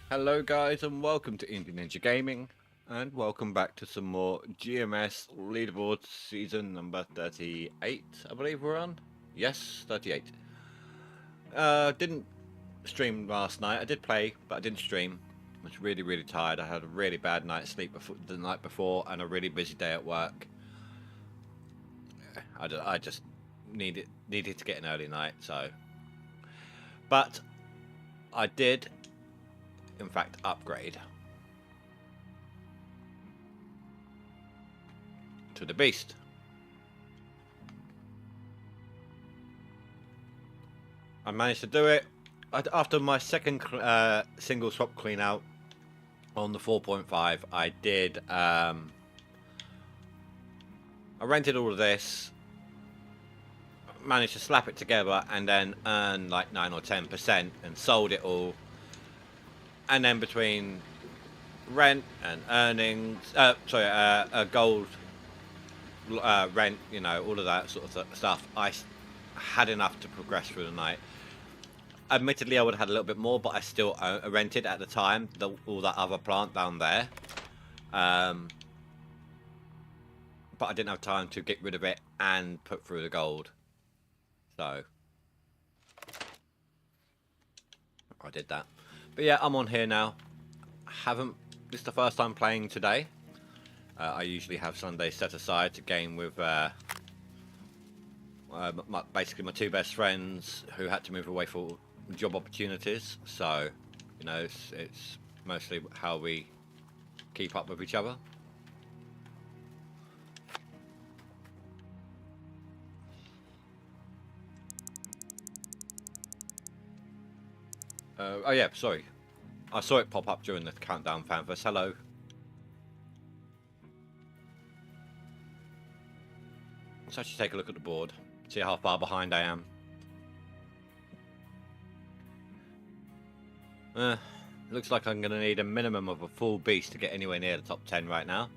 Hello guys and welcome to Indie Ninja Gaming and welcome back to some more GMS leaderboard season number 38 I believe we're on. Yes, 38. Didn't stream last night. I did play but I didn't stream. I was really tired. I had a really bad night's sleep the night before and a really busy day at work. I just needed to get an early night, so but I did in fact upgrade to the beast. I managed to do it after my second single swap clean out on the 4.5. I did I rented all of this, managed to slap it together and then earn like 9 or 10% and sold it all, and then between rent and earnings gold, rent, you know, all of that sort of stuff, I had enough to progress through the night. Admittedly, I would have had a little bit more, but I still rented at the time all that other plant down there. But I didn't have time to get rid of it and put through the gold. So I did that. But yeah, I'm on here now. This is the first time playing today. I usually have Sundays set aside to game with basically my two best friends who had to move away for job opportunities. So, you know, it's mostly how we keep up with each other. Oh yeah, sorry. I saw it pop up during the countdown fanfest. Hello. Let's actually take a look at the board. See how far behind I am. Looks like I'm going to need a minimum of a full beast to get anywhere near the top 10 right now.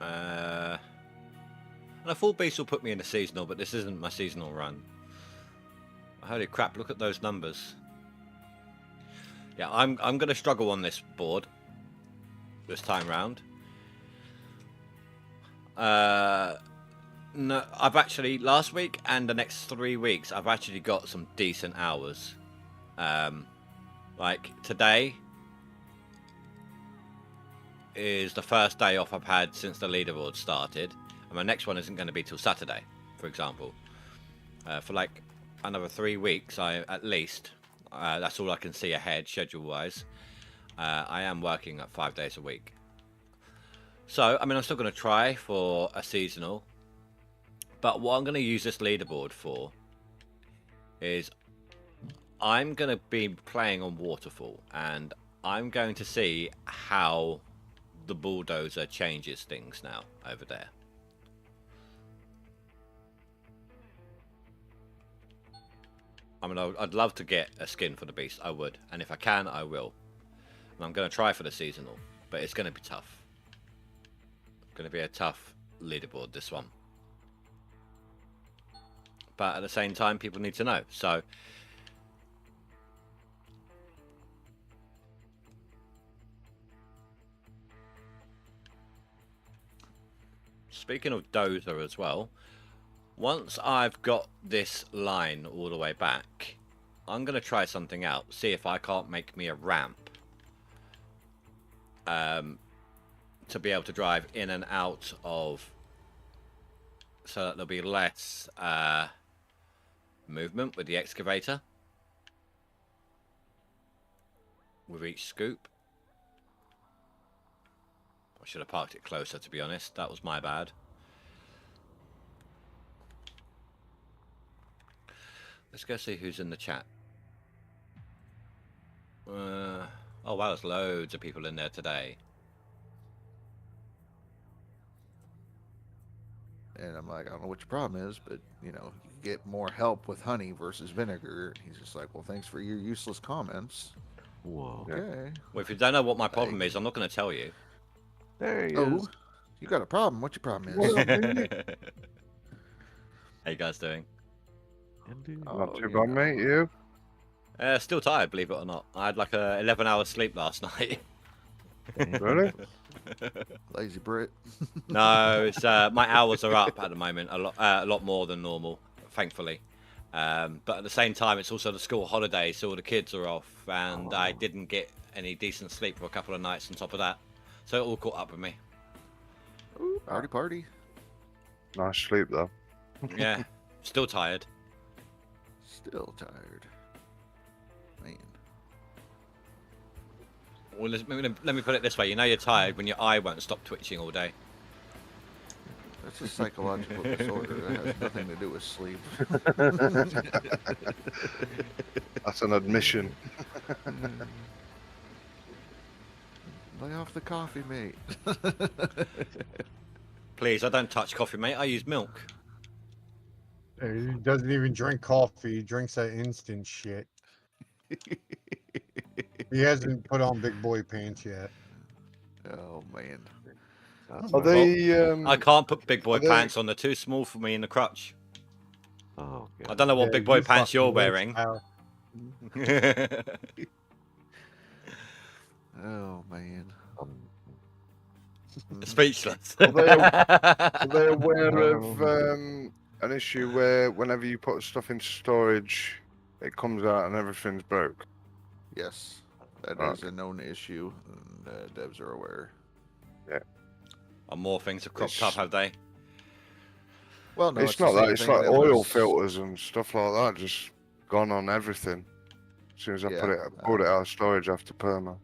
And a full beast will put me in the seasonal, but this isn't my seasonal run. Holy crap, look at those numbers. Yeah, I'm going to struggle on this board this time round. No, I've actually, last week and the next 3 weeks, I've actually got some decent hours. Like today is the first day off I've had since the leaderboard started, and my next one isn't going to be till Saturday, for example. For like another 3 weeks, at least, that's all I can see ahead, schedule-wise. I am working at 5 days a week. So, I mean, I'm still going to try for a seasonal. But what I'm going to use this leaderboard for is I'm going to be playing on Waterfall. And I'm going to see how the bulldozer changes things now over there. I mean, I'd love to get a skin for the beast. I would. And if I can, I will. And I'm going to try for the seasonal. But it's going to be tough. It's going to be a tough leaderboard, this one. But at the same time, people need to know. So, speaking of dozer as well, once I've got this line all the way back, I'm going to try something out. See if I can't make me a ramp. To be able to drive in and out of, so that there'll be less movement with the excavator with each scoop. I should have parked it closer, to be honest. That was my bad. Let's go see who's in the chat. Oh wow, there's loads of people in there today. And I'm like, I don't know what your problem is, but, you know, you get more help with honey versus vinegar. He's just like, well, thanks for your useless comments. Whoa. Okay. Well, if you don't know what my problem is, I'm not going to tell you. There he Oh, is. you got a problem. What your problem What is? up, baby? How you guys doing? Indeed. Not Oh, too you bad, know. mate. You? Still tired, believe it or not. I had like a 11-hour sleep last night. Really? Lazy Brit. No, it's my hours are up at the moment, a lot more than normal, thankfully. But at the same time, it's also the school holiday, so all the kids are off, and I didn't get any decent sleep for a couple of nights on top of that. So it all caught up with me. Ooh, party. Nice sleep though. Yeah, still tired. Still tired. Man. Well, let me put it this way: you know you're tired when your eye won't stop twitching all day. That's a psychological disorder. That has nothing to do with sleep. That's an admission. Lay off the coffee, mate. Please, I don't touch coffee, mate. I use milk. He doesn't even drink coffee. He drinks that instant shit. He hasn't put on big boy pants yet. Oh, man. That's Are my fault. they? I can't put big boy are they- pants on; they're too small for me in the crutch. Oh, I God. don't know what Yeah, big boy you pants you're fucking wearing. pal. Oh, man. Speechless. Are they aware of an issue where whenever you put stuff into storage, it comes out and everything's broke? Yes, that Right. is a known issue, and devs are aware. And more things have cropped It's- up, have they? Well, no, it's the not that. same It's thing like that oil was- filters and stuff like that just gone on everything. As soon as I pulled it out of storage after perma.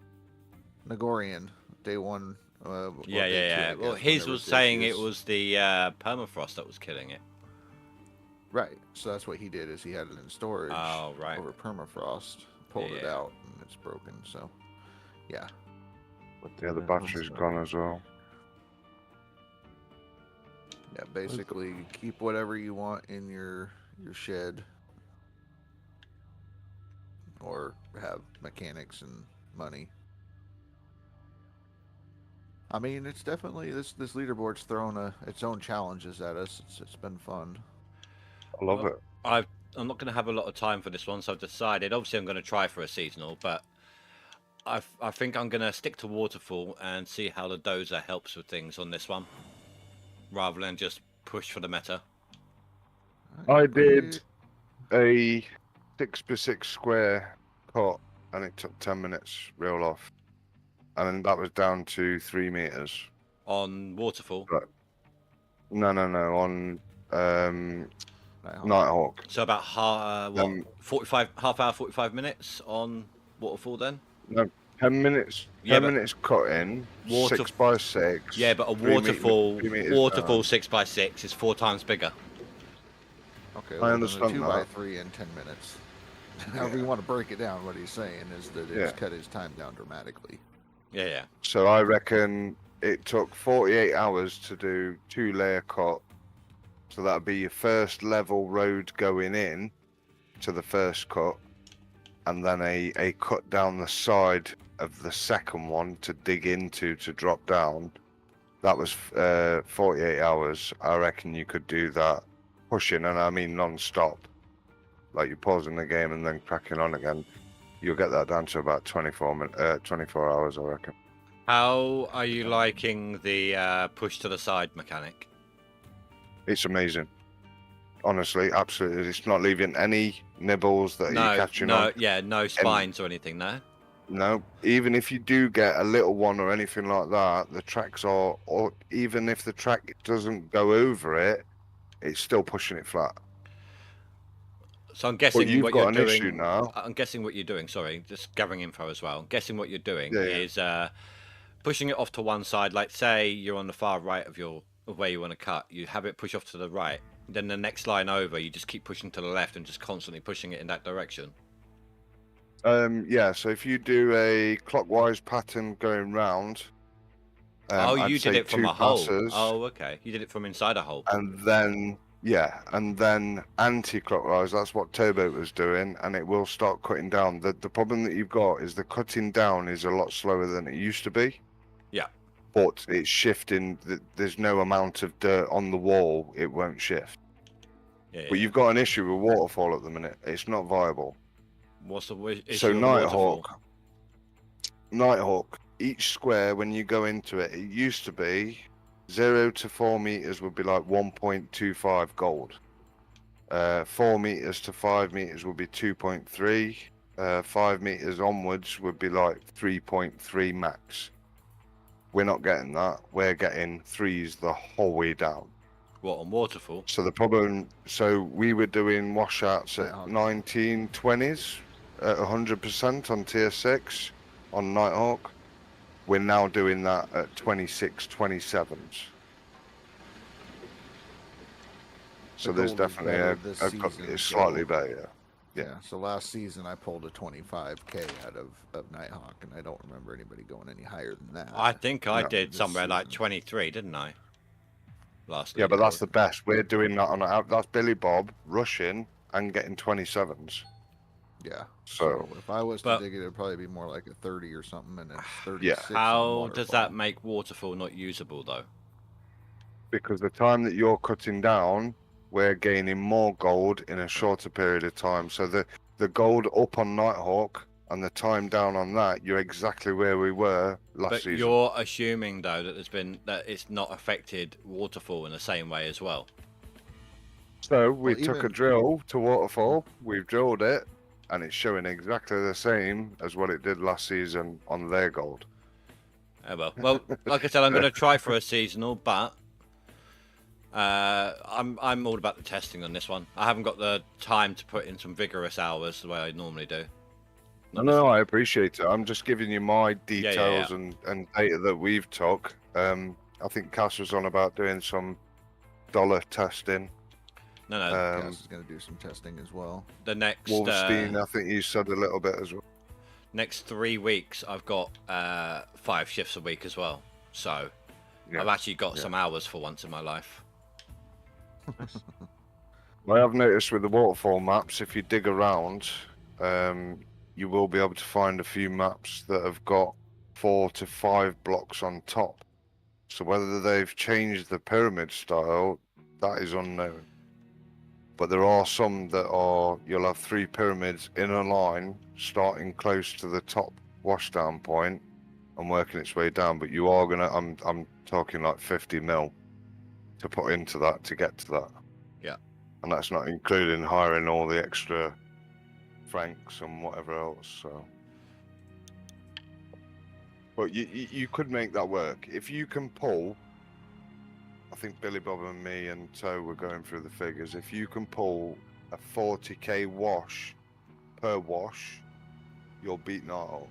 Nagorian, day one. Or Yeah, day yeah, two, yeah. I Well, guess, his whenever was the saying it issues- was the permafrost that was killing it. Right, so that's what he did, is he had it in storage Oh, right. over permafrost, pulled it Yeah. out, and it's broken, so, yeah. Yeah, the battery's gone as well. Yeah, basically, keep whatever you want in your shed, or have mechanics and money. I mean, it's definitely, this leaderboard's thrown its own challenges at us. It's been fun. I love Well, it. I'm not going to have a lot of time for this one, so I've decided. Obviously, I'm going to try for a seasonal, but I think I'm going to stick to waterfall and see how the dozer helps with things on this one, rather than just push for the meta. I did a 6x6 square cut, and it took 10 minutes reel off, and then that was down to 3 meters. On waterfall, No, on Nighthawk. so about half hour, 45 minutes on waterfall then. 10 minutes. Yeah, 10 but- minutes cutting. Water- 6x6. Yeah, but a 3 waterfall, 3 meters waterfall down. 6x6 is 4 times bigger. Okay, I well, understand then a that. 2x3 in 10 minutes. However you want to break it down, what he's saying is that it's Yeah. cut his time down dramatically. Yeah, yeah. So I reckon it took 48 hours to do 2-layer cut. So that'd be your first level road going in to the first cut, and then a cut down the side of the second one to dig into to drop down. That was 48 hours. I reckon you could do that pushing, and I mean non-stop. Like you're pausing the game and then cracking on again. You'll get that down to about 24 hours, I reckon. How are you liking the push to the side mechanic? It's amazing. Honestly, absolutely. It's not leaving any nibbles that you're catching on. No spines or anything, no? No, even if you do get a little one or anything like that, the tracks are, or even if the track doesn't go over it, it's still pushing it flat. So I'm guessing you've what got you're an doing. issue now. I'm guessing what you're doing. Sorry, just gathering info as well. I'm guessing what you're doing Yeah, yeah. is pushing it off to one side. Like say you're on the far right of where you want to cut. You have it push off to the right. Then the next line over, you just keep pushing to the left and just constantly pushing it in that direction. Yeah. So if you do a clockwise pattern going round, I'd You did say it from 2 a hole. passes, Oh, okay. You did it from inside a hole. and then anti-clockwise. That's what Turbo was doing, and it will start cutting down. The problem that you've got is the cutting down is a lot slower than it used to be. Yeah. But it's shifting. There's no amount of dirt on the wall; it won't shift. Yeah. But you've got an issue with waterfall at the minute. It's not viable. What's the issue So on the waterfall? Nighthawk, each square when you go into it, it used to be 0 to 4 meters would be like 1.25 gold. 4 meters to 5 meters would be 2.3. 5 meters onwards would be like 3.3 max. We're not getting that. We're getting 3s the whole way down. What, on waterfall? So the problem, so we were doing washouts at Nighthawk. 1920s at 100% on tier 6 on Nighthawk. We're now doing that at 26, 27s. So The there's gold is definitely better this season, it's so- slightly better. Yeah. So last season I pulled a 25k out of Nighthawk, and I don't remember anybody going any higher than that. I think I No, did this somewhere like season. 23, didn't I? Last Yeah, but that's leaderboard. the best. We're doing that on that's Billy Bob rushing and getting 27s. Yeah. So if I was But- to dig it, it'd probably be more like a 30 or something, and it's Yeah. 36. on How does that waterfall. make waterfall not usable though? because the time that you're cutting down, we're gaining more gold in a shorter period of time. So the gold up on Nighthawk and the time down on that, you're exactly where we were last But season. you're assuming though that it's not affected waterfall in the same way as well. So we Well, took a even- drill to waterfall, we've drilled it, and it's showing exactly the same as what it did last season on their gold. Well, like I said, I'm going to try for a seasonal, but I'm all about the testing on this one. I haven't got the time to put in some vigorous hours the way I normally do. No, I appreciate it. I'm just giving you my yeah. details and data that we've took. I think Cass was on about doing some dollar testing. No. Cass is going to do some testing as well. The next Wolfstein, I think you said a little bit as well. next 3 weeks, I've got 5 shifts a week as well. So Yeah. I've actually got Yeah. some hours for once in my life. I have noticed with the waterfall maps, if you dig around, you will be able to find a few maps that have got 4 to 5 blocks on top. So whether they've changed the pyramid style, that is unknown. But there are some that are, you'll have 3 pyramids in a line, starting close to the top washdown point and working its way down. But you are gonna, I'm talking like 50 mil to put into that to get to that. Yeah. And that's not including hiring all the extra franks and whatever else. So, but you could make that work if you can pull. I think Billy Bob and me and Toe were going through the figures. If you can pull a 40k wash per wash, you'll beat Nighthawk.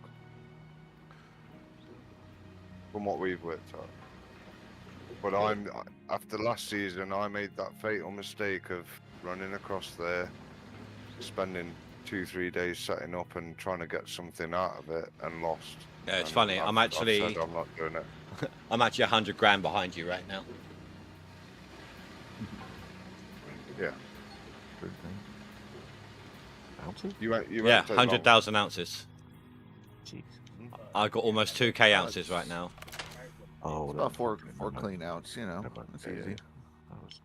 From what we've worked out. But after last season, I made that fatal mistake of running across there, spending 2-3 days setting up and trying to get something out of it, and lost. Yeah, it's And funny. I've I'm said I'm not doing it. I'm actually 100 grand behind you right now. Yeah. Good thing. Ounces? You went Yeah, take long. 100,000 ounces. Jeez. I got almost 2k ounces right now. Oh, It's about four never mind. clean outs, you know. Never mind. That's Yeah, easy. That was-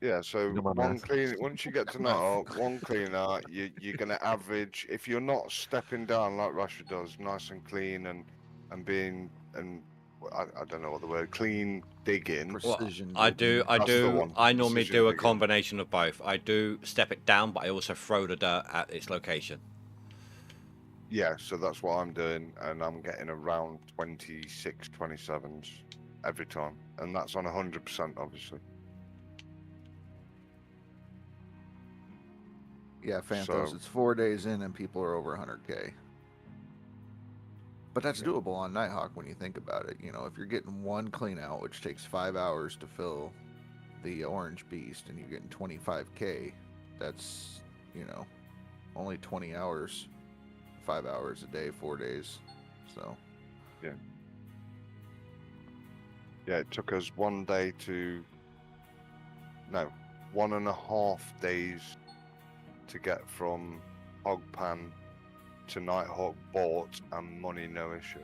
Yeah, so You know my one math. clean. Once you get to Nighthawk, one clean out, you're gonna average. If you're not stepping down like Russia does, nice and clean and being I don't know what the word clean digging. Well, Precision. I do. That's the one. I normally Precision do a digging. combination of both. I do step it down, but I also throw the dirt at its location. Yeah, so that's what I'm doing, and I'm getting around 26, 27s every time, and that's on 100%, obviously. Yeah, Phantos. So- It's 4 days in and people are over 100k. But that's doable on Nighthawk when you think about it. You know, if you're getting one clean out, which takes 5 hours to fill the orange beast, and you're getting 25k, that's, you know, only 20 hours, 5 hours a day, 4 days. So, Yeah, it took us 1 day to, no, 1.5 days to get from Hogpan to Nighthawk bought and money no issue.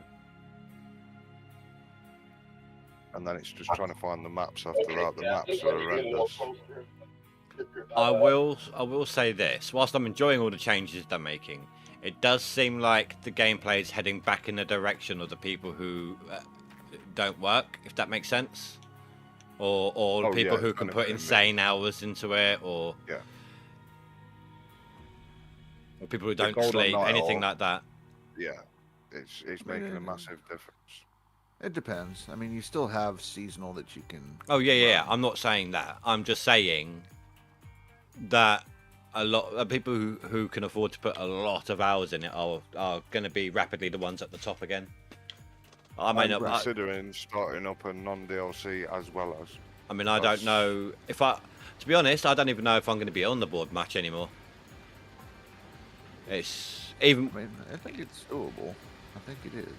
And then it's just trying to find the maps after that. The maps are horrendous. I will say this. Whilst I'm enjoying all the changes they're making, it does seem like the gameplay is heading back in the direction of the people who don't work, if that makes sense. Or Oh, people yeah, who it's can put benefiting me. insane hours into it, or Yeah. or people who The don't Golden sleep, Knight anything or- like that. Yeah, it's making a massive difference. It depends. I mean, you still have seasonal that you can. Oh yeah. run. I'm not saying that. I'm just saying that a lot of people who can afford to put a lot of hours in it are going to be rapidly the ones at the top again. I may I'm not. considering starting up a non-DLC as well as. I mean, I don't know if I. To be honest, I don't even know if I'm going to be on the board much anymore. It's even. I mean, I think it's doable. I think it is.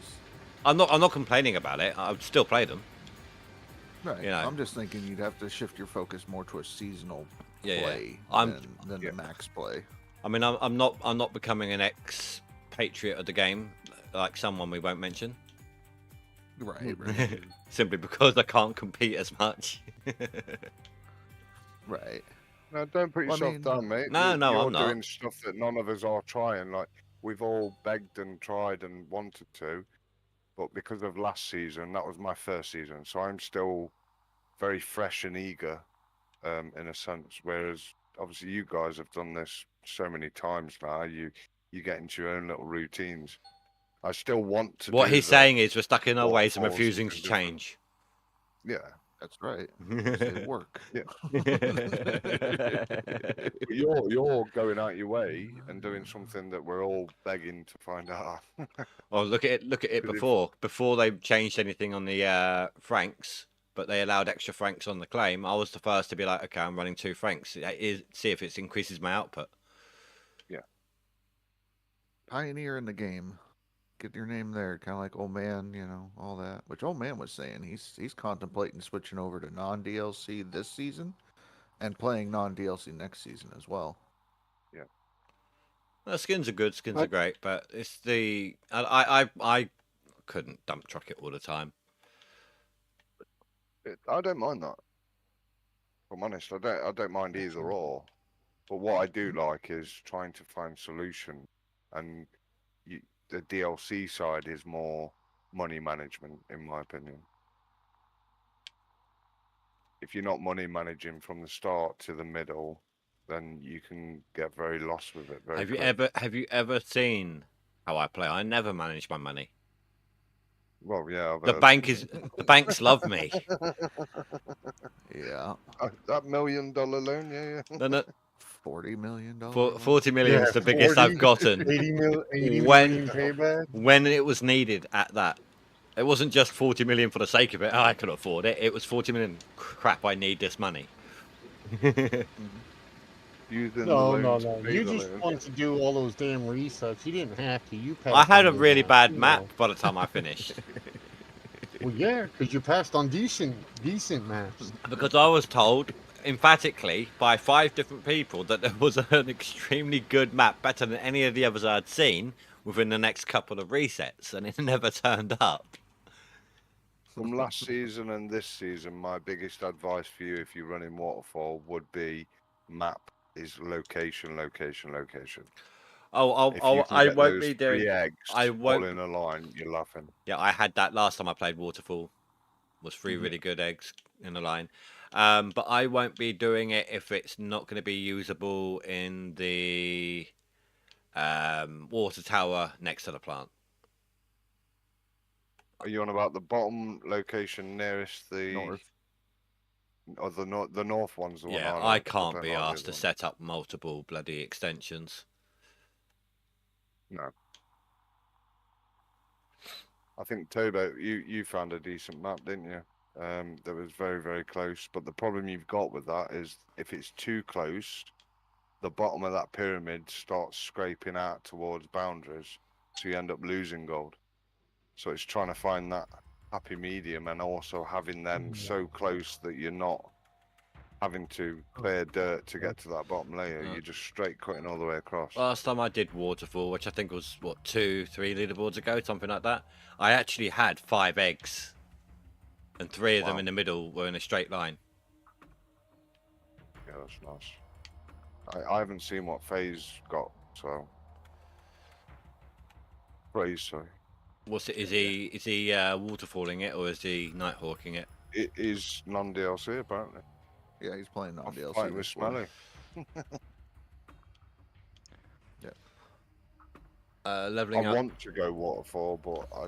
I'm not complaining about it. I would still play them. Right. You know. I'm just thinking you'd have to shift your focus more to a seasonal Yeah, play I'm- than the max play. I mean, I'm not becoming an ex-patriot of the game like someone we won't mention. Right. Right. Simply because I can't compete as much. right. No, don't put Well, I yourself mean- down, mate. No, no, You're I'm not. doing stuff that none of us are trying. Like we've all begged and tried and wanted to, but because of last season, that was my first season, so I'm still very fresh and eager, in a sense. Whereas obviously you guys have done this so many times now. You get into your own little routines. I still want to. What do he's the saying is we're stuck in our ways and waterfalls refusing and to different- change. Yeah, That's right. Say work. but you're going out your way and doing something that we're all begging to find out. Oh, look at it! Look at it Because if- before they changed anything on the franks, but they allowed extra franks on the claim. I was the first to be like, okay, I'm running 2 franks. See if it increases my output. Pioneer in the game. Get your name there, kind of like old man, all that. Which old man was saying he's contemplating switching over to non-DLC this season, and playing non-DLC next season as well. Well, skins are good, skins are great, but it's the I couldn't dump truck it all the time. I don't mind that. If I'm honest, I don't mind either or. But what I do like is trying to find solution, and the DLC side is more money management, in my opinion. If you're not money managing from the start to the middle, then you can get very lost with it. Very quick. Have you ever seen how I play? I never manage my money. Well, yeah. I've The heard. banks love me. Yeah, That $1 million loan, yeah. No, $40 million. 40 million is the biggest 40, I've gotten 80 When- million payback. when it was needed at that. It wasn't just 40 million for the sake of it. Oh, I could afford it. It was 40 million. Crap, I need this money. Using No, the no, loan to no. pay You the just loan. wanted to do all those damn resets. You didn't have to. You passed. I had a on really those bad maps, map by the time I finished. Well, yeah, because you passed on decent maps. Because I was told emphatically by 5 different people that there was an extremely good map, better than any of the others I'd seen, within the next couple of resets, and it never turned up. From last season and this season, my biggest advice for you if you're running Waterfall would be map is location, location, location. Oh, If you can I get won't those be doing. 3 eggs I won't- all in a line, you're laughing. Yeah, I had that last time I played Waterfall. Was 3 really good eggs in a line. But I won't be doing it if it's not going to be usable in the water tower next to the plant. Are you on about the bottom location nearest the North. or the north one's the one? Yeah, I I like. can't don't be like the asked to other one. set up multiple bloody extensions. No. I think Tobo, you found a decent map, didn't you? That was very, very close. But the problem you've got with that is if it's too close, the bottom of that pyramid starts scraping out towards boundaries, so you end up losing gold. So it's trying to find that happy medium and also having them so close that you're not having to clear dirt to get to that bottom layer. Yeah. You're just straight cutting all the way across. Last time I did Waterfall, which I think was, what, 2, 3 leaderboards ago, something like that, I actually had 5 eggs. And 3 of them Wow. in the middle were in a straight line. Yeah, that's nice. I haven't seen what Faye's got, so. Praise, sorry. What's it? Is he waterfalling it or is he nighthawking it? It is non-DLC apparently. Yeah, he's playing on I'm DLC. fighting with this one. Smelly. Leveling I up. want to go waterfall, but I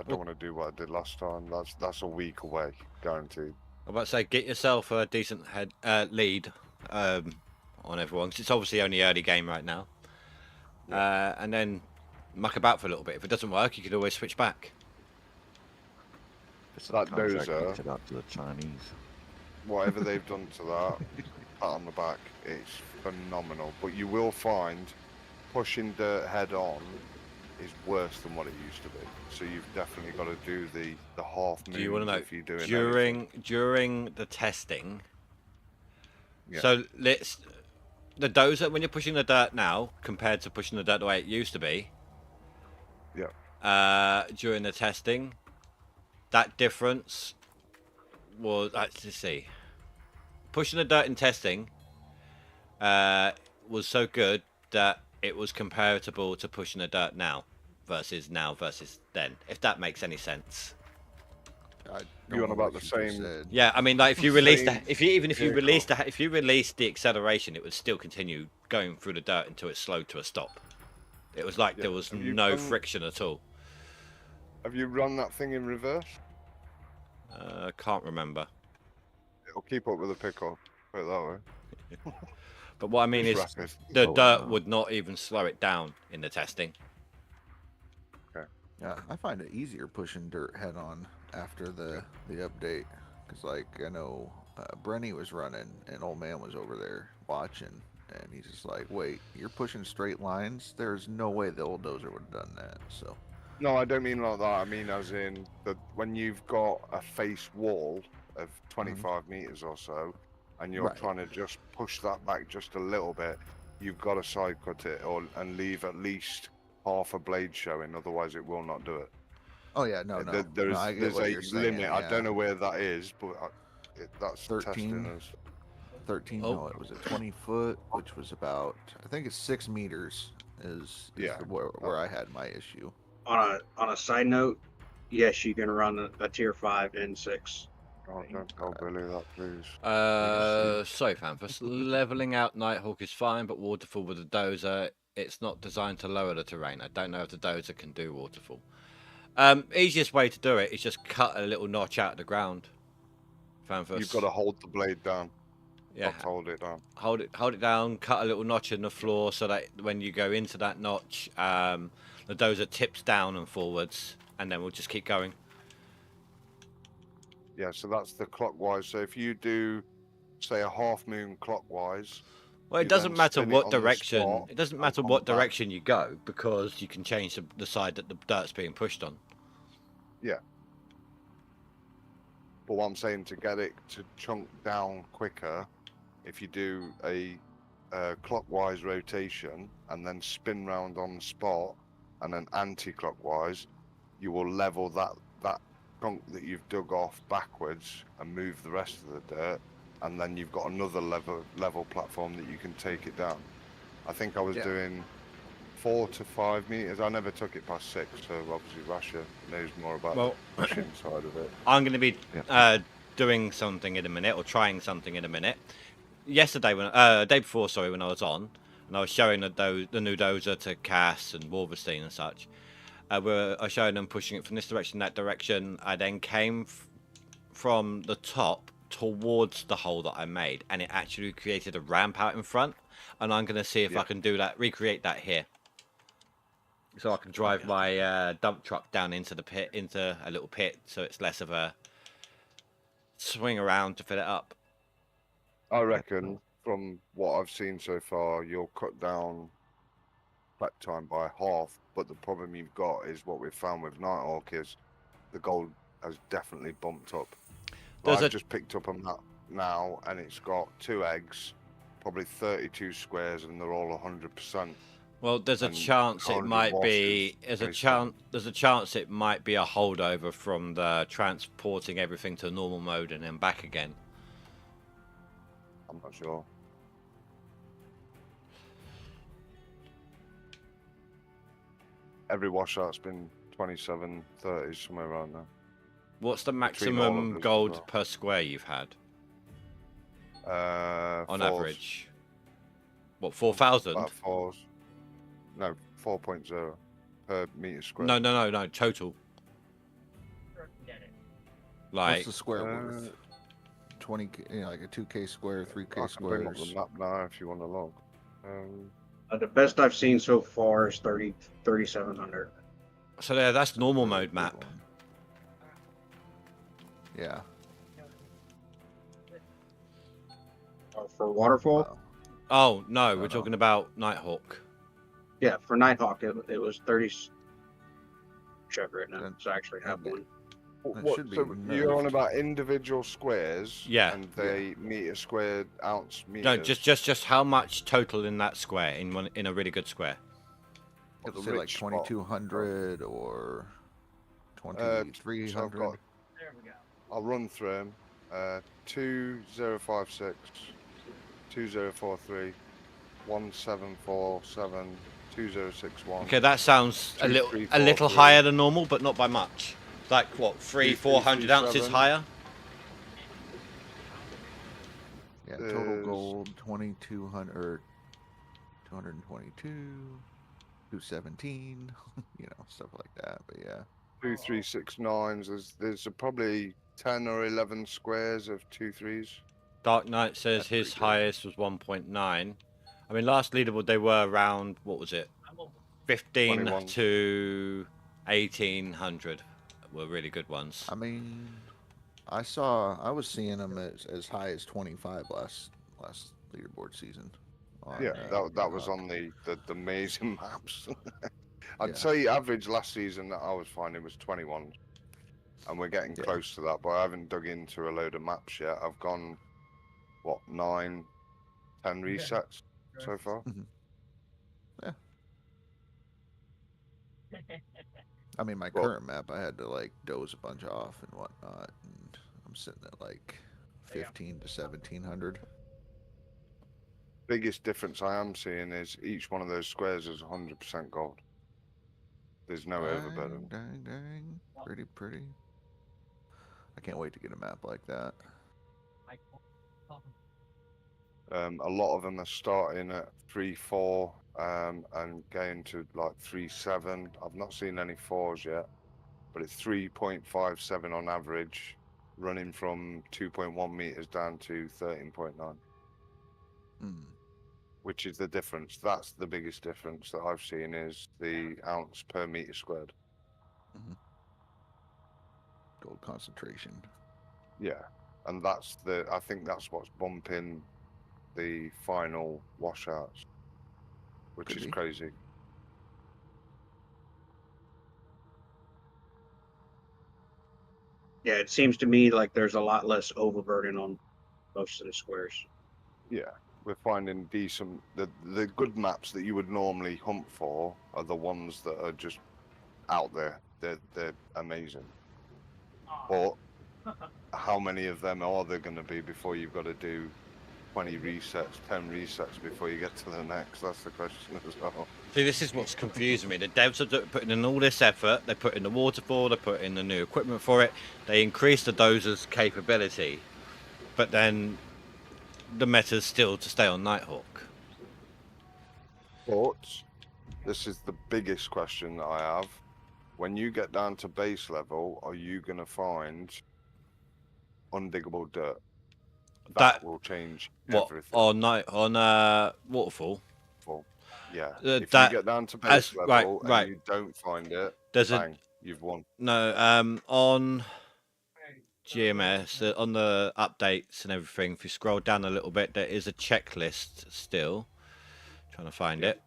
don't want to do what I did last time. That's a week away, guaranteed. I'm about to say, get yourself a decent lead on everyone, 'cause it's obviously only early game right now. And then muck about for a little bit. If it doesn't work, you could always switch back. It's That contract dozer. rented out to the Chinese. Whatever they've done to that, pat on the back, it's phenomenal. But you will find pushing dirt head on is worse than what it used to be. So you've definitely got to do the half moons Do you want to know if you're doing anything. during the testing? Yeah. So the dozer, when you're pushing the dirt now compared to pushing the dirt the way it used to be. Yeah. During the testing, that difference was, let's see, pushing the dirt in testing was so good that it was comparable to pushing the dirt now versus then, if that makes any sense. I don't You on know about what the you just same- said. Yeah, I mean, like if you released Same if you vehicle. released the acceleration, it would still continue going through the dirt until it slowed to a stop. It was like Yeah. there was Have you no done- friction at all. Have you run that thing in reverse? Can't remember. It'll keep up with the pickup. Put it that way. But what I mean It's is, rapid. the Oh, dirt wow. would not even slow it down in the testing. Yeah, I find it easier pushing dirt head on after the update, because like I know Brenny was running and old man was over there watching, and he's just like, "Wait, you're pushing straight lines? There's no way the old dozer would have done that." So No, I don't mean like that. I mean as in that when you've got a face wall of 25 meters or so, and you're Right. trying to just push that back just a little bit, you've got to side cut it and leave at least half a blade showing. Otherwise, it will not do it. oh yeah, no, There's I get there's what a you're saying, limit. I yeah. don't know where that is, but that's 13? testing us. 13. Oh. No, it was a 20 foot, which was about, I think it's 6 meters is Yeah. where I had my issue. On a side note, yes, you can run a tier 5 and 6. Oh, don't tell Billy that, please. So Fanfus, leveling out Nighthawk is fine, but waterfall with a dozer, it's not designed to lower the terrain. I don't know if the dozer can do waterfall. Easiest way to do it is just cut a little notch out of the ground. Fanfus. You've got to hold the blade down. yeah, Not to hold it down. hold it down, cut a little notch in the floor so that when you go into that notch, the dozer tips down and forwards, and then we'll just keep going. Yeah, so that's the clockwise. So if you do, say, a half moon clockwise, Well, it You doesn't then matter spin it what on the direction. spot It doesn't and matter come what back. direction you go because you can change the side that the dirt's being pushed on. but what I'm saying to get it to chunk down quicker, if you do a clockwise rotation and then spin round on the spot and then anti-clockwise, you will level that chunk that you've dug off backwards and move the rest of the dirt, and then you've got another level platform that you can take it down. I think I was Yeah. doing 4 to 5 meters. I never took it past 6, so obviously Rasha knows more about Well, the pushing side of it. I'm going to be Yeah. doing something in a minute or trying something in a minute. Yesterday, day before, sorry, when I was on and I was showing the new dozer to Cass and Wolverstein and such. I was showing them pushing it from this direction, that direction. I then came from the top towards the hole that I made, and it actually created a ramp out in front. And I'm going to see if Yeah. I can do that, recreate that here. So I can drive my dump truck down into the pit, into a little pit, so it's less of a swing around to fill it up. I reckon from what I've seen so far, you'll cut down prep time by half, but the problem you've got is what we've found with Nighthawk is the gold has definitely bumped up. There's I've a- just picked up a map now, and it's got 2 eggs, probably 32 squares, and they're all 100%. Well, there's a And chance it currently might Wasp be. is There's a chance it might be a holdover from the transporting everything to normal mode and then back again. I'm not sure. Every washout's been 27, 30, somewhere around there. What's the Between all of maximum us as gold well. per square you've had on Fours. average? What, 4,000? About fours. No, 4.0 per meter square. No, total. Like, What's the square worth? 20, like a 2K square, 3K I can bring up squares. the map now if you want to log. The best I've seen so far is 3,700. so there, that's normal Really mode big map. one. Yeah. For waterfall, Wow. Oh, no, we're No. talking about Nighthawk. yeah, for Nighthawk it was 30. Check right now. Then- So I actually have then- one. What, should be so you're on nerfed. about individual squares, Yeah. and they meter squared, ounce meters. No, just how much total in that square, in a really good square? It'll the say like rich spot. 2,200 or So I've 2,300. got. I'll run through them. 2056, 2043, 1747, 2061. Okay, that sounds a Two, little three, a little four, higher than normal, but not by much. Like what, 400 ounces 337. higher? Yeah, total is- gold 2,200 or 222, 217, stuff like that. But yeah, 2369s. There's probably 10 or 11 squares of 2-3s. Dark Knight says That's pretty his good. highest was 1.9. I mean, last leaderboard they were around, what was it, 15 21. to 1800 were really good ones. I mean, I was seeing them as high as 25 last leaderboard season. on, Yeah, that was Hawk. on the amazing maps. I'd Yeah. say average last season that I was finding was 21, and we're getting Yeah. close to that. But I haven't dug into a load of maps yet. I've gone 9, 10 resets so far. I mean, my Well- current map, I had to like doze a bunch off and whatnot, and I'm sitting at like 15 to 1,700. Biggest difference I am seeing is each one of those squares is 100% gold. There's no overbidding. Dang. Pretty. I can't wait to get a map like that. A lot of them are starting at 3-4 and going to like 3-7. I've not seen any 4s yet, but it's 3.57 on average, running from 2.1 meters down to 13.9, which is the difference. That's the biggest difference that I've seen is the ounce per meter squared. Gold concentration. Yeah, and I think that's what's bumping the final washouts, which Could is be. crazy. Yeah, it seems to me like there's a lot less overburden on most of the squares. Yeah, we're finding decent. The good maps that you would normally hunt for are the ones that are just out there. They're amazing. But how many of them are there going to be before you've got to do 20 resets, 10 resets before you get to the next? That's the question as well. See, this is what's confusing me. The devs are putting in all this effort. They put in the waterfall. They put in the new equipment for it. They increase the dozer's capability, but then the meta's still to stay on Nighthawk. But this is the biggest question that I have. When you get down to base level, are you going to find undiggable dirt? That will change What everything. on waterfall? Yeah. If that- you get down to base level and right. you don't find it, There's bang, you've won. on GMS on the updates and everything. If you scroll down a little bit, there is a checklist still. Trying to find it.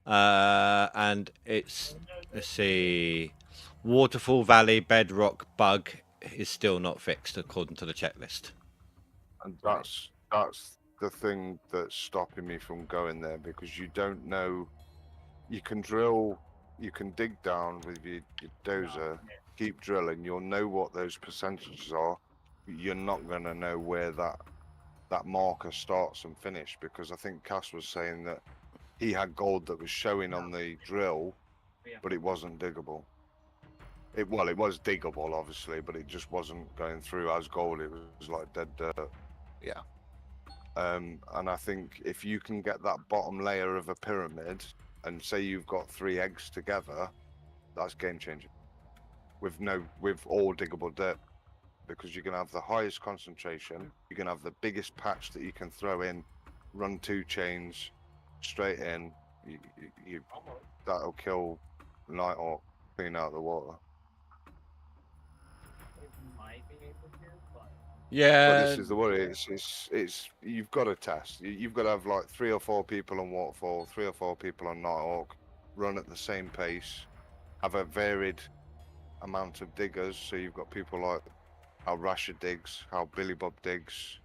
And it's, let's see, Waterfall Valley Bedrock bug is still not fixed according to the checklist. And that's the thing that's stopping me from going there, because you don't know. You can drill you can dig down with your dozer, keep drilling. You'll know what those percentages are. You're not going to know where that marker starts and finish, because I think Cass was saying that he had gold that was showing on the drill, but it wasn't diggable. It was diggable, obviously, but it just wasn't going through as gold. It was like dead dirt. Yeah. And I think if you can get that bottom layer of a pyramid, and say you've got 3 eggs together, that's game changing. With all diggable dirt, because you can have the highest concentration, you can have the biggest patch that you can throw in, run 2 chains straight in. That'll kill Nighthawk clean out the water. Yeah. But this is the worry. It's you've got to test. You've got to have like 3 or 4 people on Waterfall, 3 or 4 people on Nighthawk, run at the same pace, have a varied amount of diggers. So you've got people like how Rasher digs, how Billy Bob digs,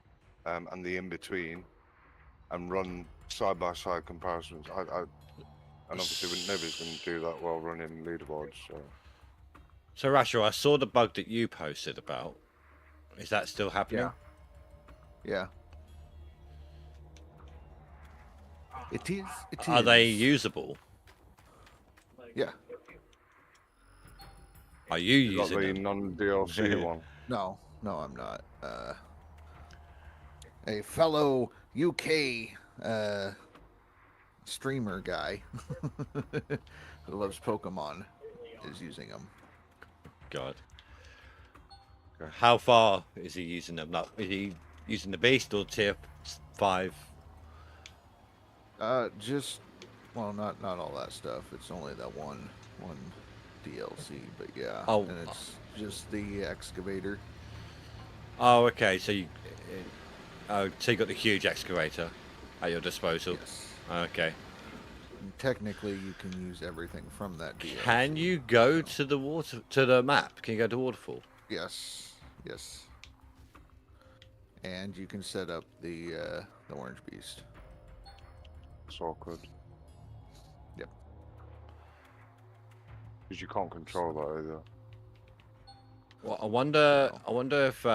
and the in between, and run side by side comparisons. And obviously nobody's going to do that while running leaderboards. So Rasher, I saw the bug that you posted about. Is that still happening? Yeah. It is. Are they usable? Yeah. Are you You got using the them? non-DLC one. No, I'm not. A fellow UK streamer guy who loves Pokemon is using them. God. How far is he using them? Like, is he using the beast or tier 5? Just not all that stuff. It's only that one DLC, but yeah. Oh. And it's just the excavator. Oh, okay. So you got the huge excavator at your disposal. Yes. Okay. And technically, you can use everything from that DLC. Can you go to the map? Can you go to Waterfall? Yes. And you can set up the orange beast. It's awkward. Yep. Because you can't control that either. Well, I wonder if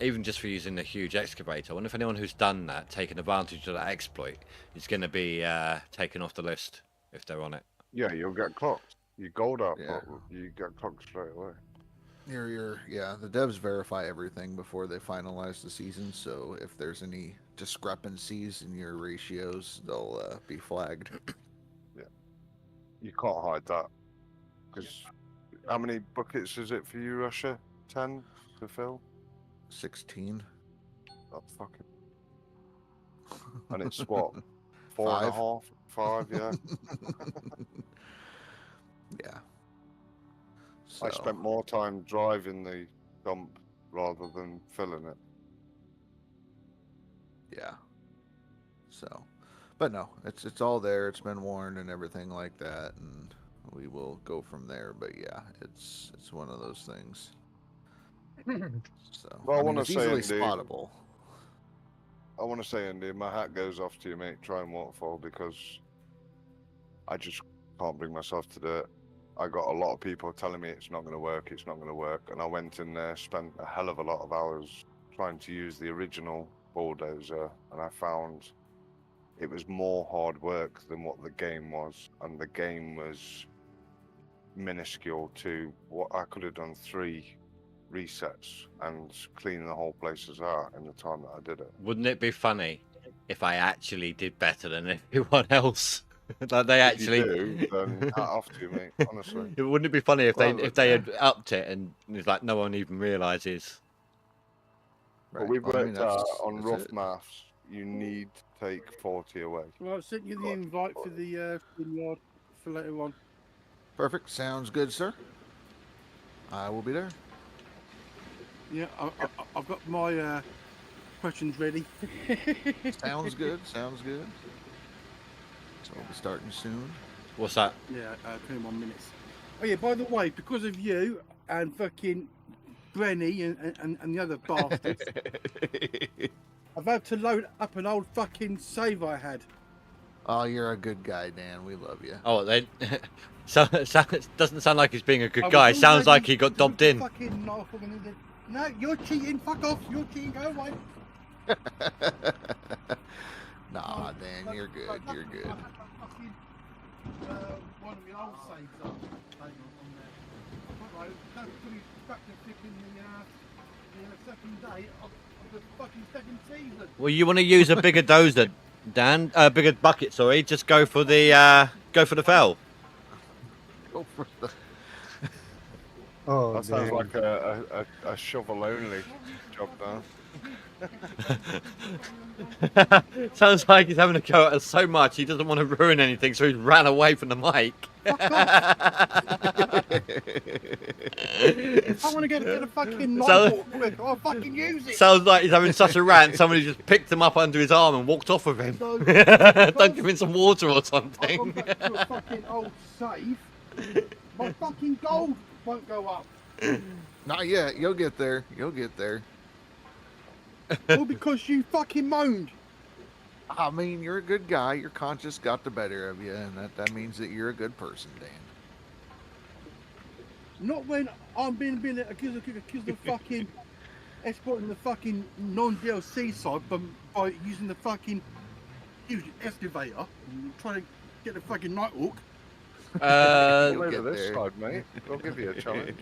even just for using the huge excavator, I wonder if anyone who's done that, taken advantage of that exploit, is going to be taken off the list if they're on it. Yeah, you'll get clocked. You gold up, Yeah. but you get clocked straight away. The devs verify everything before they finalize the season, so if there's any discrepancies in your ratios, they'll be flagged. Yeah. You can't hide that. Because how many buckets is it for you, Russia? 10 to fill? 16. Oh, fucking. And it's what? 5? 4.5? 5, yeah. Yeah. I spent more time driving the dump rather than filling it. Yeah. So, but no, it's all there. It's been warned and everything like that, and we will go from there. But yeah, it's one of those things. So, Well, I wanna it's say, easily Andy, spottable. I want to say, Andy, my hat goes off to you, mate. Try and Waterfall, because I just can't bring myself to do it. I got a lot of people telling me it's not going to work, and I went in there, spent a hell of a lot of hours trying to use the original bulldozer, and I found it was more hard work than what the game was, and the game was minuscule to what I could have done 3 resets and clean the whole places out in the time that I did it. Wouldn't it be funny if I actually did better than everyone else? Like they actually. If you do, then hat off to you, mate. Honestly. Wouldn't it be funny if Well, they had upped it and it's like no one even realizes? But Right. we've Well, I worked mean, out that's- on that's rough it. maths, you need to take 40 away. Well, I've sent you the invite for the yard for later on. Perfect. Sounds good, sir. I will be there. Yeah, I've got my questions ready. Sounds good. Sounds good. So we'll be starting soon. What's that? Yeah, 21 minutes. Oh yeah, by the way, because of you and fucking Brenny and the other bastards, I've had to load up an old fucking save I had. Oh, you're a good guy, Dan. We love you. Oh, they Doesn't sound like he's being a good I guy. was Sounds like already he got dobbed in. fucking No, you're cheating. Fuck off. You're cheating. Go away. Nah, Dan, you're good. You're good. One of my old saves up. On there. Right, don't put his tractor pick in the second day of the fucking second season. Well, you want to use a bigger dozer, Dan? Bigger bucket. Sorry. Just go for the fell. Go for the. Oh, That sounds damn. like a shovel only job now. Sounds like he's having a go at us so much he doesn't want to ruin anything, so he's ran away from the mic. If I want to get a fucking So- night quick, I'll fucking use it. Sounds like he's having such a rant. Somebody just picked him up under his arm and walked off with him. So, Don't give him some water or I've gone something. back to a fucking old save. My fucking gold won't go up. Not yet. You'll get there. You'll get there. All because you fucking moaned. I mean, you're a good guy. Your conscience got the better of you, and that means that you're a good person, Dan. Not when I'm being accused of fucking exporting the fucking non-DLC side by using the fucking huge excavator and trying to get the fucking Nighthawk. Uh, You'll Come get over this there. side, mate. We'll give you a challenge.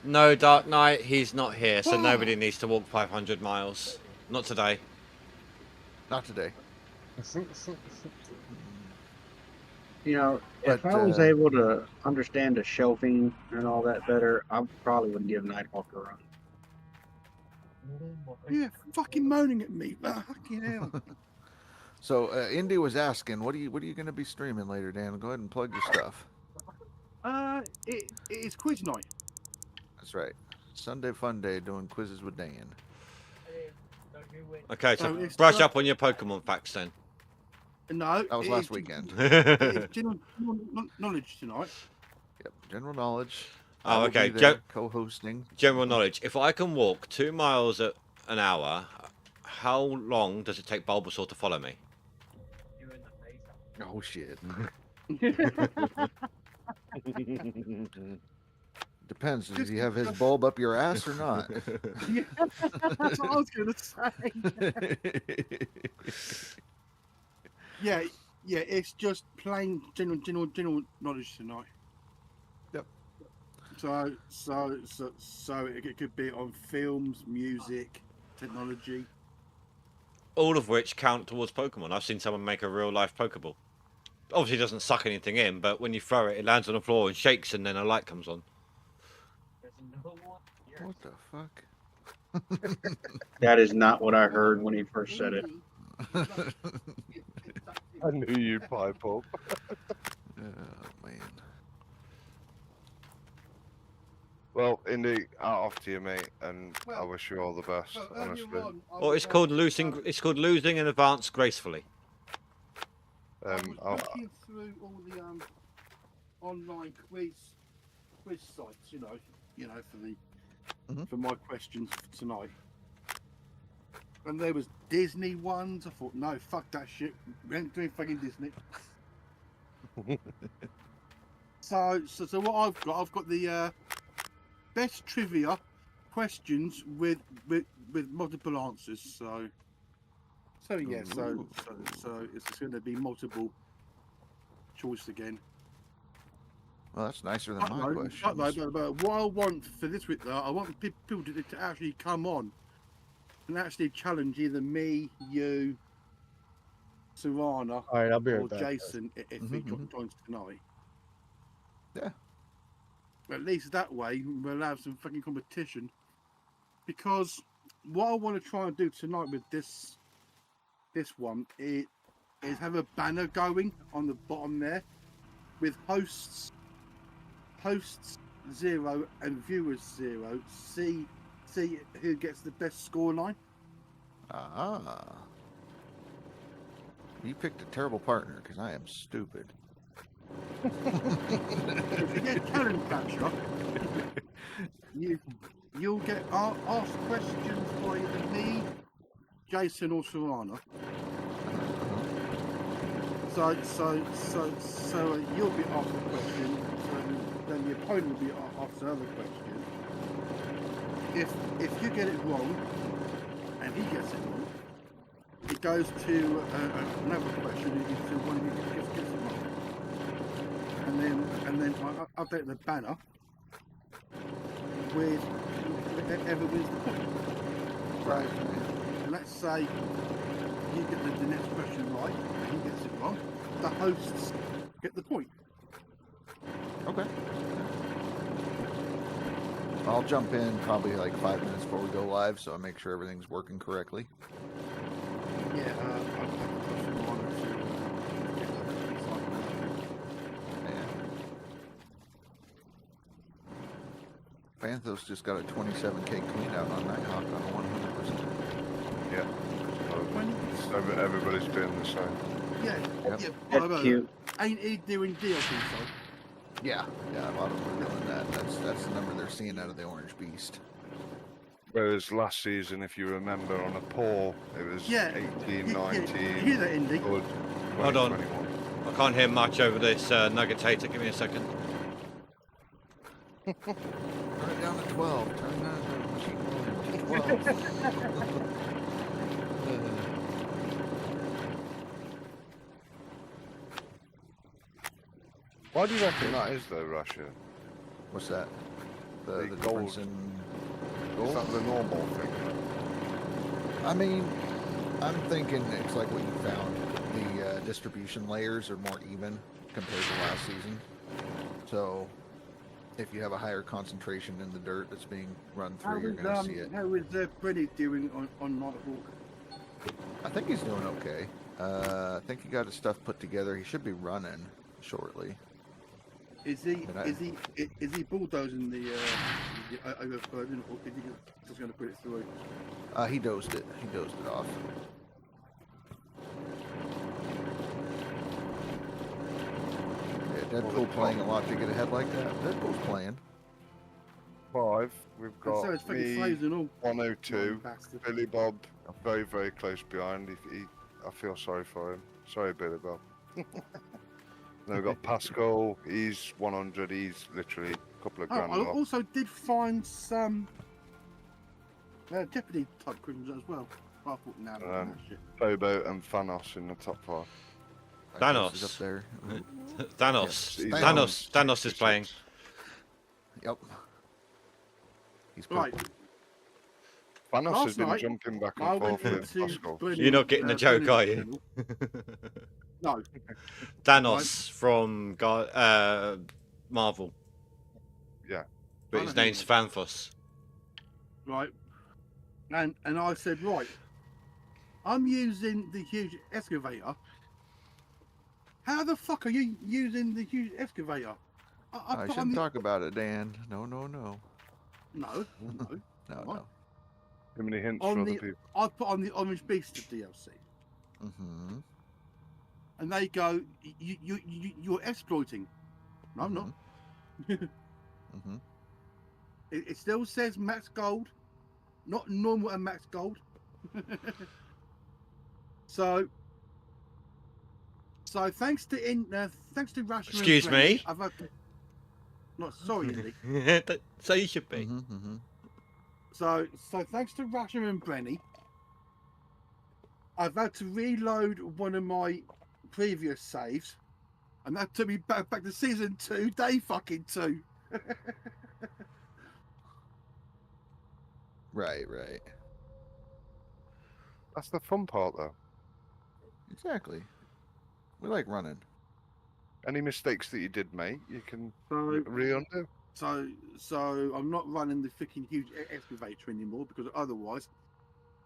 no, Dark Knight. He's not here, so nobody needs to walk 500 miles. Not today. Not today. You know, if But, I was uh, able to understand the shelving and all that better, I probably would give Nighthawk a run. Yeah, fucking moaning at me. Fucking hell. So, Indy was asking, what are you going to be streaming later, Dan? Go ahead and plug your stuff. It is quiz night. That's right. Sunday Fun Day doing quizzes with Dan. Okay, So so it's brush not- up on your Pokemon facts then. No, That was it last is- weekend. It is general knowledge tonight. Yep. General knowledge. Oh, I will okay. be there co-hosting. General knowledge. If I can walk 2 miles an hour, how long does it take Bulbasaur to follow me? Oh shit. Depends. Does he have his bulb up your ass or not? Yeah, that's what I was gonna say. Yeah, it's just plain general knowledge tonight. Yep. So it could be on films, music, technology. All of which count towards Pokemon. I've seen someone make a real life Pokeball. Obviously, it doesn't suck anything in, but when you throw it, it lands on the floor and shakes, and then a light comes on. What the fuck? That is not what I heard when he first said it. I knew you'd pipe up. Oh man. Well, Indy, off to you, mate, and I Well, wish you all the best, So earlier honestly. on, I Well, was it's called on- losing. It's called losing in advance gracefully. I was I'll- looking through all the online quiz sites, you know, for the Mhm. for my questions for tonight. And there was Disney ones. I thought, no, fuck that shit. We ain't doing fucking Disney. So what I've got the best trivia questions with multiple answers. So yeah, so it's going to be multiple choice again. Well, that's nicer than But my no, questions. but what I want for this week, though, I want people to actually come on and actually challenge either me, you, Savannah, All right, I'll be or right back. Jason if he Mhm, joins tonight. Yeah. At least that way we'll have some fucking competition. Because what I want to try and do tonight with this one is have a banner going on the bottom there with hosts 0 and viewers 0. See who gets the best scoreline. Ah. You picked a terrible partner because I am stupid. If you get talent capture, you'll get asked questions by either me, Jason, or Serrano. So you'll be asked a question. So point would be asked the other question. If you get it wrong, and he gets it wrong, it goes to another question into one of you gets it wrong. And then I update the banner with whoever wins the point. Right. And let's say you get the next question right and he gets it wrong, the hosts get the point. Okay. I'll jump in probably like 5 minutes before we go live, so I make sure everything's working correctly. Yeah, I'll push them on to get that. Yeah. Banthos just got a 27k clean out on Nighthawk on 100%. Yeah. So everybody's doing the same. Yeah, Yep. yeah. That's cute. Ain't he doing DLC, so? Yeah, a lot of them are doing that. That's the number they're seeing out of the Orange Beast. Whereas last season, if you remember, on a poll, it was Yeah. 18, You 19, hear that, Indy? good, Hold on. 21. I can't hear much over this nuggetator. Give me a second. Turn it down to 12. Turn that machine volume to 12. Why do you reckon that is, though, Russia? What's that? The The difference gold. in Is gold? that the normal thing? I mean, I'm thinking it's like what you found. The distribution layers are more even compared to last season. So, if you have a higher concentration in the dirt that's being run through, you're going to see it. How is Brenny doing on Nighthawk? I think he's doing okay. I think he got his stuff put together. He should be running shortly. Is he But I- is he bulldozing the overburden, or is he just going to put it through? He dozed it. He dozed it off. Yeah, Deadpool playing a lot to get ahead like that. Deadpool's playing. 5. We've And got so it's fucking me, frozen all. 102, Bastard. Billy Bob, very, very close behind. I feel sorry for him. Sorry, Billy Bob. Then we've got Pascal. He's 100. He's literally a couple of Oh, grand I off. also did find some Jeopardy type criminals as well. I thought now that shit. Bobo and Thanos in the top 5. Thanos. Is up there. Thanos. He's Thanos. on Thanos is playing. 66. Yep. He's Right. purple. Thanos Last has been night, jumping back I and went forth with into Pascal. Brenny's, You're not getting the joke, are you? channel. No. Thanos from Marvel. Yeah. But I his know who name's he Thanos. Right. And I said, right, I'm using the huge excavator. How the fuck are you using the huge excavator? I I put on shouldn't the... talk about it, Dan. No. No, no. No, What? no. Too many hints On for the- other people. I put on the Orange Beast DLC. Mm-hmm. And they go, you're exploiting. No, I'm not. Mm-hmm. It still says max gold, not normal and max gold. so thanks to Russia. and Excuse Brenny, me? I've had to, not sorry, Andy. So you should be. Mm-hmm. So thanks to Russia and Brenny, I've had to reload one of my previous saves, and that took me back to season 2, day fucking 2. Right. That's the fun part, though. Exactly. We like running. Any mistakes that you did make, you can So re-undo. So I'm not running the freaking huge excavator anymore, because otherwise,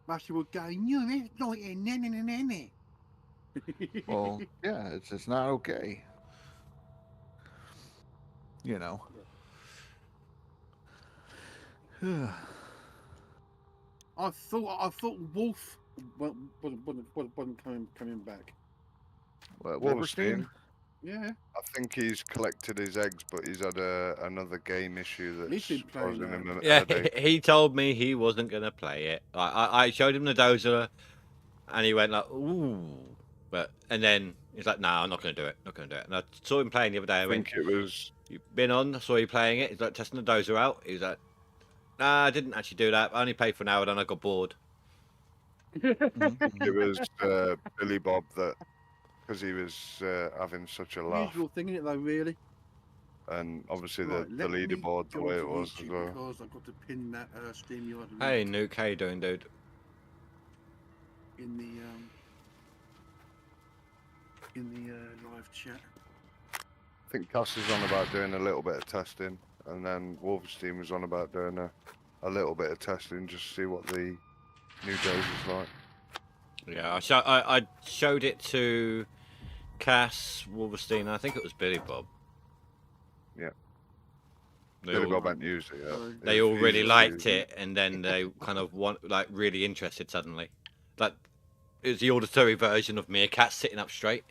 Russia will go, you're exploiting, nah. Well, yeah, it's not okay. You know. I thought Wolf wasn't coming back. What, Wolfenstein. Wolverstein? Yeah, I think he's collected his eggs, but he's had another game issue He's that's been playing causing him a Yeah, headache. he told me he wasn't going to play it. I showed him the dozer, and he went like, ooh. And then he's like, no, I'm not going to do it. And I saw him playing the other day. I I went, think it was You been on? I saw you playing it. He's like testing the dozer out. He was like, nah, I didn't actually do that. I only played for an hour, then I got bored. It was Billy Bob that, because he was having such a laugh, Usual thing, isn't it, though, really? and obviously Right, the let me leaderboard the go way onto it was as YouTube well. Because I've got to pin that StreamYard link Hey, Nuke, how you doing, dude? in the live chat. I think Cass was on about doing a little bit of testing, and then Wolfenstein was on about doing a little bit of testing just to see what the new dozer's like. Yeah, I showed it to Cass, Wolverstein, and I think it was Billy Bob. Yeah. They Billy all, Bob hadn't used it yet. Sorry. they If all he's really just liked used it. it, and then they kind of really interested suddenly. Like, it was the auditory version of Meerkat sitting up straight.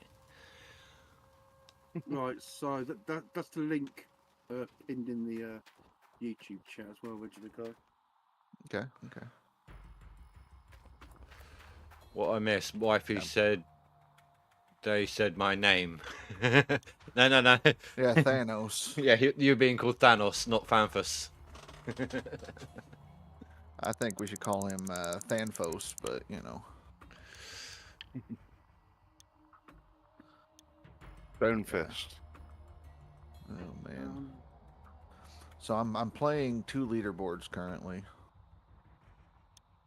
Right, so that's the link pinned in the YouTube chat as well, ready to go. Okay. Okay. What I missed, wifey Yeah. said, they said my name. No. Yeah, Thanos. Yeah, you being called Thanos, not Fanfus. I think we should call him Thanfos, but you know. Stone Fist. Oh man. So I'm playing 2 leaderboards currently.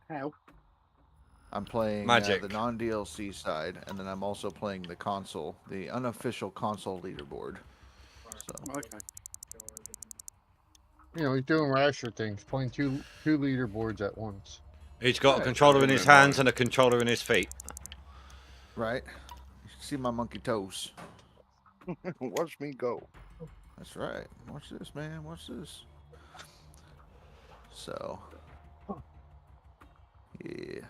How? I'm playing Magic. the non-DLC side, and then I'm also playing the console, the unofficial console leaderboard. So Okay. You know, he's doing Rasher things, playing two leaderboards at once. He's got a Right, controller in his right. hands and a controller in his feet. right, you should see my monkey toes. Watch me go. That's right. Watch this, man. Watch this. So, yeah.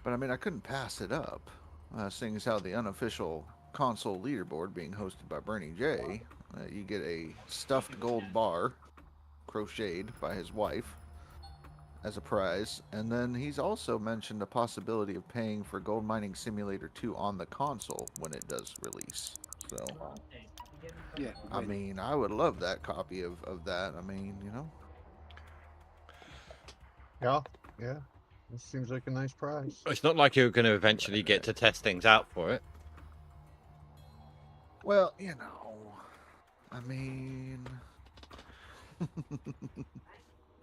But I mean, I couldn't pass it up, seeing as how the unofficial console leaderboard being hosted by Bernie J, you get a stuffed gold bar, crocheted by his wife, as a prize, and then he's also mentioned the possibility of paying for Gold Mining Simulator 2 on the console when it does release. So, Yeah. I mean, I would love that copy of that. I mean, you know. Yeah. This seems like a nice prize. It's not like you're going to eventually get to test things out for it. Well, you know, I mean,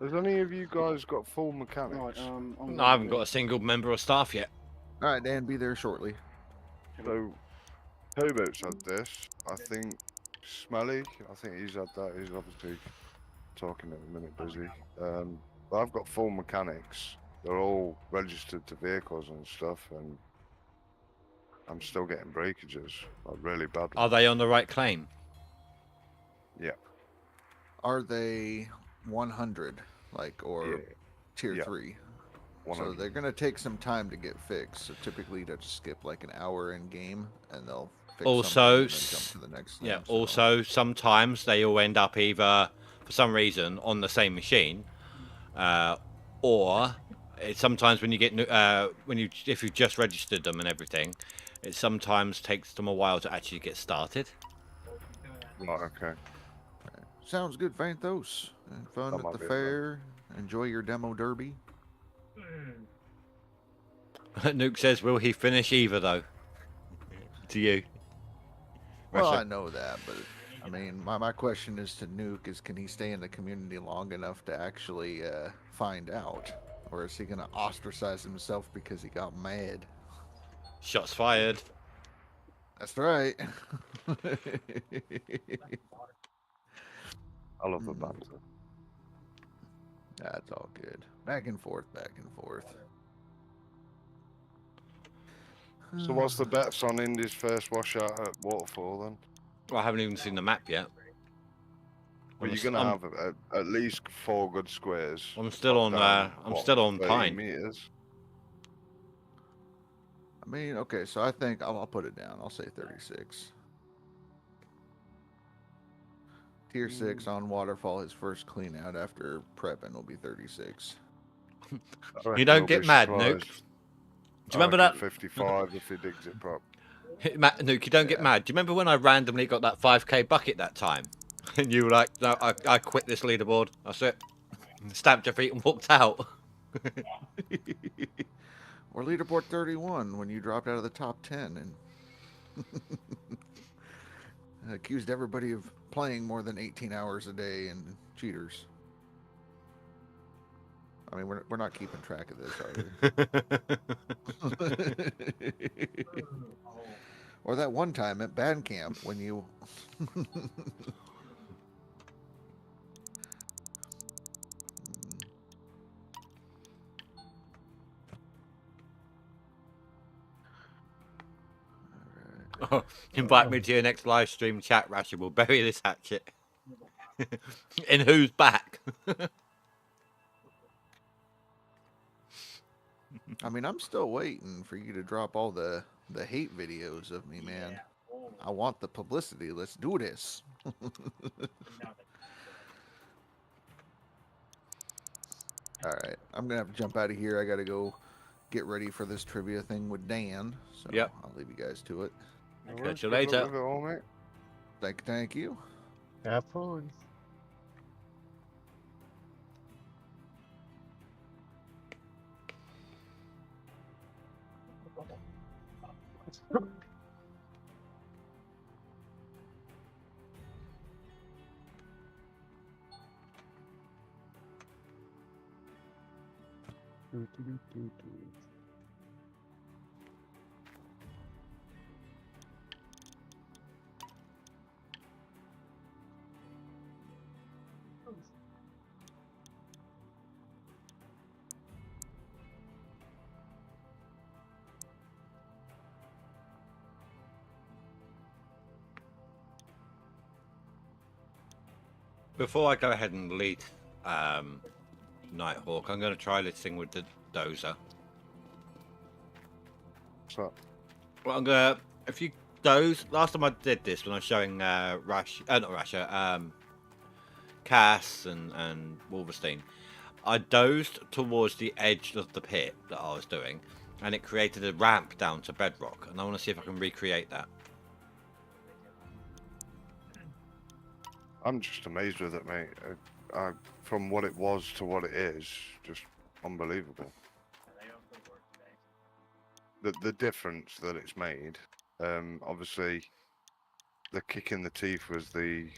Has any of you guys got full mechanics? Right. No, I haven't got a single member of staff yet. all right, Dan, be there shortly. So, Towboat's had this. I think Smelly, I think he's had that. He's obviously talking at the minute, busy. But I've got full mechanics. They're all registered to vehicles and stuff, and I'm still getting breakages, like really bad. Are they on the right claim? Are they 100, like, or Yeah. tier Yeah. 3? So 100. they're gonna take some time to get fixed. So typically, they'll just skip like an hour in game, and they'll fix Also, something and then jump to the next thing. Yeah, so- also, sometimes they all end up either, for some reason, on the same machine, or sometimes when you get, if you've just registered them and everything, it sometimes takes them a while to actually get started. Right, okay. Sounds good, Fanthos. And fun That at might the be it, fair. Enjoy your demo derby. Nuke says, will he finish either, though? To you. Well, Russia. I know that, but I mean, my question is to Nuke is, can he stay in the community long enough to actually find out? Or is he going to ostracize himself because he got mad? Shots fired. That's right. I love the banter. That's all good. Back and forth, back and forth. So what's the bets on Indy's first washout at Waterfall then? Well, I haven't even seen the map yet. Well, I'm you're s- gonna I'm- have at least 4 good squares. I'm still Top on. down, I'm what, still on 30 Pine. meters. I mean, okay, so I think I'll put it down. I'll say 36. Tier 6 on Waterfall, his first clean out after prepping will be 36. I reckon don't you'll get be mad, surprised. Nuke. Do you remember that? 55 if he digs it prop. Nuke, you don't get mad. Do you remember when I randomly got that 5k bucket that time? And you were like, no, I quit this leaderboard. That's it. Stamped your feet and walked out. Or leaderboard 31 when you dropped out of the top 10 and accused everybody of playing more than 18 hours a day and cheaters. I mean, we're not keeping track of this, are we? Or that one time at band camp when you Oh, invite me to your next live stream chat, Rasher. We'll bury this hatchet. In whose back? I mean, I'm still waiting for you to drop all the hate videos of me, man. I want the publicity. Let's do this. All right, I'm gonna have to jump out of here. I gotta go get ready for this trivia thing with Dan. So Yep. I'll leave you guys to it. Catch you Good luck later. with it all, mate. Thank you. Have fun. Before I go ahead and lead Nighthawk, I'm going to try this thing with the dozer. So, Well, I'm going to... If you doze... Last time I did this, when I was showing not Rasher, Cass and Wolverstein, I dozed towards the edge of the pit that I was doing, and it created a ramp down to bedrock, and I want to see if I can recreate that. I'm just amazed with it, mate. From what it was to what it is, just unbelievable. The difference that it's made. Obviously, the kick in the teeth was the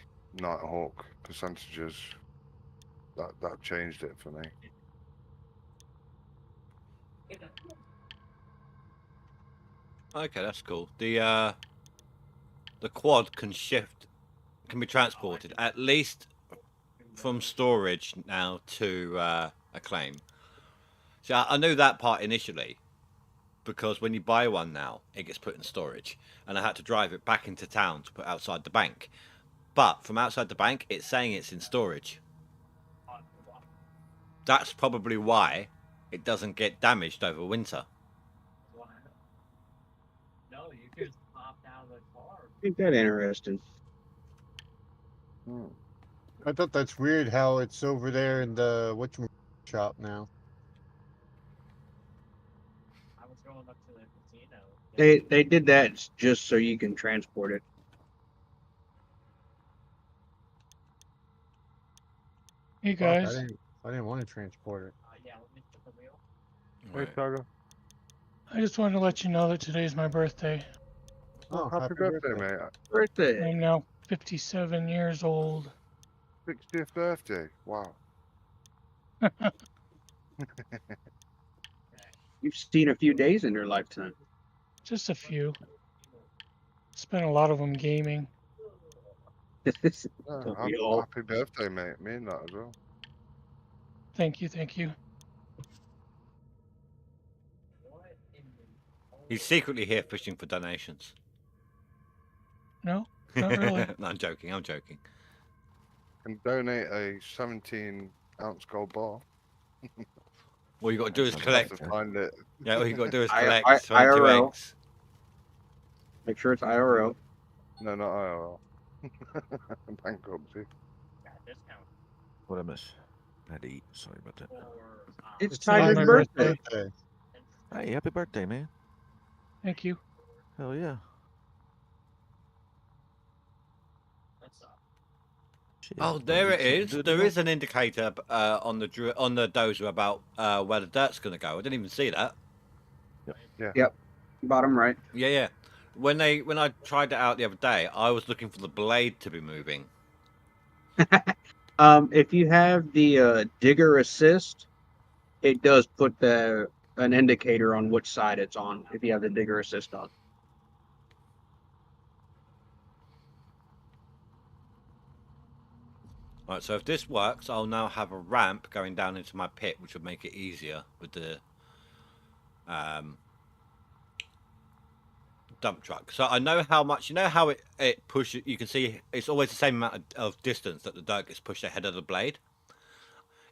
Nighthawk percentages. That changed it for me. Okay, that's cool. The quad can shift, can be transported at least from storage now to Acclaim. See, I knew that part initially because when you buy one now, it gets put in storage, and I had to drive it back into town to put outside the bank. But from outside the bank, it's saying it's in storage. That's probably why it doesn't get damaged over winter. Ain't that interesting? I thought that's weird how it's over there in the shop now. They did that just so you can transport it. Hey Fuck, guys, I didn't want to transport it. Right. I just wanted to let you know that today's my birthday. Oh, Happy birthday, mate. Birthday. I'm now 57 years old. 60th birthday. Wow. You've seen a few days in your lifetime. Just a few. Spent a lot of them gaming. Don't we all? Happy birthday, mate. Me and that as well. Thank you, thank you. He's secretly here fishing for donations. No, not really. No, I'm joking. I'm joking. Can donate a 17-ounce gold bar. All you got to do is I'll have collect. to find it. Yeah, all you got to do is I- collect 22 IRL. eggs. Make sure it's IRL. No, not IRL. Bankruptcy. What I miss? I had to eat. Sorry about that. It's not Tiger's my birthday. Hey, happy birthday, man. Thank you. Hell yeah. Shit, Oh, wanna there do it something is. good There now? is an indicator on the dozer about where the dirt's going to go. I didn't even see that. Yep. Bottom right. Yeah, yeah. When I tried it out the other day, I was looking for the blade to be moving. If you have the digger assist, it does put an indicator on which side it's on if you have the digger assist on. Right, so if this works, I'll now have a ramp going down into my pit, which would make it easier with the dump truck. So I know how much, you know how it pushes, you can see it's always the same amount of distance that the dirt gets pushed ahead of the blade.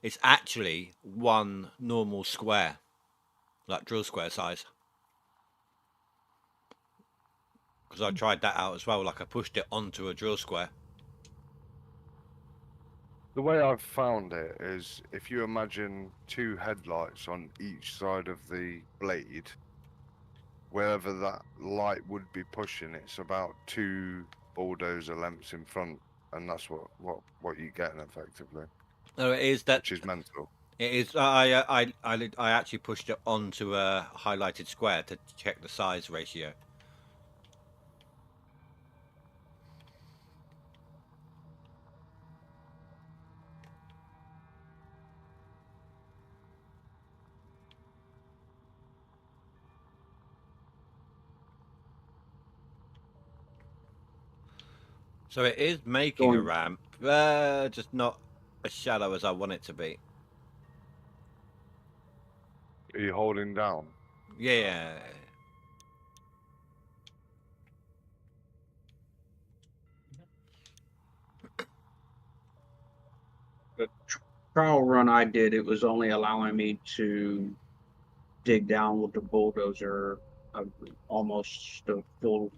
It's actually one normal square, like drill square size. Because I tried that out as well, like I pushed it onto a drill square. The way I've found it is if you imagine two headlights on each side of the blade, wherever that light would be pushing, it's about 2 bulldozer lengths in front, and that's what you're getting effectively, No, it is that. which is mental. It is. I actually pushed it onto a highlighted square to check the size ratio. So it is making a Going- ramp, just not as shallow as I want it to be. Are you holding down? Yeah. The trial run I did, it was only allowing me to dig down with the bulldozer almost the full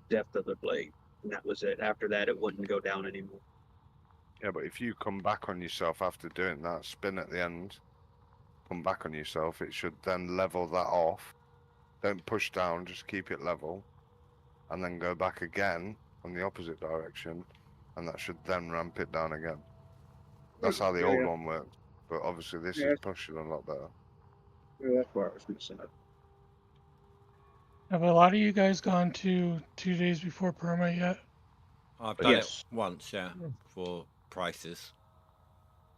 depth of the blade, and that was it. After that, it wouldn't go down anymore. Yeah, but if you come back on yourself after doing that, spin at the end, come back on yourself, it should then level that off. Don't push down, just keep it level, and then go back again on the opposite direction, and that should then ramp it down again. That's how the old one worked, but obviously this is pushing a lot better. Yeah, that's where I was missing it. Have a lot of you guys gone to 2 days before perma yet? I've done Yes. it once, yeah, for prices.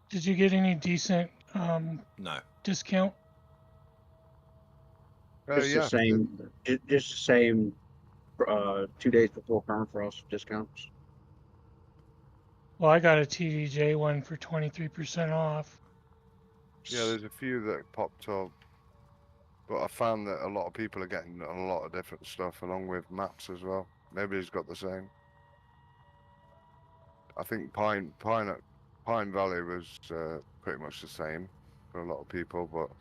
Did you get any decent No. discount? Just Yeah, the same. Just the same. 2 days before perm frost discounts. Well, I got a TDJ one for 23% off. yeah, there's a few that popped up, but I found that a lot of people are getting a lot of different stuff along with maps as well. Nobody's got the same. I think Pine Valley was pretty much the same for a lot of people, but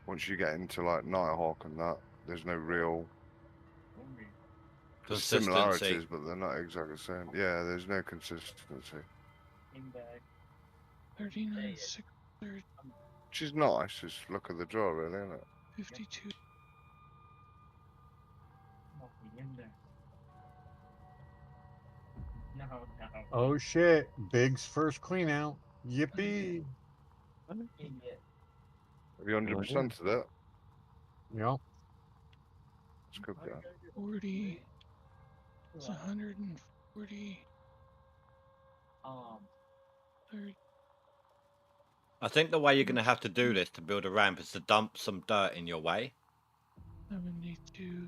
once you get into like Nighthawk and that, there's no real there's Consistency. similarities, but they're not exactly the same. Yeah, there's no consistency, 39, 6, 30, which is nice. Just look at the draw, really, isn't it? 52. Oh shit! Big's first clean out. Yippee! Have you 100% of it? Yep. It's good, yeah. 40. It's 140. 30. I think the way you're going to have to do this to build a ramp is to dump some dirt in your way. 72.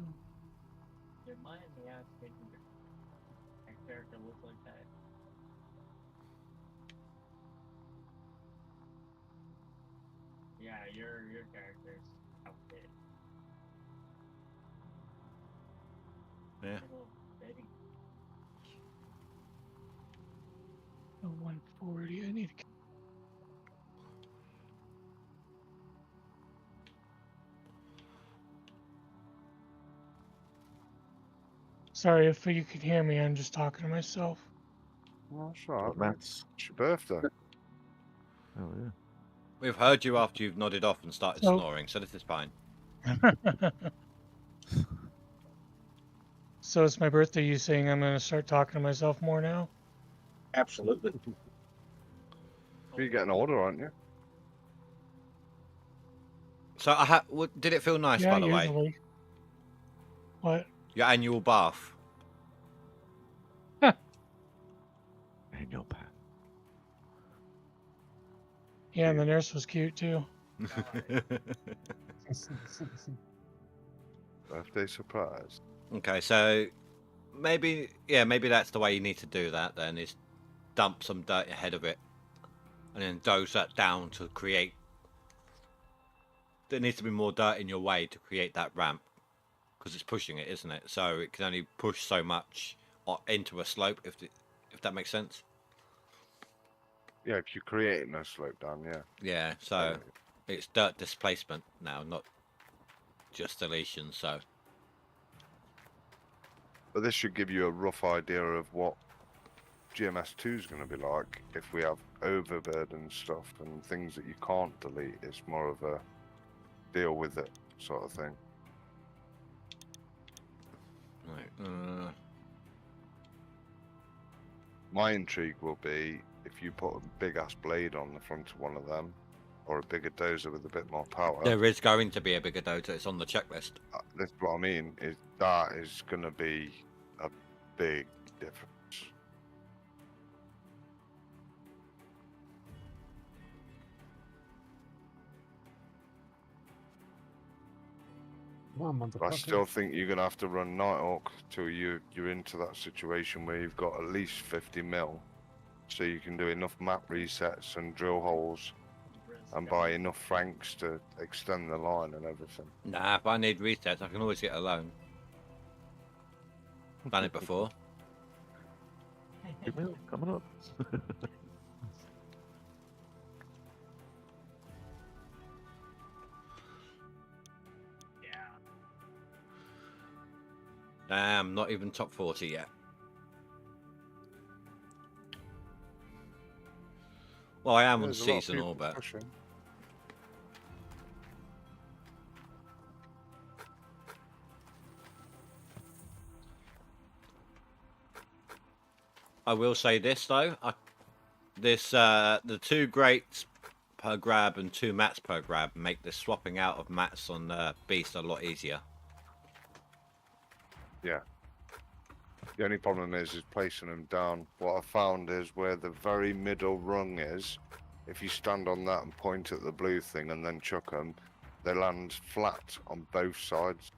Yeah. 140. I need to. Sorry if you could hear me. I'm just talking to myself. Well, that's all right, Man. mate. It's your birthday. Oh yeah. We've heard you after you've nodded off and started So- snoring, so this is fine. So it's my birthday. You saying I'm going to start talking to myself more now? Absolutely. You're getting older, aren't you? So did it feel nice, Yeah, by the way? usually. What? Your annual bath. And your path. Yeah, and the nurse was cute too. Birthday surprise. Okay, so maybe that's the way you need to do that. Then is dump some dirt ahead of it, and then doze that down to create. There needs to be more dirt in your way to create that ramp, because it's pushing it, isn't it? So it can only push so much into a slope, if that makes sense. Yeah, if you're creating a slope down, yeah. Yeah, so it's dirt displacement now, not just deletion. So, But this should give you a rough idea of what GMS2 is going to be like if we have overburden stuff and things that you can't delete. It's more of a deal with it sort of thing. right. My intrigue will be if you put a big ass blade on the front of one of them, or a bigger dozer with a bit more power. There is going to be a bigger dozer. It's on the checklist. That's what I mean. That is going to be a big difference. Come on, But I motherfucker. still think you're going to have to run Nighthawk till you're into that situation where you've got at least 50 mil, so you can do enough map resets and drill holes and buy enough franks to extend the line and everything. Nah, if I need resets, I can always get a loan. Done it before. Good meal coming up. Damn, not even top 40 yet. Well, I am on There's a lot of seasonal, people but pushing. I will say this though. The 2 greats per grab and 2 mats per grab make the swapping out of mats on Beast a lot easier. Yeah. The only problem is placing them down. What I found is where the very middle rung is, if you stand on that and point at the blue thing and then chuck them, they land flat on both sides.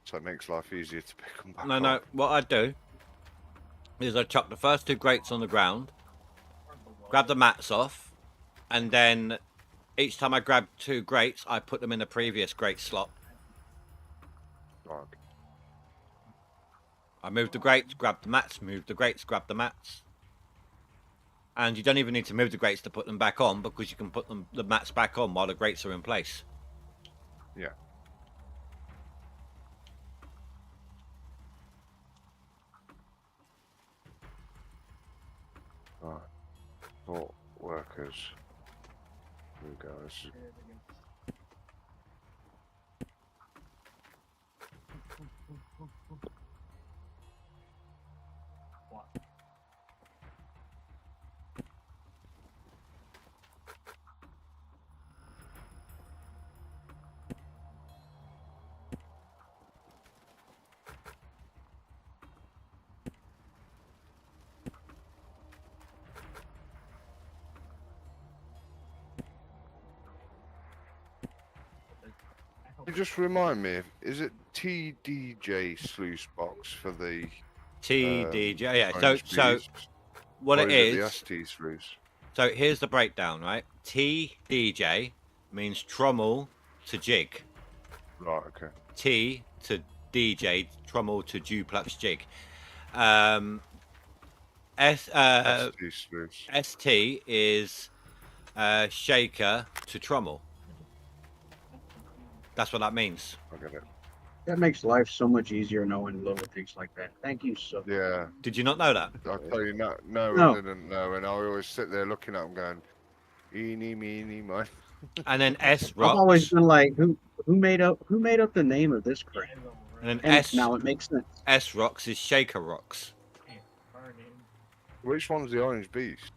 So it makes life easier to pick them back No, up. what I do is I chuck the first 2 grates on the ground, grab the mats off, and then each time I grab 2 grates, I put them in the previous grate slot. Right. I move the grates, grab the mats, move the grates, grab the mats. And you don't even need to move the grates to put them back on, because you can put the mats back on while the grates are in place. Yeah. Right. Thought workers. Here we go. This is... You just remind me, is it TDJ sluice box for the TDJ, yeah. orange So beast? what Or it is is, the ST sluice? so here's the breakdown, right? TDJ means trommel to jig. Right, okay. T to DJ, trommel to duplex jig. ST sluice. ST is shaker to trommel. That's what that means. I get it. That makes life so much easier knowing little things like that. Thank you so much. Yeah. Did you not know that? I'll tell you, no, No. I didn't know, and I always sit there looking at them going, eeny, meeny, miny. And then S I've always rocks. been like, who made up the name of this crap? And then And S now it makes sense. S rocks is shaker rocks. Which one's the orange beast?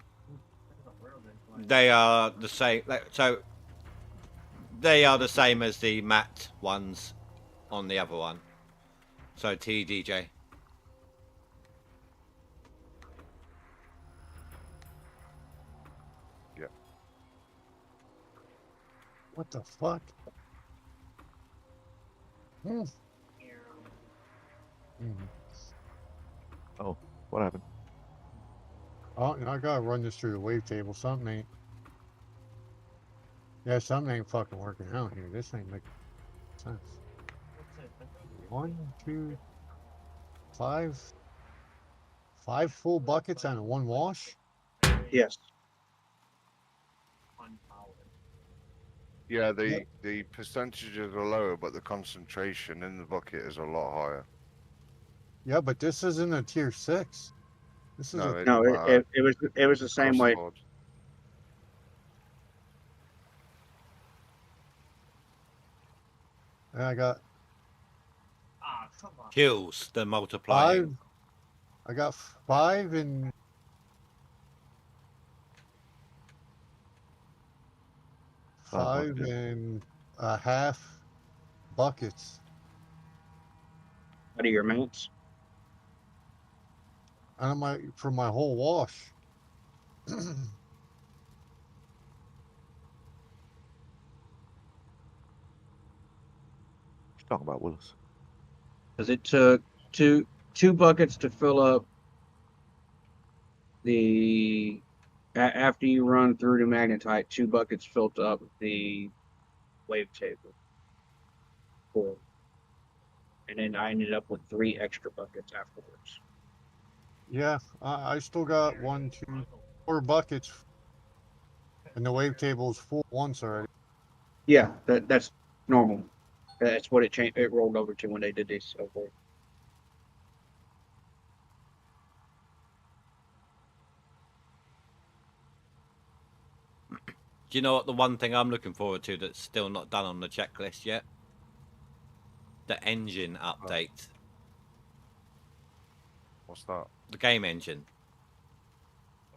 They are the same. So they are the same as the matte ones on the other one. So TDJ. Yeah. What the fuck? Hmm. Mhm. Oh, what happened? Oh, I gotta run this through the wavetable. Something ain't. Yeah, something ain't fucking working out here. This ain't making sense. 1, 2, 5. 5 full buckets and a 1 wash? Yes. Yeah, the percentages are lower, but the concentration in the bucket is a lot higher. Yeah, but this isn't a tier 6. This is No, a. it No, doesn't matter. it was the same Across way. the board. And I got Kills the multiplying. 5. I got 5 and. 5 buckets. and a half buckets. Out of your minutes. And for my whole wash. Talking about Willis. Because it took two buckets to fill up the after you run through the magnetite, 2 buckets filled up the wavetable. 4. And then I ended up with 3 extra buckets afterwards. Yeah, I still got 1, 2, 4 buckets. And the wavetable's full once already. Yeah, that's normal. That's what it changed. It rolled over to when they did this. So forth. Do you know what the one thing I'm looking forward to that's still not done on the checklist yet? The engine update. What's that? The game engine.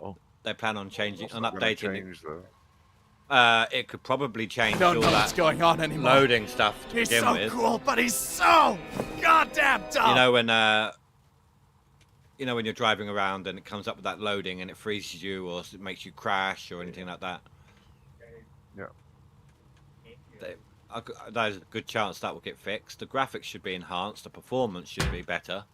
Oh. They plan on changing, What's on that gonna updating it. change, though? It could probably change Don't all know that what's going on anymore. loading stuff to He's begin so with. cool, but he's so goddamn dumb. You know when you're driving around and it comes up with that loading and it freezes you or it makes you crash or anything like that. Yeah. There's a good chance that will get fixed. The graphics should be enhanced. The performance should be better.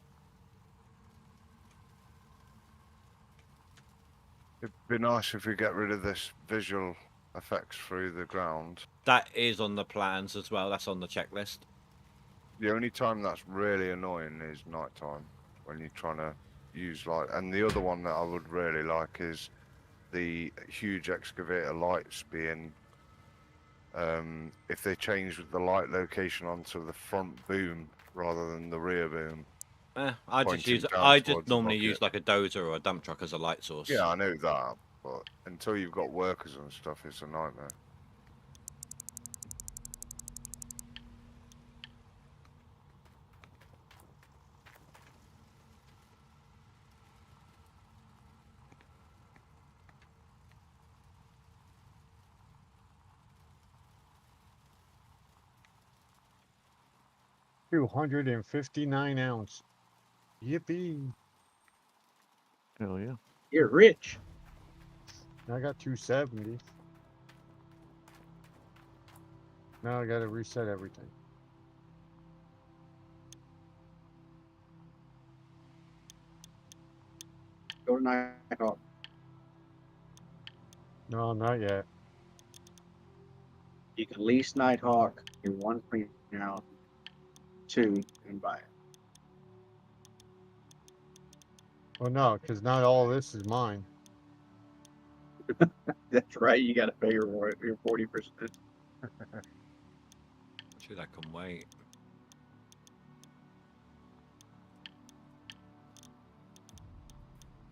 It'd be nice if we get rid of this visual effects through the ground. That is on the plans as well. That's on the checklist. The only time that's really annoying is nighttime when you're trying to use light. And the other one that I would really like is the huge excavator lights being, if they change the light location onto the front boom rather than the rear boom. I Pointing just down towards the normally bucket. use like a dozer or a dump truck as a light source. Yeah, I know that, but until you've got workers and stuff, it's a nightmare. $259 ounce. Yippee. Hell yeah. You're rich. I got 270. Now I gotta reset everything. Go to Nighthawk. No, not yet. You can lease Nighthawk. You're 1 clean out. 2 and buy it. Well, no, because not all this is mine. That's right. You got to pay your 40%. Should I can wait?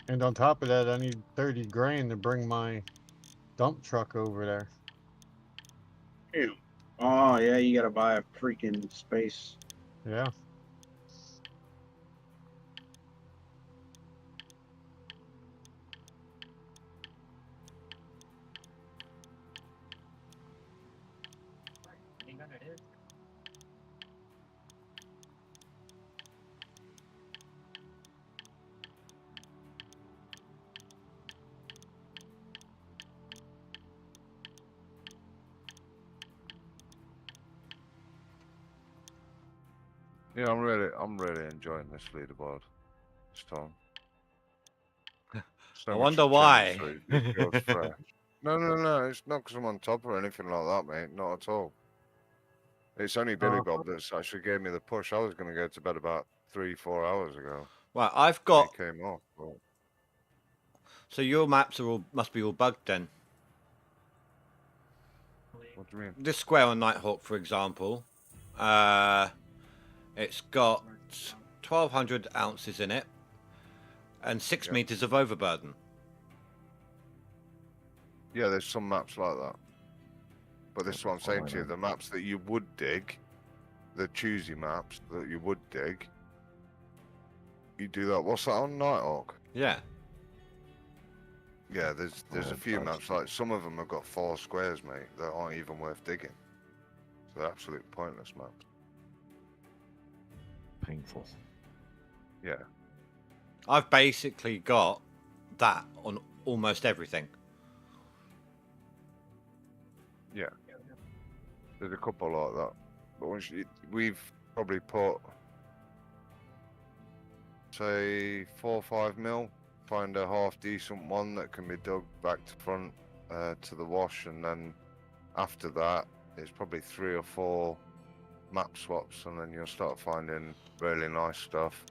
And on top of that, I need 30 grand to bring my dump truck over there. Ew. Oh yeah, you got to buy a freaking space. Yeah. Yeah, I'm really enjoying this leaderboard this time. So I much wonder has why. changed, so it feels fresh. No, it's not because I'm on top or anything like that, mate. Not at all. It's only Billy Bob that's actually gave me the push. I was going to go to bed about 3-4 hours ago. Right, I've He got. came off. But... So your maps are all must be all bugged then. What do you mean? This square on Nighthawk, for example, it's got 1,200 ounces in it and 6 Yeah. meters of overburden. Yeah, there's some maps like that. But this is what I'm saying to you. Fine. The maps that you would dig, the choosy maps that you would dig, you do that. What's that on Nighthawk? Yeah. Yeah, there's Oh, a few that's- maps, like some of them have got 4 squares, mate, that aren't even worth digging. So they're absolute pointless maps. Painful. Yeah. I've basically got that on almost everything. Yeah. There's a couple like that. But we've probably put, say, 4 or 5 mil. Find a half decent one that can be dug back to front to the wash, and then after that, it's probably 3 or 4 map swaps, and then you'll start finding really nice stuff.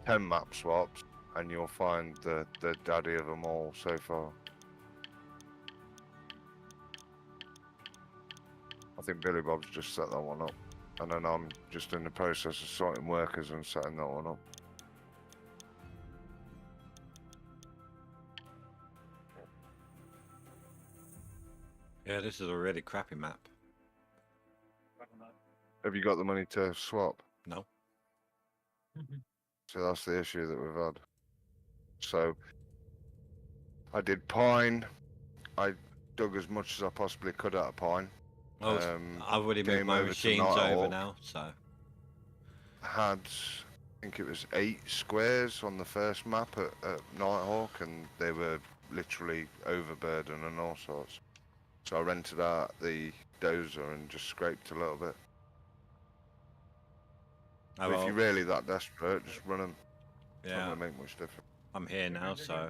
10 map swaps, and you'll find the daddy of them all so far. I think Billy Bob's just set that one up, and then I'm just in the process of sorting workers and setting that one up. Yeah, this is a really crappy map. Have you got the money to swap? No. So that's the issue that we've had. So I did pine. I dug as much as I possibly could out of pine. Oh, I've already moved came my over to machines over Nighthawk. now, so. Had, I think it was 8 squares on the first map at Nighthawk, and they were literally overburdened and all sorts. So I rented out the dozer and just scraped a little bit. Oh, But if well, you're really that desperate, just run them. It's not yeah, going to make much difference. I'm here now, so.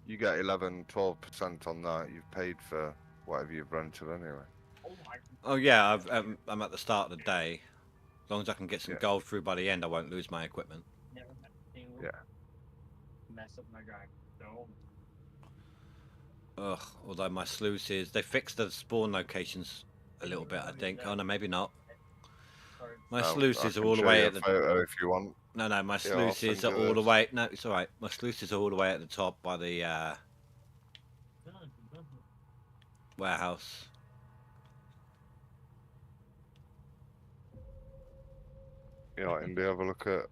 You get 11-12% on that. You've paid for whatever you've rented anyway. Oh yeah, I'm at the start of the day. As long as I can get some Yeah. gold through by the end, I won't lose my equipment. Yeah. Ugh, although my sluices, they fixed the spawn locations a little bit, I think. Oh no, maybe not. My I sluices are can all the show way you at a the... photo if you want. No, my Yeah, I'll sluices send are you all the this. way... No, it's alright. My sluices are all the way at the top by the warehouse. Yeah, Indy, have a look at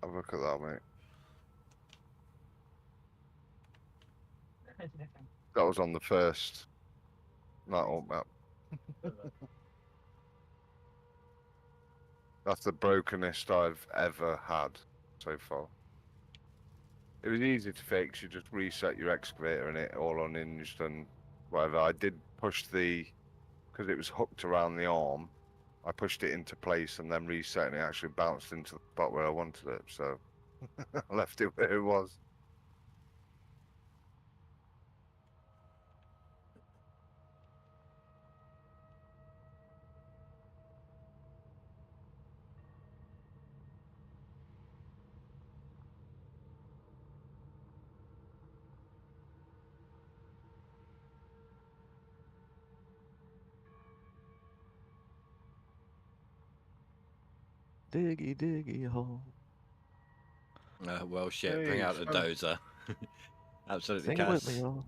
that, mate. That was on the first Nighthawk map. That's the brokenest I've ever had so far. It was easy to fix. You just reset your excavator and it all unhinged and whatever. I did push because it was hooked around the arm. I pushed it into place and then reset, and it actually bounced into the spot where I wanted it. So I left it where it was. Diggy, diggy hole. Well, shit, bring Hey, out the son. dozer. Absolutely, Sing it with me, Cass. y'all.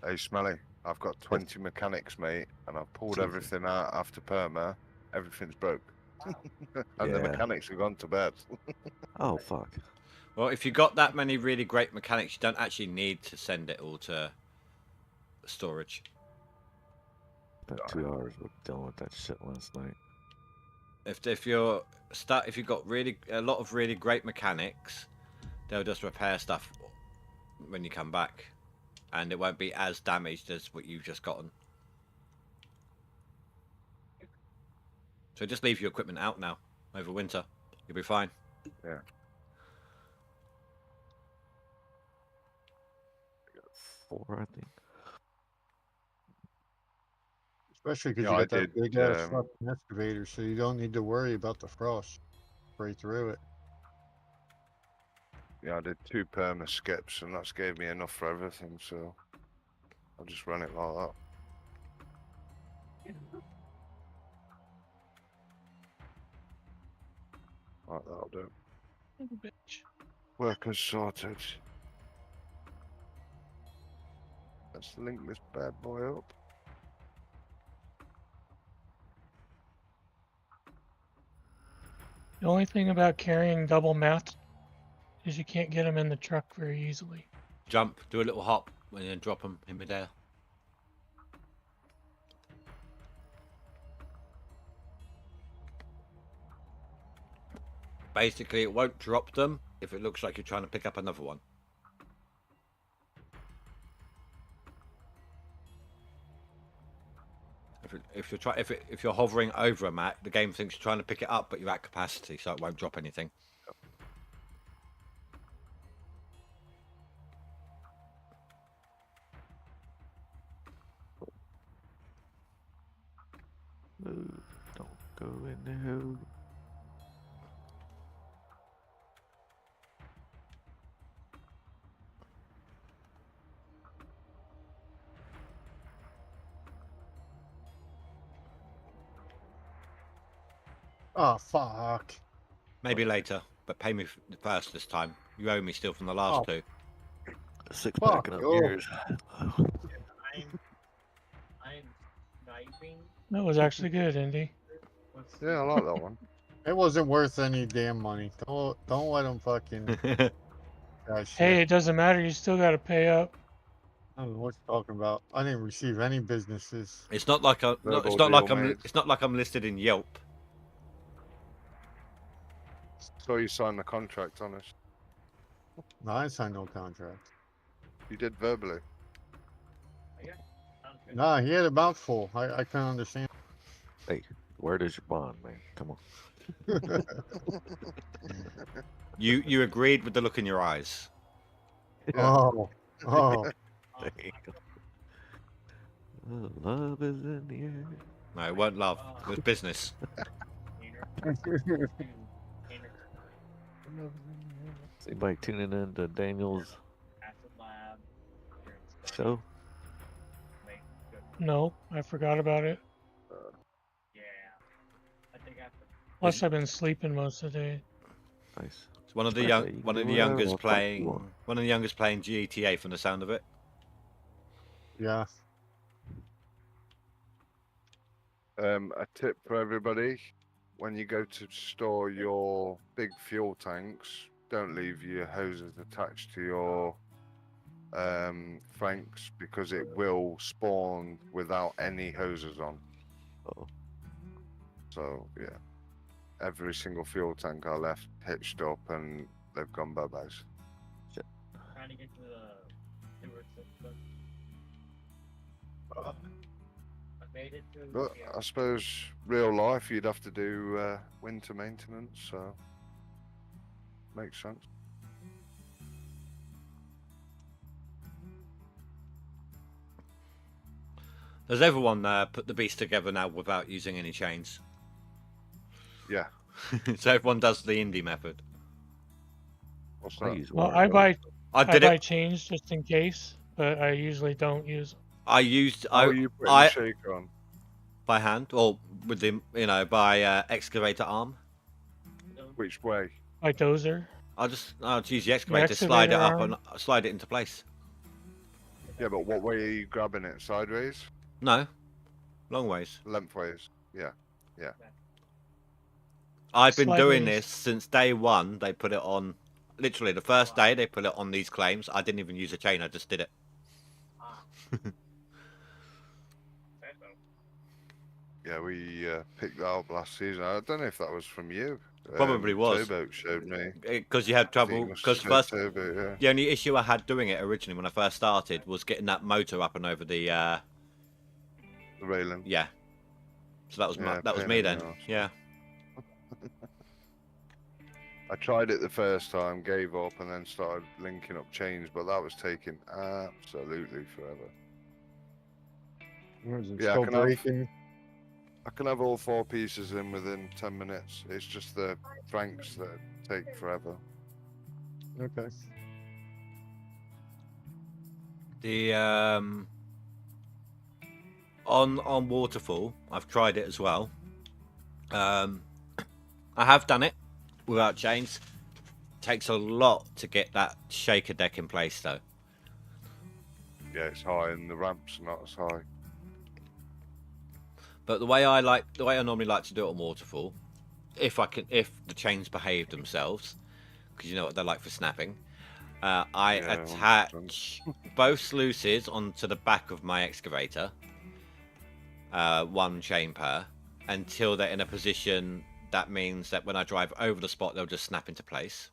Hey, Smelly, I've got 20 mechanics, mate, and I've pulled Jesus. everything out after perma. Everything's broke. And the Yeah. mechanics have gone to bed. Oh, fuck. Well, if you got that many really great mechanics, you don't actually need to send it all to storage. About 2 hours with dealing with that shit last night. If you've got a lot of really great mechanics, they'll just repair stuff when you come back, and it won't be as damaged as what you've just gotten. So just leave your equipment out now over winter. You'll be fine. Yeah. 4, I think. Especially because Yeah, you I got that did, big ass fucking excavator, so you don't need to worry about the frost. Spray through it. Yeah, I did 2 perma skips, and that's gave me enough for everything. So I'll just run it like that. Right, that'll do. Little bitch. Workers sorted. Let's link this bad boy up. The only thing about carrying double mats is you can't get them in the truck very easily. Jump, do a little hop, and then drop them in midair. Basically, it won't drop them if it looks like you're trying to pick up another one. If you're hovering over a mat, the game thinks you're trying to pick it up, but you're at capacity, so it won't drop anything. Move, don't go in the hole. Oh, fuck. Maybe later, but pay me first this time. You owe me still from the last two. 6 Fuck packing up you. yours. I'm sniping. That was actually good, Indy. Yeah, I like that one. It wasn't worth any damn money. Don't let them fucking. Hey, it doesn't matter. You still got to pay up. I don't know what you're talking about. I didn't receive any businesses. It's not like Verbal deal made. it's not like I'm listed in Yelp. So you signed the contract on us. No, I signed no contract. You did verbally. Nah, he had a mouthful. I couldn't understand. Hey, where does your bond, man? Come on. You agreed with the look in your eyes. Oh, oh. There you go. Oh, love is in the air. No, it weren't love. It was business. Is anybody tuning in to Daniel's show? No, I forgot about it. Plus, I've been sleeping most of the day. Nice. It's one of the youngest playing GTA from the sound of it. Yeah. A tip for everybody: when you go to store your big fuel tanks, don't leave your hoses attached to your franks, because it will spawn without any hoses on. Oh. So yeah, every single fuel tank I left hitched up and they've gone bye-byes. Trying to get to the sewer system. I made it to. But I suppose real life you'd have to do winter maintenance, so makes sense. Does everyone put the beast together now without using any chains? Yeah. So everyone does the indie method. What's that? Please, Well, Wario. I did buy it. chains just in case, but I usually don't use them. I used How are you putting I the shaker on? by hand or with the by excavator arm. Which way? By dozer. I'll just use the excavator, slide it excavator up arm. and slide it into place. Yeah, but what way are you grabbing it? Sideways? No, long ways. Lengthways? Yeah. I've been doing Sideways. this since day one. They put it on, literally the first day they put it on these claims. I didn't even use a chain. I just did it. Yeah, we picked that up last season. I don't know if that was from you. Probably was. Towboat showed me. Because you had I think trouble. it must Because have first, said Towboat, yeah. the only issue I had doing it originally when I first started was getting that motor up and over the The railing. yeah. So that was Yeah, that was pain me in the then. arse. Yeah. I tried it the first time, gave up, and then started linking up chains, but that was taking absolutely forever. Was it Yeah, still breaking? I can have all 4 pieces in within 10 minutes. It's just the cranks that take forever. Okay. The on waterfall, I've tried it as well. I have done it without chains. Takes a lot to get that shaker deck in place, though. Yeah, it's high, and the ramps are not as high. But the way I normally like to do it on waterfall, if the chains behave themselves, because you know what they're like for snapping, I Yeah, attach both sluices onto the back of my excavator, 1 chain per, until they're in a position that means that when I drive over the spot, they'll just snap into place.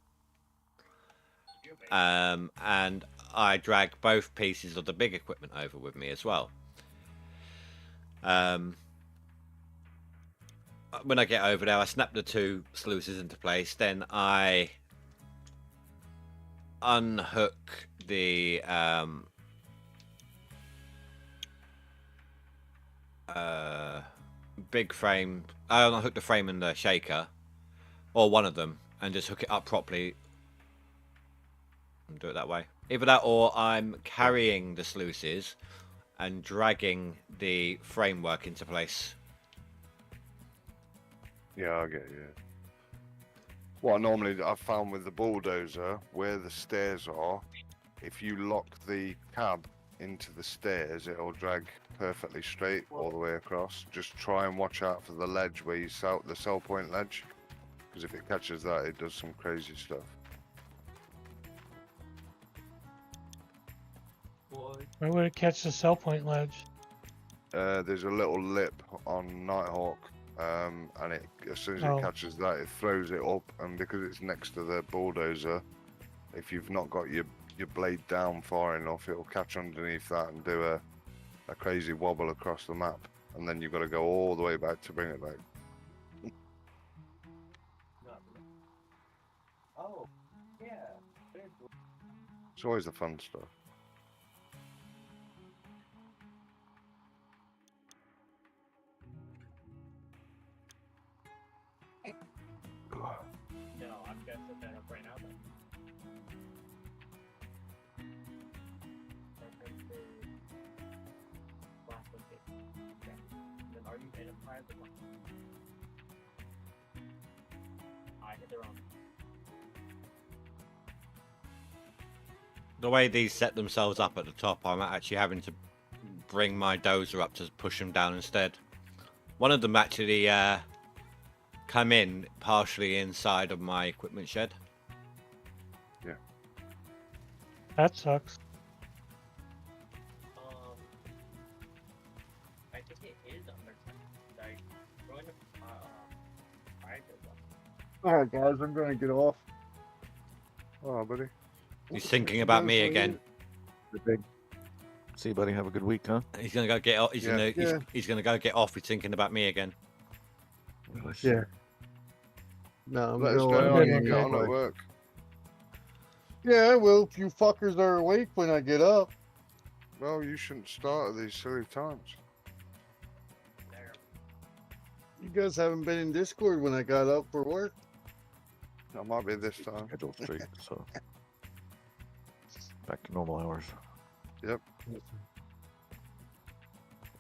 And I drag both pieces of the big equipment over with me as well. When I get over there, I snap the 2 sluices into place. Then I unhook the big frame. I unhook the frame and the shaker, or one of them, and just hook it up properly. And do it that way. Either that, or I'm carrying the sluices and dragging the framework into place. Yeah, I get you. What I've found with the bulldozer, where the stairs are, if you lock the cab into the stairs, it'll drag perfectly straight all the way across. Just try and watch out for the ledge where you sell the sell point ledge, because if it catches that, it does some crazy stuff. Where would it catch the sell point ledge? There's a little lip on Nighthawk, and as soon as it catches that, it throws it up, and because it's next to the bulldozer, if you've not got your blade down far enough, it'll catch underneath that and do a crazy wobble across the map, and then you've got to go all the way back to bring it back. Oh, yeah. It's always the fun stuff. No, I'm gonna set that up right now then. Okay. Then are you in a private one? I hit the wrong. The way these set themselves up at the top, I'm actually having to bring my dozer up to push them down instead. One of them actually come in partially inside of my equipment shed. Yeah. That sucks. I think it is under like going to private one. Alright, guys, I'm gonna get off. Oh, buddy. He's thinking about me again. See you, buddy. Have a good week, huh? He's gonna go get off. He's Yeah. he's gonna go get off. He's thinking about me again. Yeah. No, I'm Let us going know how good you one, get on anyway. at work. Yeah, well, if you fuckers are awake when I get up. Well, you shouldn't start at these silly times. There. You guys haven't been in Discord when I got up for work. That might be this time. Schedule straight, so back to normal hours. Yep.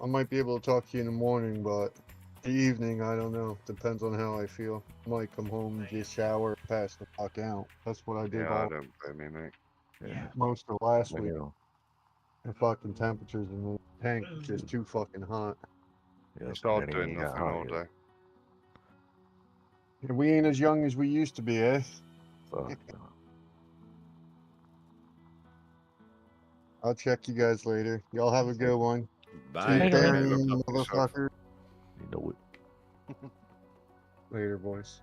I might be able to talk to you in the morning, but the evening, I don't know. Depends on how I feel. Might come home, just shower, pass the fuck out. That's what I did Yeah, I all, don't blame you, mate. Yeah. most of last Let me week. know. The fucking temperatures in the tank was just too fucking hot. Yeah, It's hard and it doing ain't got nothing hot all yet. day. Yeah, we ain't as young as we used to be, eh? Fuck no. I'll check you guys later. Y'all have a good one. Bye. Later, Damn, man. Look after yourself. motherfucker. You know it. Later, boys.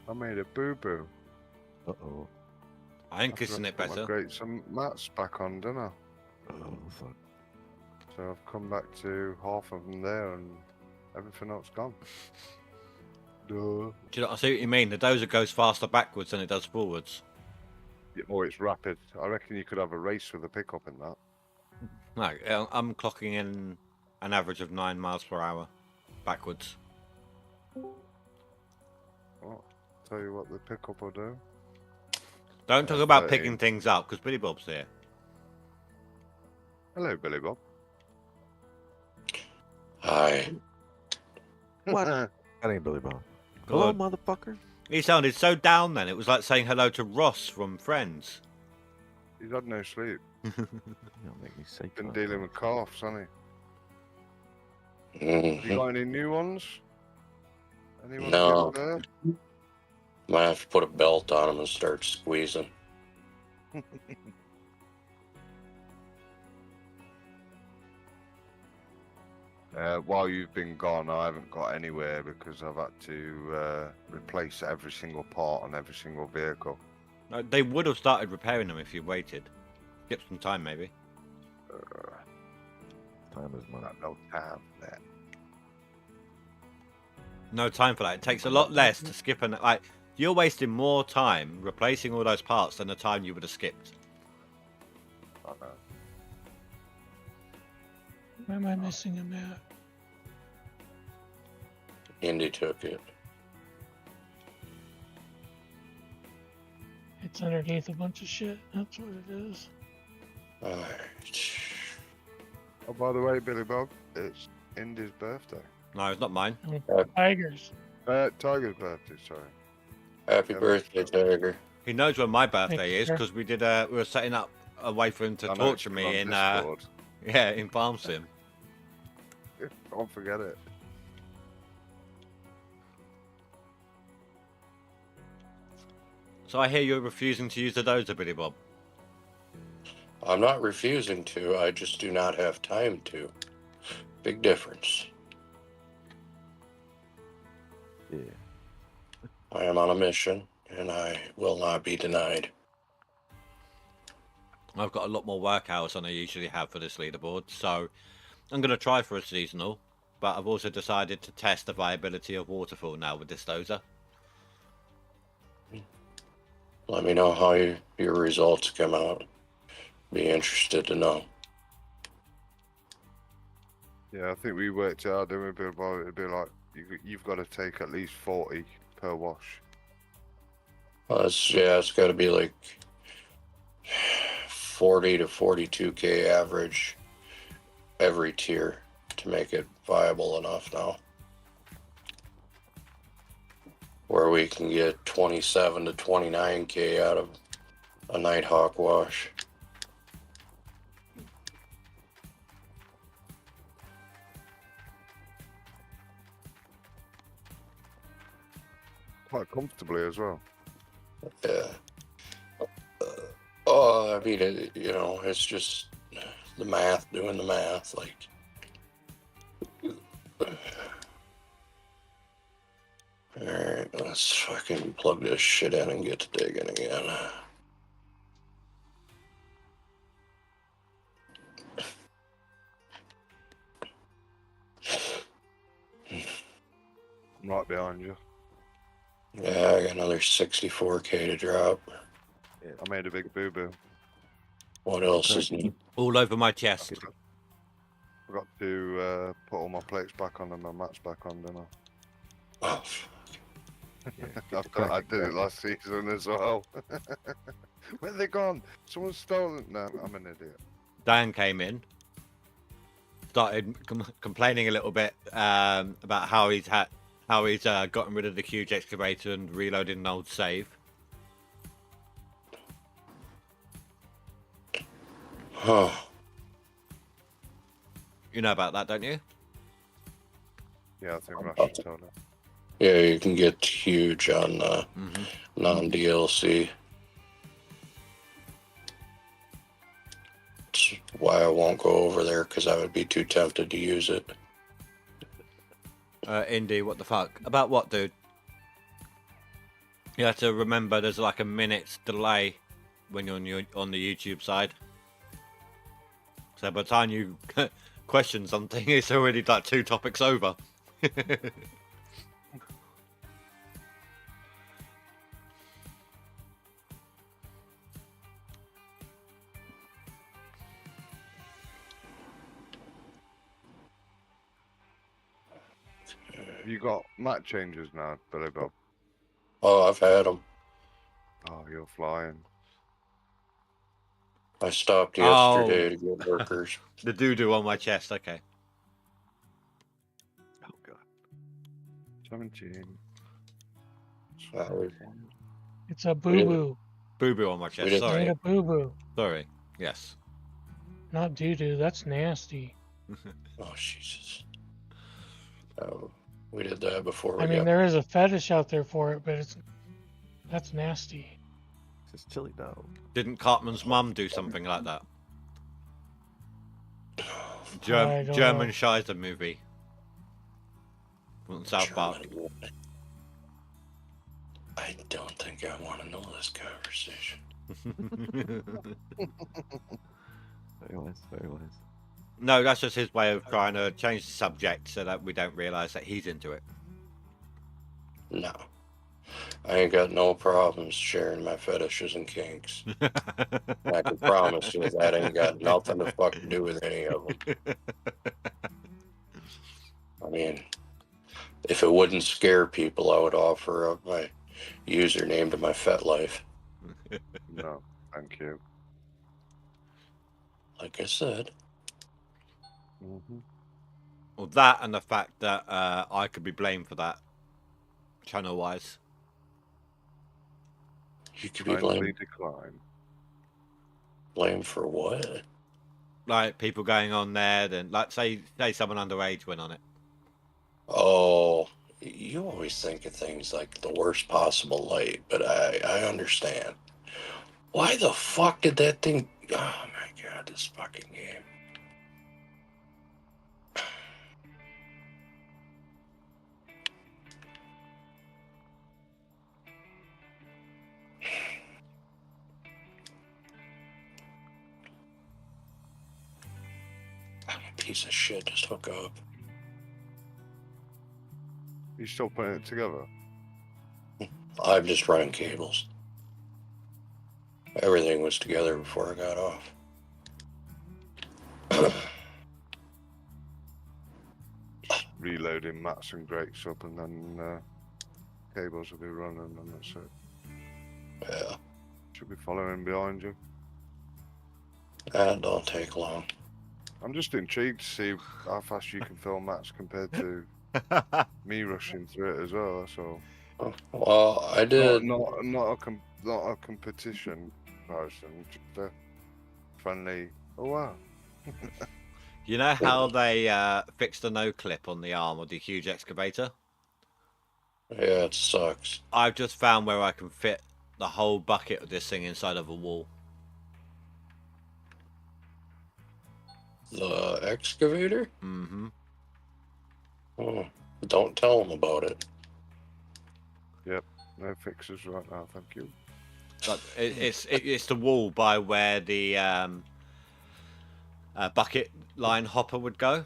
I made a boo-boo. Uh-oh. I think it's in it better. Great, some mats back on, didn't I? Oh, fuck. So I've come back to half of them there, and everything else gone. Duh. Do you know, I see what you mean. The dozer goes faster backwards than it does forwards. Yeah, or it's rapid. I reckon you could have a race with a pickup in that. No, I'm clocking in an average of 9 miles per hour backwards. Well, tell you what the pickup will do. Don't talk about 13. picking things up, because Billy Bob's here. Hello, Billy Bob. Hi. What? That ain't Billy Bob. Hello, Good. motherfucker. He sounded so down then, it was like saying hello to Ross from Friends. He's had no sleep. You don't make me sick. Been dealing with coughs, hasn't he? Mhm. Have you got any new ones? Anyone No. get there? Might have to put a belt on him and start squeezing. While you've been gone, I haven't got anywhere because I've had to replace every single part on every single vehicle. They would have started repairing them if you waited. Skip some time, maybe. Time is money. No time for that. No time for that. It takes a lot less to skip and like you're wasting more time replacing all those parts than the time you would have skipped. I know. Why am I missing a map? Indy took it. It's underneath a bunch of shit. That's what it is. Alright. Oh, by the way, Billy Bob, it's Indy's birthday. No, it's not mine. Tigers. Tiger's birthday, sorry. Happy Yeah, birthday, Tiger. He knows when my birthday Thank you, is sir. because we were setting up a way for him to I know torture it's me on in Discord. in Farm Sim. Don't forget it. So I hear you're refusing to use the dozer, Billy Bob. I'm not refusing to, I just do not have time to. Big difference. Yeah. I am on a mission, and I will not be denied. I've got a lot more work hours than I usually have for this leaderboard, so I'm going to try for a seasonal, but I've also decided to test the viability of waterfall now with this dozer. Let me know how your results come out. Be interested to know. Yeah, I think we worked out, didn't we, Bill Bob? It'd be like, you've got to take at least 40 per wash. Well, it's got to be like 40 to 42k average every tier to make it viable enough now. Where we can get 27 to 29k out of a Nighthawk wash. Quite comfortably as well. Yeah. Oh, I mean, it's just the math doing the math. Like, all right, let's fucking plug this shit in and get to digging again. I'm right behind you. Yeah, I got another 64k to drop. Yeah, I made a big boo-boo. What else is new? All over my chest. I got to put all my plates back on and my mats back on, didn't I? Oh, I did it last season as well. Where they gone? Someone's stolen. No, I'm an idiot. Dan came in, started complaining a little bit about how he's gotten rid of the huge excavator and reloaded an old save. Huh. You know about that, don't you? Yeah, I think Rush told it. Yeah, you can get huge on non-DLC. That's why I won't go over there, because I would be too tempted to use it. Indy, what the fuck? About what, dude? You have to remember there's like a minute's delay when you're on the YouTube side. So by the time you question something, it's already like 2 topics over. Have you got map changes now, Billy Bob? Oh, I've had them. Oh, you're flying. I stopped Oh. yesterday to get workers. The doo-doo on my chest, okay. Oh god. 17. It's a boo-boo. Boo-boo on my We chest, didn't- Made sorry. a boo-boo. Sorry. Yes. Not doo-doo. That's nasty. Oh, Jesus. Oh, we did that before we I mean, got... there is a fetish out there for it, but that's nasty. It's just chili dog. Didn't Cartman's mum do something like that? I don't German know. Scheiße movie. From South Park. German. I don't think I want to know this conversation. Very wise, very wise. No, that's just his way of trying to change the subject so that we don't realise that he's into it. No. I ain't got no problems sharing my fetishes and kinks. I can promise you that ain't got nothing to fucking do with any of them. I mean, if it wouldn't scare people, I would offer up my username to my FetLife. No, thank you. Like I said. Mm-hmm. Well, that and the fact that I could be blamed for that, channel-wise. You could be Kindly decline. blamed for what? Like people going on there, then like say someone underage went on it. Oh, you always think of things like the worst possible light, but I understand. Why the fuck did that thing... Oh my god, this fucking game. I'm a piece of shit, just hook up. You still putting it together? I'm just running cables. Everything was together before I got off. Reloading mats and grates up, and then cables will be running, and that's it. Yeah, Should be following behind you. that don't take long. I'm just intrigued to see how fast you can fill mats compared to me rushing through it as well. So Well, I did. not a competition person, just a friendly. Oh wow. You know how they fixed the no clip on the arm of the huge excavator? Yeah, it sucks. I've just found where I can fit the whole bucket of this thing inside of a wall. The excavator? Mm-hmm. Oh, don't tell them about it. Yep, no fixes right now, thank you. But it's the wall by where the bucket line hopper would go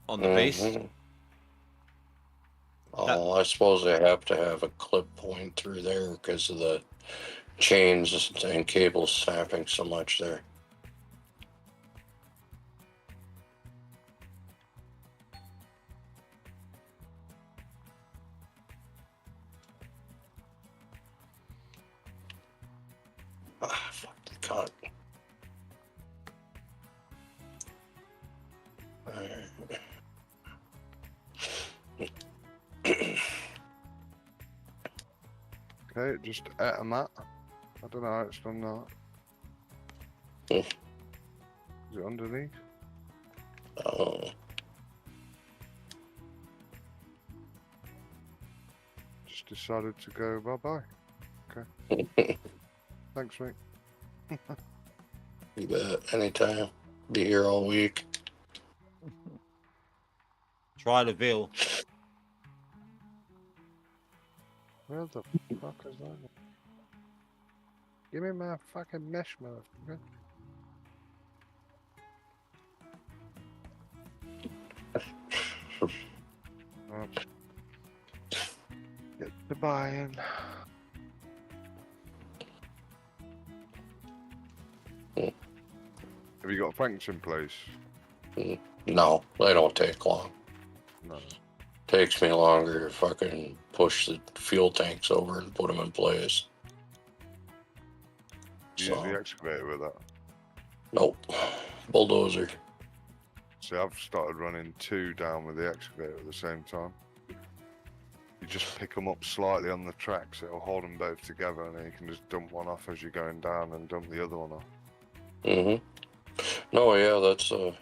on the beast. Mhm. Oh, I suppose they have to have a clip point through there because of the chains and cables snapping so much there. Ah, fuck the cunt. Okay, just at a mat. I don't know how it's done that. Is it underneath? Oh, Just decided to go bye-bye. Okay. Thanks, mate. you bet. Anytime. Be here all week. Try the veal. Where the fuck is that? Give me my fucking mesh, motherfucker. Oh. Get the buy-in. Have you got planks in place? No, they don't take long. No. Takes me longer to fucking push the fuel tanks over and put them in place. Use the excavator with that. Nope. Bulldozer. See, I've started running 2 down with the excavator at the same time. You just pick them up slightly on the tracks, it'll hold them both together, and then you can just dump one off as you're going down and dump the other one off. No, yeah, that's a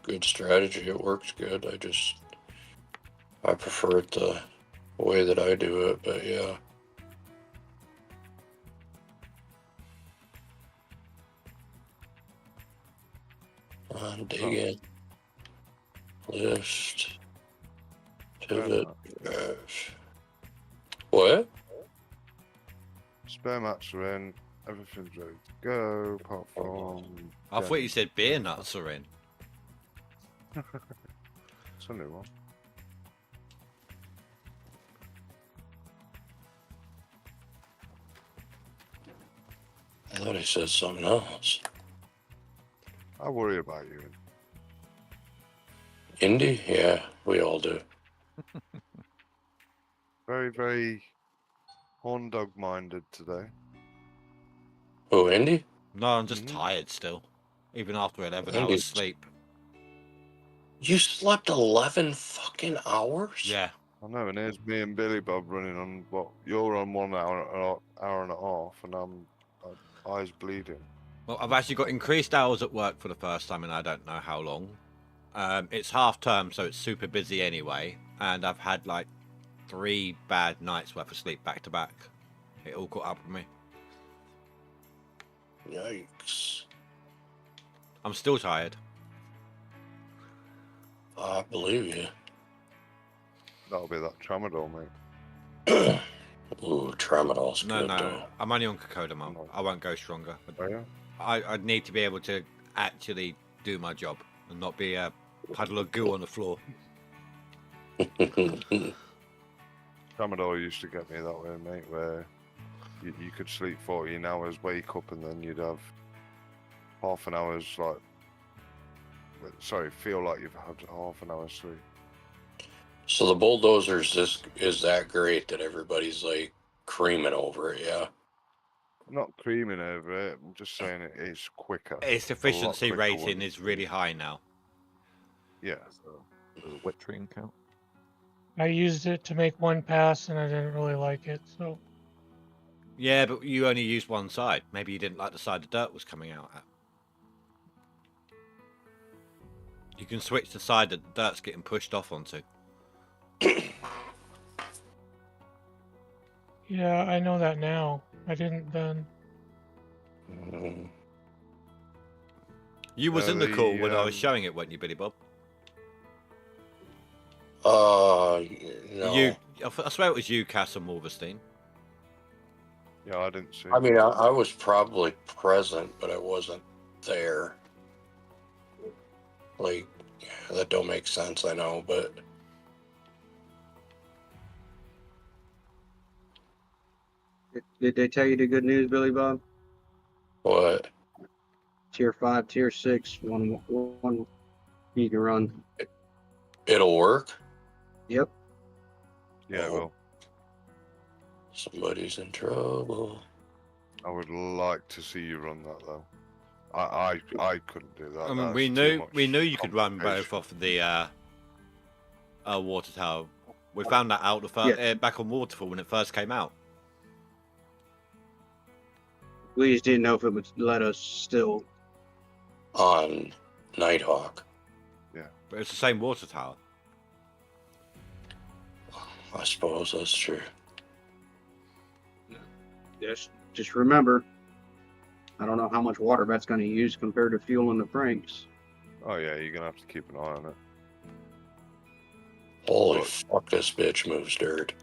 good strategy. It works good. I prefer it the way that I do it, but yeah. Dig in. List. Pivot. What? Spare mats are in. Everything's ready to go, apart from... I thought you said beer nuts are in. It's a new one. I thought he said something else. I worry about you. Indy? Yeah, we all do. Very, very horn dog minded today. Oh, Indy? No, I'm just tired still. Even after 11 hours sleep. You slept 11 fucking hours? Yeah. I know, and here's me and Billy Bob running on what you're on 1 hour, hour and a half, and I'm eyes bleeding. Well, I've actually got increased hours at work for the first time in I don't know how long. It's half term, so it's super busy anyway, and I've had like 3 bad nights worth of sleep back to back. It all caught up with me. Yikes. I'm still tired. I believe you. That'll be that tramadol, mate. Ooh, tramadol's No, good, no, though. I'm only on Cocodamol. I won't go stronger. Oh, yeah? I'd need to be able to actually do my job and not be a puddle of goo on the floor. Tramadol used to get me that way, mate, where you could sleep 14 hours, wake up, and then you'd have half an hour's, like, sorry, feel like you've had half an hour's sleep. So the bulldozers is that great that everybody's like creaming over it, yeah? I'm not creaming over it, I'm just saying it is quicker. Its efficiency rating is really high now. Yeah. Does a wet train count? I used it to make one pass and I didn't really like it, so. Yeah, but you only used one side. Maybe you didn't like the side the dirt was coming out at. You can switch the side that the dirt's getting pushed off onto. Yeah, I know that now. I didn't then. You was in the call when I was showing it, weren't you, Billy Bob? No. I swear it was you, Cass and Wolverstein. Yeah, I didn't see. I mean, I was probably present, but I wasn't there. Like, that don't make sense, I know, but... Did they tell you the good news, Billy Bob? What? Tier 5, Tier 6, one you can run. It'll work? Yep. Yeah, well. Somebody's in trouble. I would like to see you run that, though. I couldn't do that. I mean, we knew you could run both off of the water tower. We found that out back on Waterfall when it first came out. We just didn't know if it would let us still. On Nighthawk. Yeah. But it's the same water tower. I suppose that's true. Just remember, I don't know how much water that's going to use compared to fuel in the Franks. Oh yeah, you're gonna have to keep an eye on it. Holy fuck, this bitch moves dirt.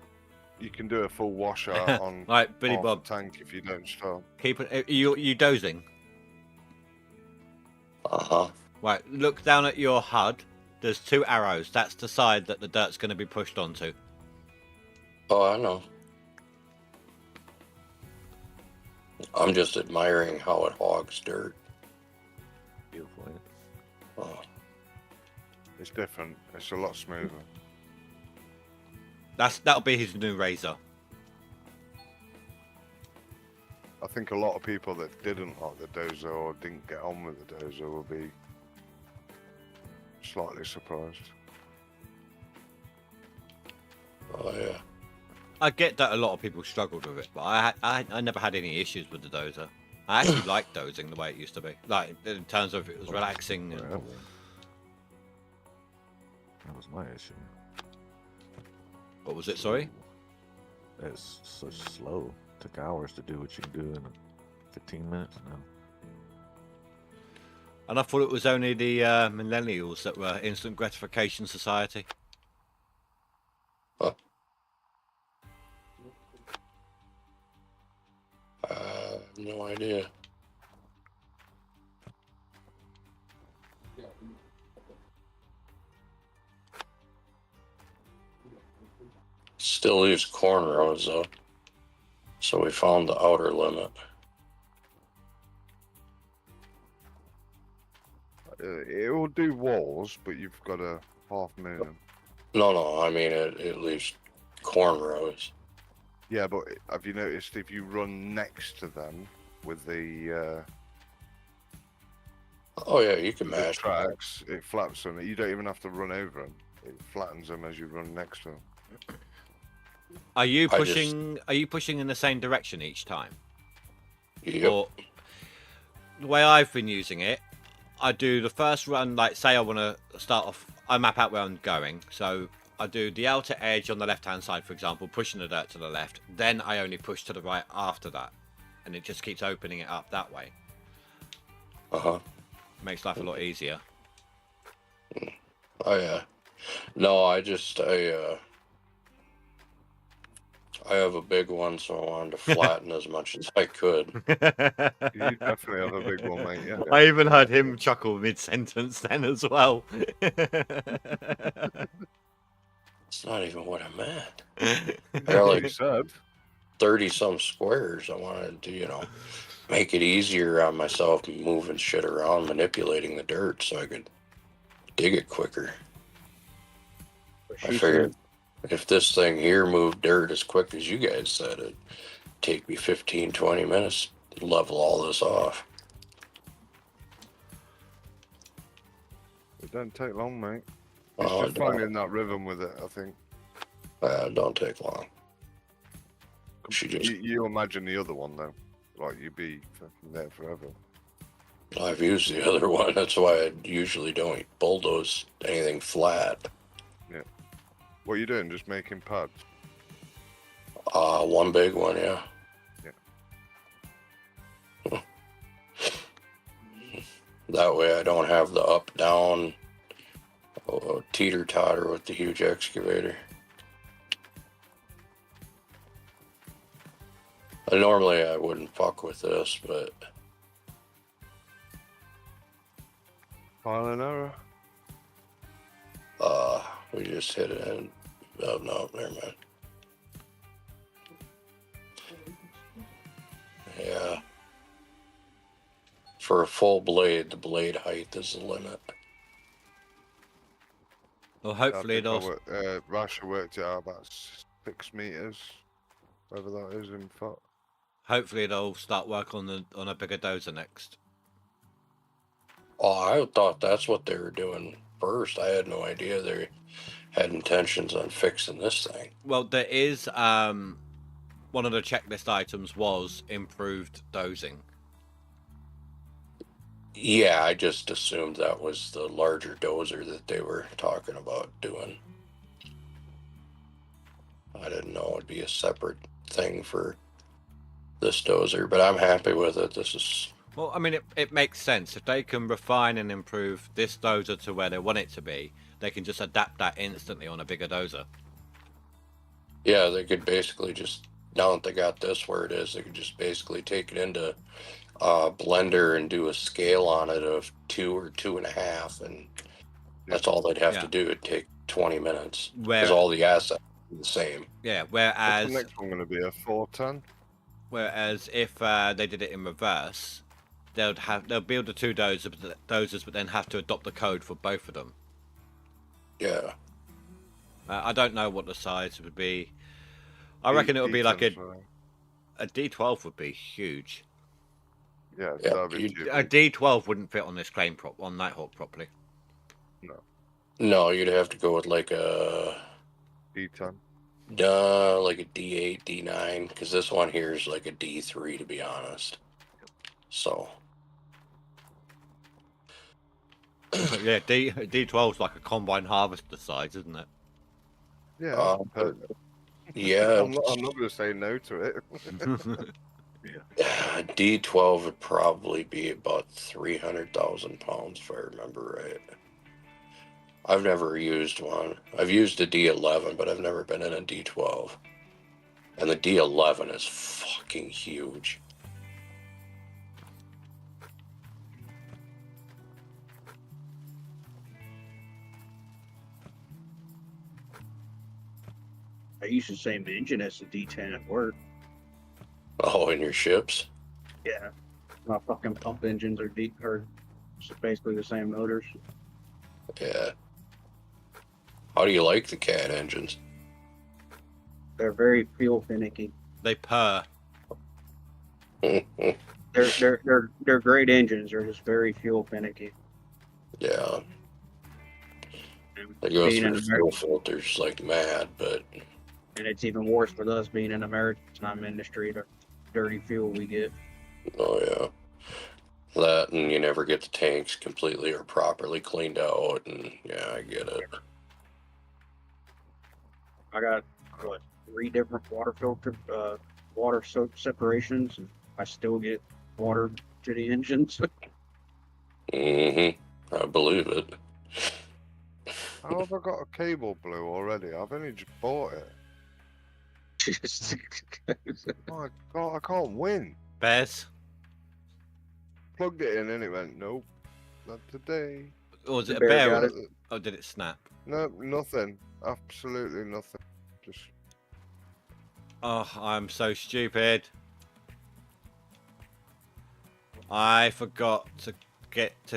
You can do a full washout on Right, Billy half Bob. the tank if you don't stop. Keep it. You dozing? Uh-huh. Right. Look down at your HUD. There's 2 arrows. That's the side that the dirt's going to be pushed onto. Oh, I know. I'm just admiring how it hogs dirt. Beautiful. Ain't it? Oh, It's different. It's a lot smoother. That'll be his new razor. I think a lot of people that didn't like the dozer or didn't get on with the dozer will be slightly surprised. oh yeah. I get that a lot of people struggled with it, but I never had any issues with the dozer. I actually like dozing the way it used to be. Like in terms of it was relaxing. And... Forever. That was my issue. What was it? Sorry. It's so slow. Took hours to do what you can do in 15 minutes now. And I thought it was only the millennials that were instant gratification society. No idea. Still leaves cornrows though. So we found the outer limit. It will do walls, but you've got a half moon. No, I mean it leaves cornrows. Yeah, but have you noticed if you run next to them with the Oh yeah, you can mash them. tracks, it flaps them. You don't even have to run over them. It flattens them as you run next to them. Are you I pushing? Are you pushing in the same direction each time? Yep. Or the way I've been using it, I do the first run. Like say I want to start off, I map out where I'm going. So I do the outer edge on the left-hand side, for example, pushing the dirt to the left. Then I only push to the right after that, and it just keeps opening it up that way. Uh-huh. Makes life a lot easier. Oh yeah. No, I have a big one, so I wanted to flatten as much as I could. You definitely have a big one, mate. Yeah. I even heard him chuckle mid-sentence then as well. It's not even what I meant. I got like 30-some squares. I wanted to, make it easier on myself, moving shit around, manipulating the dirt so I could dig it quicker. I figured if this thing here moved dirt as quick as you guys said, it'd take me 15-20 minutes to level all this off. It don't take long, mate. Oh, It's just finding that rhythm with it, I think. Don't take long. You imagine the other one, though. Like, you'd be fucking there forever. I've used the other one. That's why I usually don't bulldoze anything flat. Yeah. What are you doing? Just making pads? One big one, yeah. Yeah. That way I don't have the up-down teeter-totter with the huge excavator. Normally I wouldn't fuck with this, but... Trial and error. We just hit it in. Oh, no, never mind. Yeah. For a full blade, the blade height is the limit. Well, hopefully it'll... Rasha worked it out about 6 meters, whatever that is in foot. Hopefully they'll start work on a bigger dozer next. Oh, I thought that's what they were doing first. I had no idea they had intentions on fixing this thing. Well, there is one of the checklist items was improved dozing. Yeah, I just assumed that was the larger dozer that they were talking about doing. I didn't know it'd be a separate thing for this dozer, but I'm happy with it. This is... Well, I mean, it makes sense. If they can refine and improve this dozer to where they want it to be, they can just adapt that instantly on a bigger dozer. Yeah, they could basically just, now that they got this where it is, they could just basically take it into blender and do a scale on it of 2 or 2.5, and that's all they'd have to do. It'd take 20 minutes because all the assets are the same. Yeah, What's whereas the next one going to be? A 410? Whereas if they did it in reverse, they'll build the two dozers, but then have to adopt the code for both of them. Yeah. I don't know what the size would be. I reckon it would be like a D12 would be huge. Yeah, a D12 wouldn't fit on this crane on Nighthawk properly. No, you'd have to go with like a D10. Like a D8, D9, because this one here is like a D3, to be honest. So. Yeah, D12 is like a combine harvester size, isn't it? Yeah. Yeah. I'm not going to say no to it. D12 would probably be about 300,000 pounds, if I remember right. I've never used one. I've used a D11, but I've never been in a D12. And the D11 is fucking huge. I use the same engine as the D10 at work. Oh, in your ships? Yeah. My fucking pump engines are basically the same motors. Yeah. How do you like the CAT engines? They're very fuel finicky. They purr. They're great engines. They're just very fuel finicky. Yeah. They go through fuel filters like mad, but... And it's even worse for us being in the maritime industry, the dirty fuel we get. Oh, yeah. That, and you never get the tanks completely or properly cleaned out, and yeah, I get it. I got, 3 different water soak separations, and I still get water to the engines. I believe it. How have I got a cable blue already? I've only just bought it. My God, I can't win. Bears? Plugged it in and it went, nope, not today. Or was it a bear? Or did it snap? No, nothing. Absolutely nothing. Just. Oh, I'm so stupid. I forgot to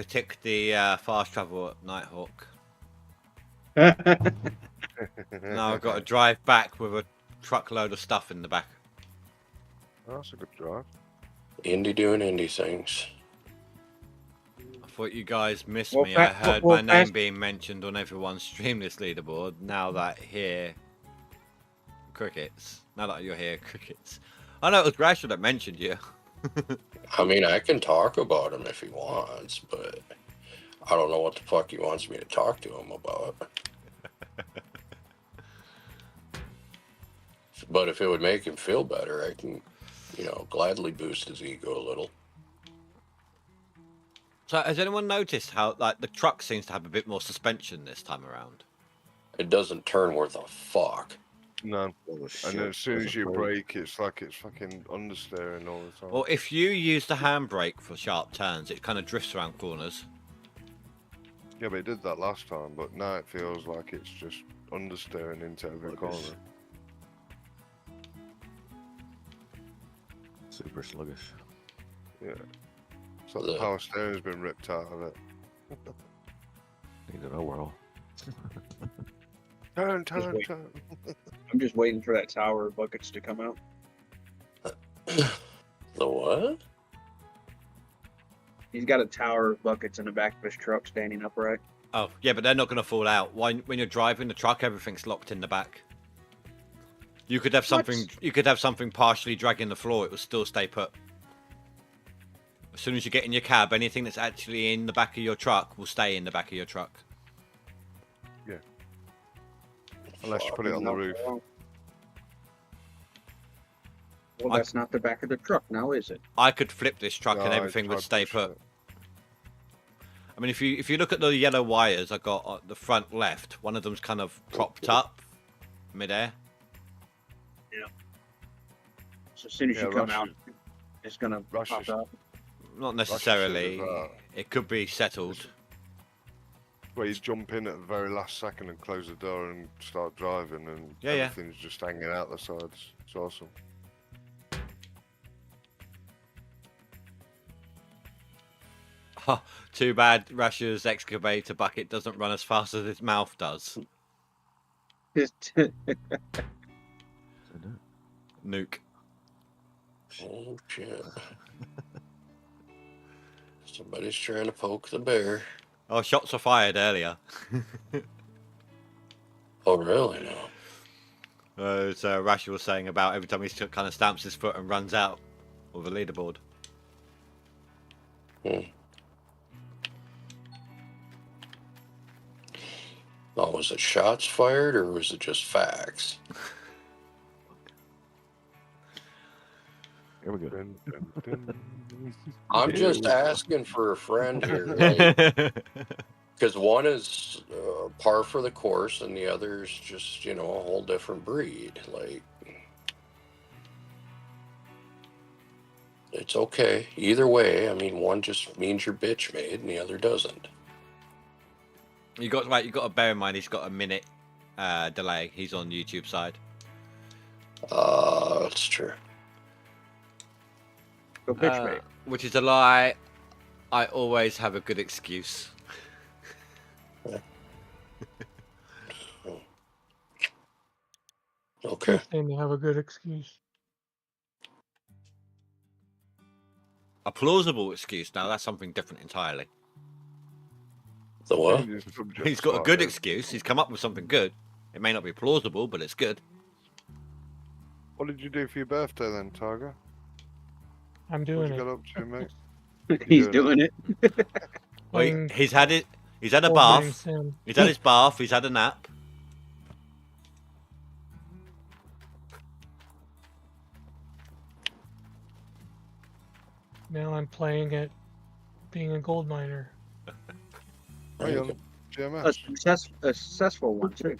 tick the fast travel at Nighthawk. Now I've got to drive back with a truckload of stuff in the back. That's a good drive. Indy doing Indy things. I thought you guys missed me. I heard my name being mentioned on everyone's Streamless leaderboard. Now that crickets. Now that you're here, crickets. I know it was Grashel that mentioned you. I mean, I can talk about him if he wants, but I don't know what the fuck he wants me to talk to him about. But if it would make him feel better, I can, gladly boost his ego a little. So has anyone noticed how the truck seems to have a bit more suspension this time around? It doesn't turn worth a fuck. No. And then as soon as you brake, it's like it's fucking understeering all the time. Well, if you use the handbrake for sharp turns, it kind of drifts around corners. Yeah, but it did that last time, but now it feels like it's just understeering into every corner. Super sluggish. Yeah. It's like the power steering's been ripped out of it. Need an overhaul. Turn. I'm just waiting for that tower of buckets to come out. The what? He's got a tower of buckets in the back of his truck standing upright. Oh, yeah, but they're not going to fall out. When you're driving the truck, everything's locked in the back. You could have something. You could have something partially dragging the floor. It will still stay put. As soon as you get in your cab, anything that's actually in the back of your truck will stay in the back of your truck. Yeah. Unless you put it on the roof. Well, that's not the back of the truck now, is it? I could flip this truck and everything would stay put. I mean, if you look at the yellow wires I got at the front left, one of them's kind of propped up midair. So as soon as Yeah, you come Russia- out, it's gonna pop Russia's- up. Not Russia necessarily. should have, It could be settled. where you jump in at the very last second and close the door and start driving, and Yeah, yeah. everything's just hanging out the sides. It's awesome. Oh, too bad Russia's excavator bucket doesn't run as fast as its mouth does. Nuke. Oh shit. Somebody's trying to poke the bear. Oh, shots were fired earlier. Oh really? No. So Russia was saying about every time he kind of stamps his foot and runs out of the leaderboard. Oh, was it shots fired or was it just facts? Here we go. Dun, dun, dun. I'm just asking for a friend here, because one is par for the course and the other is just, a whole different breed. Like, it's okay either way. I mean, one just means you're bitch made and the other doesn't. You got to bear in mind he's got a minute delay. He's on YouTube side. That's true. Go bitch mate. Which is a lie. I always have a good excuse. Okay. And you have a good excuse. A plausible excuse. Now that's something different entirely. The what? Changes subject He's got a slightly. good excuse. He's come up with something good. It may not be plausible, but it's good. What did you do for your birthday then, Tiger? I'm What doing you it. got up to, mate? He's doing it. Well, Playing he's had it. He's had a Wolverine bath. Sim. He's had his bath. He's had a nap. Now I'm playing it, being a gold miner. Are you on A GMS? successful one too.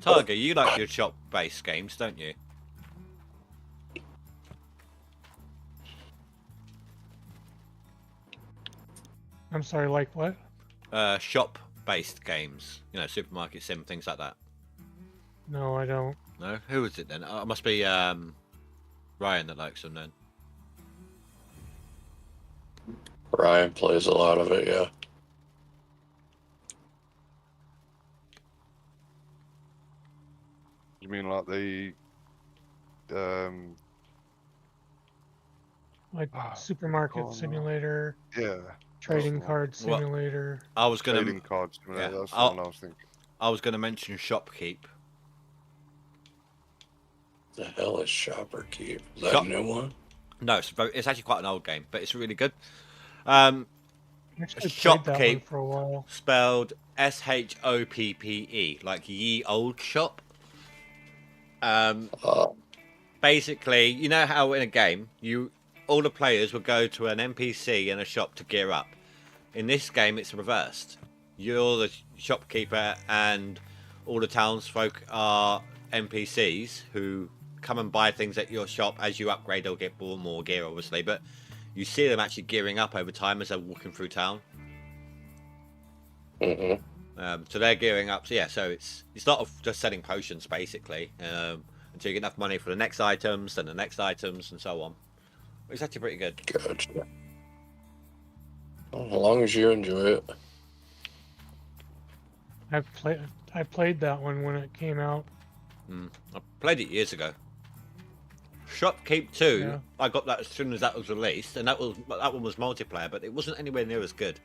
Tiger, you like your shop-based games, don't you? I'm sorry, like what? Shop-based games. Supermarket sim, things like that. No, I don't. No? Who is it then? It must be Ryan that likes them then. Ryan plays a lot of it, yeah. You mean like the Like supermarket oh, no. simulator, yeah, trading that's the card Well, simulator. I was gonna. trading cards? yeah, That's the I'll- one I was thinking. I was gonna mention Shopkeep. The hell is Shopper Keep? Is that Shop- a new one? No, it's actually quite an old game, but it's really good. I actually played that one Shopkeep. for a while. Spelled SHOPPE, like ye old shop. Basically, you know how in a game all the players will go to an NPC in a shop to gear up. In this game, it's reversed. You're the shopkeeper, and all the townsfolk are NPCs who come and buy things at your shop. As you upgrade, they'll get more gear, obviously. But you see them actually gearing up over time as they're walking through town. Mm-hmm. So they're gearing up. So yeah, so it's not just selling potions basically. Until you get enough money for the next items, and the next items, and so on. It's actually pretty good. Gotcha. Well, as long as you enjoy it. I played that one when it came out. I played it years ago. Shopkeep 2, Yeah. I got that as soon as that was released, and that one was multiplayer, but it wasn't anywhere near as good.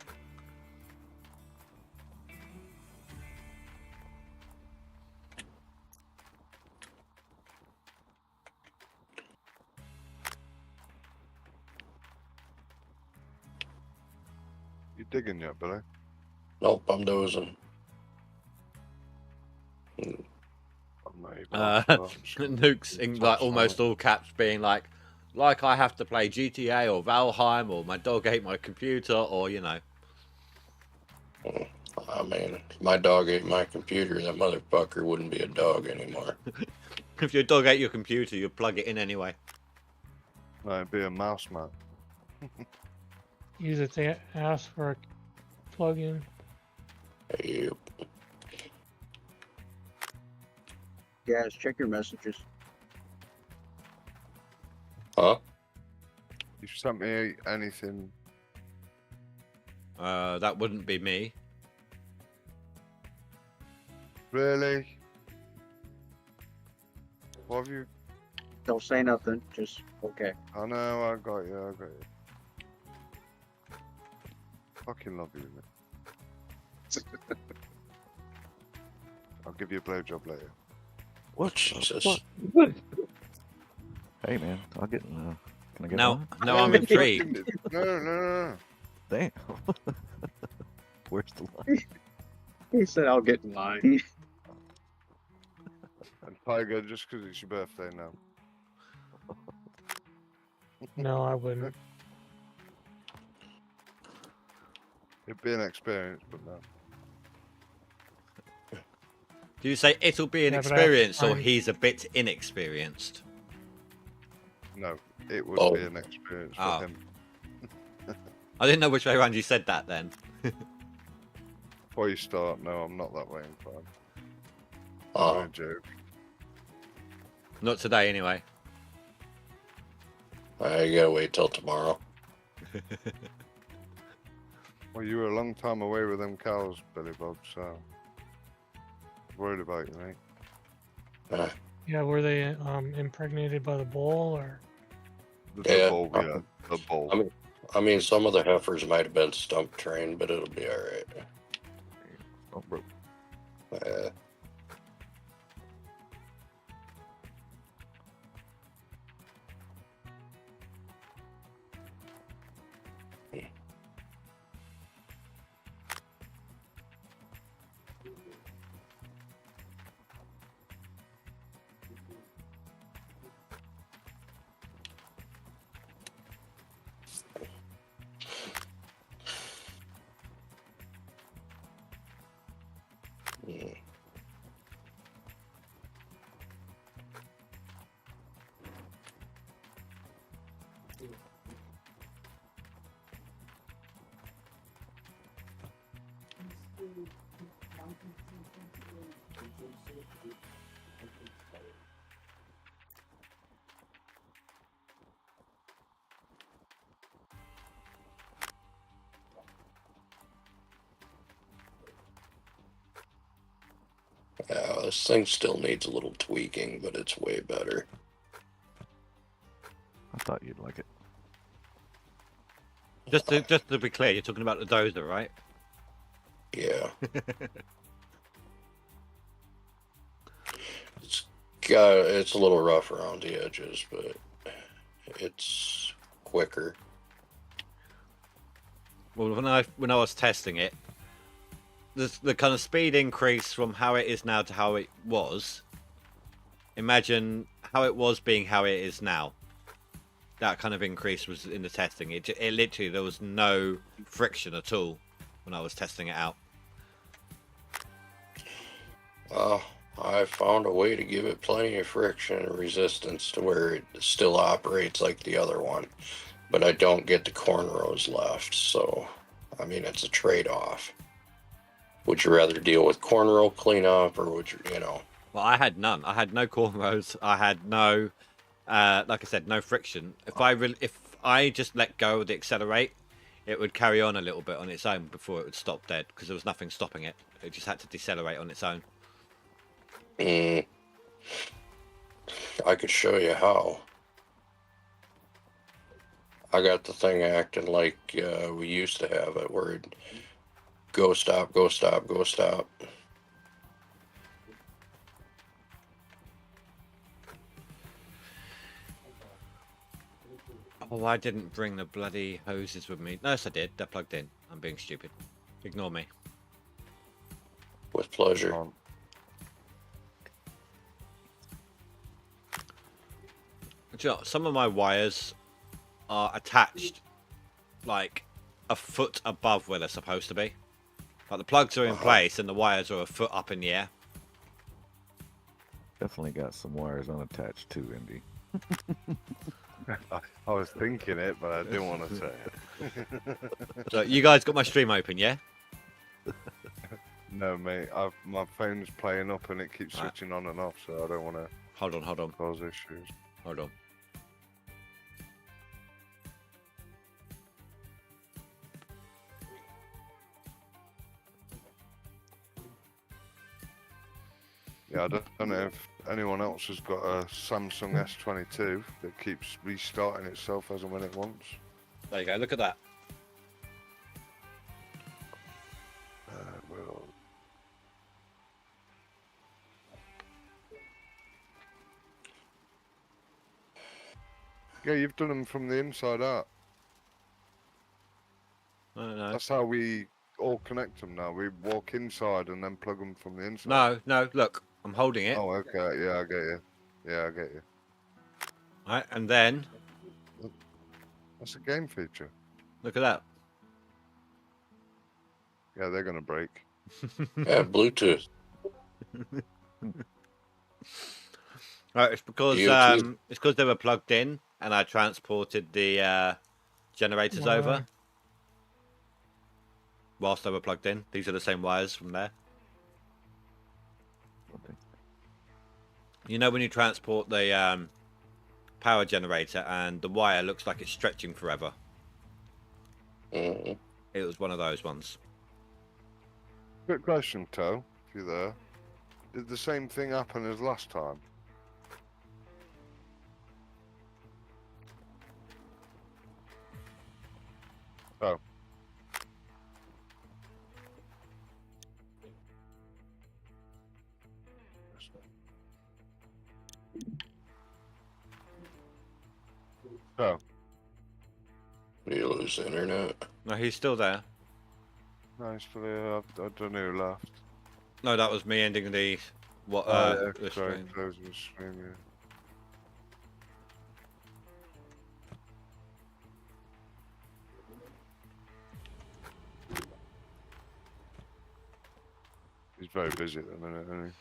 You digging yet, Billy? Nope, I'm dozing. Nuke's in like almost all caps being like I have to play GTA or Valheim or my dog ate my computer or I mean, if my dog ate my computer, that motherfucker wouldn't be a dog anymore. If your dog ate your computer, you'd plug it in anyway. No, it'd be a mouse man. Use it to ask for a plug-in. Yep. Guys, check your messages. Huh? You sent me anything? That wouldn't be me. Really? What have you? Don't say nothing. Just okay. I know, I got you, I got you. Fucking love you, mate. I'll give you a blowjob later. What? Jesus. What? Hey man, I'll get. Can I get Now, one? now I'm intrigued. No. Damn. Where's the line? He said, "I'll get in line." And Tiger, just because it's your birthday now. No, I wouldn't. It'd be an experience, but no. Do you say it'll be an Yeah, but experience or I'm- he's a bit inexperienced? No, it would Oh. be an experience for Oh. him. I didn't know which way around you said that then. Before you start, no, I'm not that way inclined. Oh, No joke. Not today, anyway. I gotta wait till tomorrow. Well, you were a long time away with them cows, Billy Bob, so... worried about you, mate. Uh, Yeah, were they impregnated by the bull or? Yeah. Bull, yeah. The bull. I mean, some of the heifers might have been stump trained, but it'll be alright. Oh, bro. Yeah. Yeah, this thing still needs a little tweaking, but it's way better. I thought you'd like it. Just to be clear, you're talking about the dozer, right? Yeah. It's a little rough around the edges, but it's quicker. Well, when I was testing it, the kind of speed increase from how it is now to how it was. Imagine how it was being how it is now. That kind of increase was in the testing. It literally, there was no friction at all when I was testing it out. I found a way to give it plenty of friction and resistance to where it still operates like the other one, but I don't get the cornrows left. So, I mean, it's a trade-off. Would you rather deal with cornrow cleanup, or would you, Well, I had none. I had no cornrows. I had no, like I said, no friction. If I just let go of the accelerate, it would carry on a little bit on its own before it would stop dead because there was nothing stopping it. It just had to decelerate on its own. I could show you how. I got the thing acting like we used to have it, where it'd go stop, go stop, go stop. Oh, I didn't bring the bloody hoses with me. No, yes, I did. They're plugged in. I'm being stupid. Ignore me. With pleasure. Do you know, some of my wires are attached like a foot above where they're supposed to be. Like the plugs are in place and the wires are a foot up in the air. Definitely got some wires unattached too, Indy. I was thinking it, but I didn't want to say it. So you guys got my stream open, yeah? No, mate. My phone's playing up and it keeps switching on and off, so I don't want to. Hold on. Cause issues. Hold on. Yeah, I don't know if anyone else has got a Samsung S22 that keeps restarting itself as and when it wants. There you go. Look at that. Well, yeah, you've done them from the inside out. No. That's how we all connect them now. We walk inside and then plug them from the inside. No. Look, I'm holding it. Oh, okay. Yeah, I get you. Yeah, I get you. Right, and then That's a game feature. look at that. Yeah, they're gonna break. Yeah, Bluetooth. Right, it's because they were plugged in, and I transported the generators over whilst they were plugged in. These are the same wires from there. You know when you transport the power generator and the wire looks like it's stretching forever? Mm-hmm. It was one of those ones. Quick question, Toe, if you're there. Did the same thing happen as last time? Oh. Oh. You lose internet. No, he's still there. Nice for the. I don't know who left. No, that was me ending the Yeah, the sorry, stream. close the stream, yeah. He's very busy at the minute,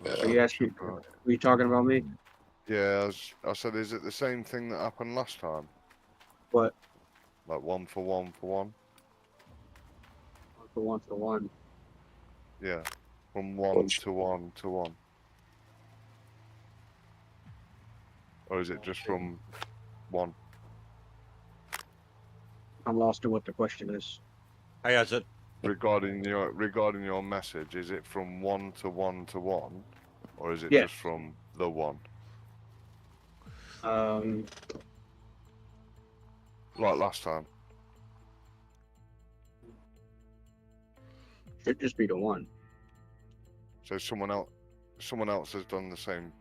isn't So you asked me, were you talking about me? he? Yeah, I said, is it the same thing that happened last time? What? Like 1 for 1 for 1? For one. Yeah. From 1 to 1 to 1. Or is it just from 1? I'm lost in what the question is. Hey, Azad. Regarding your message, is it from 1 to 1 to 1? Or is it Yeah. just from the 1? Like last time? Should just be the one. So someone else has done the same.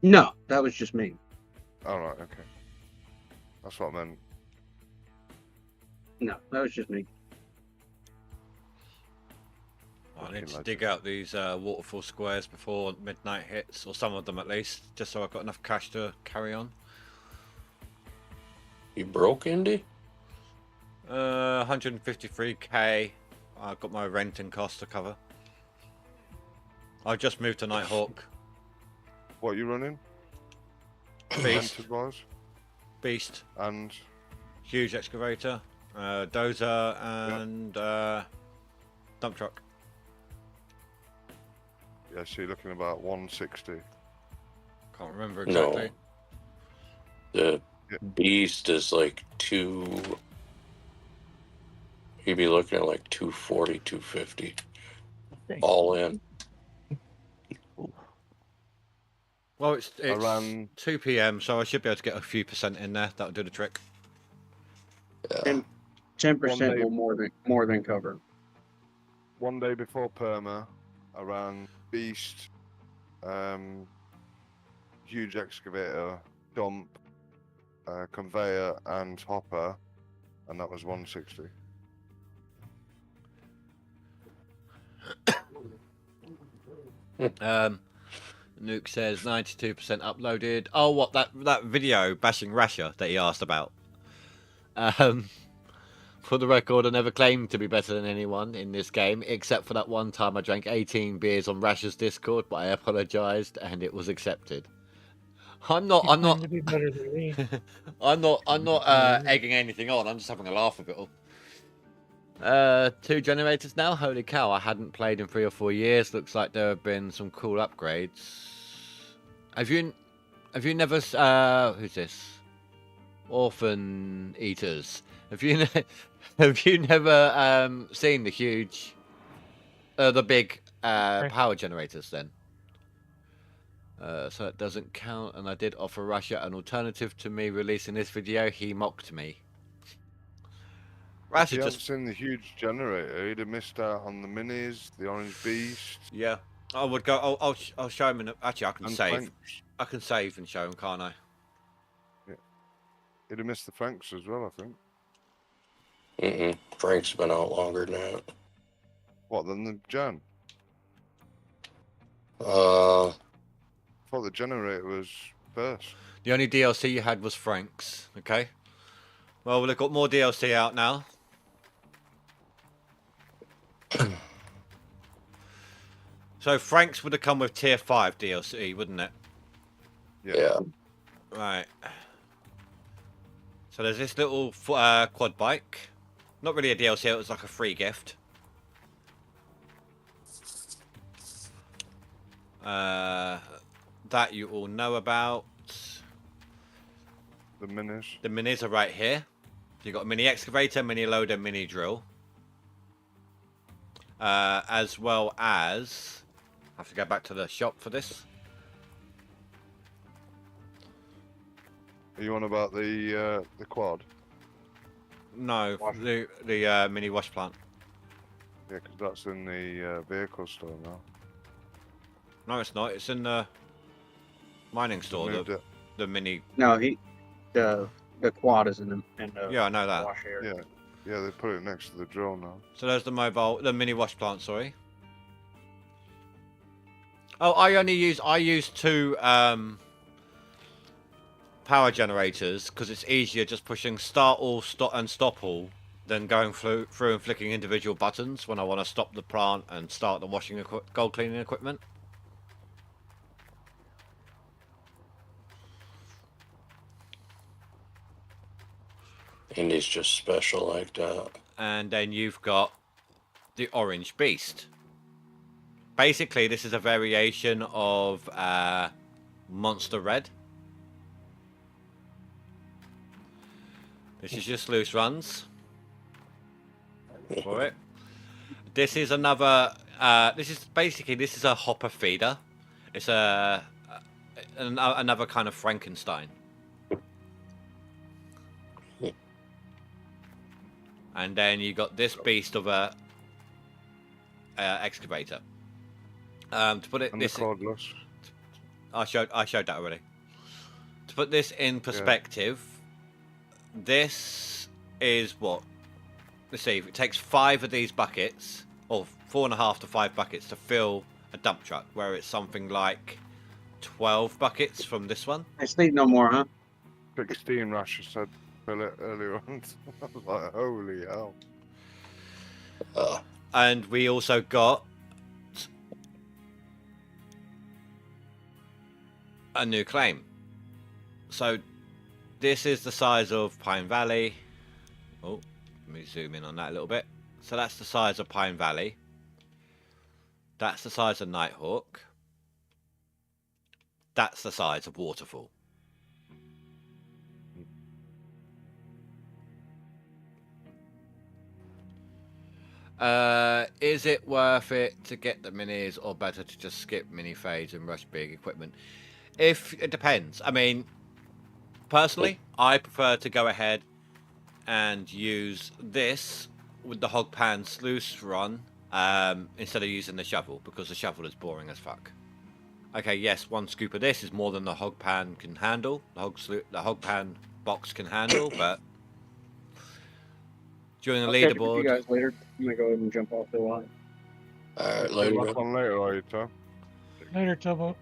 No, that was just me. All right, okay. That's what I meant. No, that was just me. I need to dig out these waterfall squares before midnight hits, or some of them at least, just so I've got enough cash to carry on. You broke, Indy? 153k. I've got my rent and costs to cover. I've just moved to Nighthawk. What are you running? Beast. Rented-wise? Beast. And? Huge excavator. Dozer and dump truck. Yeah, so you're looking about 160. Can't remember exactly. No. The Beast is like 2. You'd be looking at like 240, 250. All in. Well, it's Around 2 p.m, so I should be able to get a few percent in there. That'll do the trick. Yeah. 10% will more than cover. One day before Perma, around Beast, huge excavator, dump, conveyor, and hopper, and that was 160. Nuke says 92% uploaded. Oh, what, that video bashing Rasher that he asked about? For the record, I never claimed to be better than anyone in this game, except for that one time I drank 18 beers on Rash's Discord, but I apologised and it was accepted. I'm not. You claim to be better than me. I'm not egging anything on. I'm just having a laugh of it all. 2 generators now. Holy cow! I hadn't played in 3 or 4 years. Looks like there have been some cool upgrades. Have you never? Who's this? Orphan Eaters. Have you never seen the huge, the big power generators then? So it doesn't count, and I did offer Russia an alternative to me releasing this video. He mocked me. If you haven't seen the huge generator, you'd have missed out on the minis, the orange beast. Yeah, I would go. I'll show him. Actually, I can and save. Franks. I can save and show him, can't I? Yeah. You'd have missed the Franks as well, I think. Frank's been out longer than that. What, than the Gen? Uh, I thought the generator was first. The only DLC you had was Frank's. Okay. Well, we've got more DLC out now. So Frank's would have come with tier 5 DLC, wouldn't it? yeah. Right. So there's this little quad bike. Not really a DLC, it was like a free gift. That you all know about. The minis. The minis are right here. So you've got a mini excavator, mini loader, mini drill. As well as... I have to go back to the shop for this. Are you on about the quad? No, the mini wash plant. Yeah, because that's in the vehicle store now. No, it's not. It's in the mining store. Moved it. The mini. No, the quad is in the Yeah, I know that. wash area. Yeah, they put it next to the drill now. So there's the mini wash plant. Sorry. Oh, I use 2 power generators because it's easier just pushing start all, stop all than going through and flicking individual buttons when I want to stop the plant and start the washing gold cleaning equipment. Indy's just special like that. And then you've got the orange beast. Basically, this is a variation of Monster Red. This is just loose runs for it. This is another. This is a hopper feeder. It's another kind of Frankenstein. And then you got this beast of a excavator. To put it, And this the cordless. I showed that already. To put this in perspective, this is what. Let's see. It takes 5 of these buckets, or 4.5 to 5 buckets, to fill a dump truck. Where it's something like 12 buckets from this one. I sleep no more, huh? 16 Rasher said fill it earlier on. I was like, holy hell. And we also got a new claim. So this is the size of Pine Valley. Oh, let me zoom in on that a little bit. So that's the size of Pine Valley. That's the size of Nighthawk. That's the size of Waterfall. Is it worth it to get the minis, or better to just skip mini phase and rush big equipment? It depends. I mean, personally, I prefer to go ahead and use this with the hog pan sluice run instead of using the shovel, because the shovel is boring as fuck. Okay, yes, 1 scoop of this is more than the hog pan can handle. The hog pan box can handle, but during the Catch up with leaderboard. you guys later. I'm gonna go ahead and jump off the line. Alright, You're later. back on later, are you, Tom? Later, Tubbo.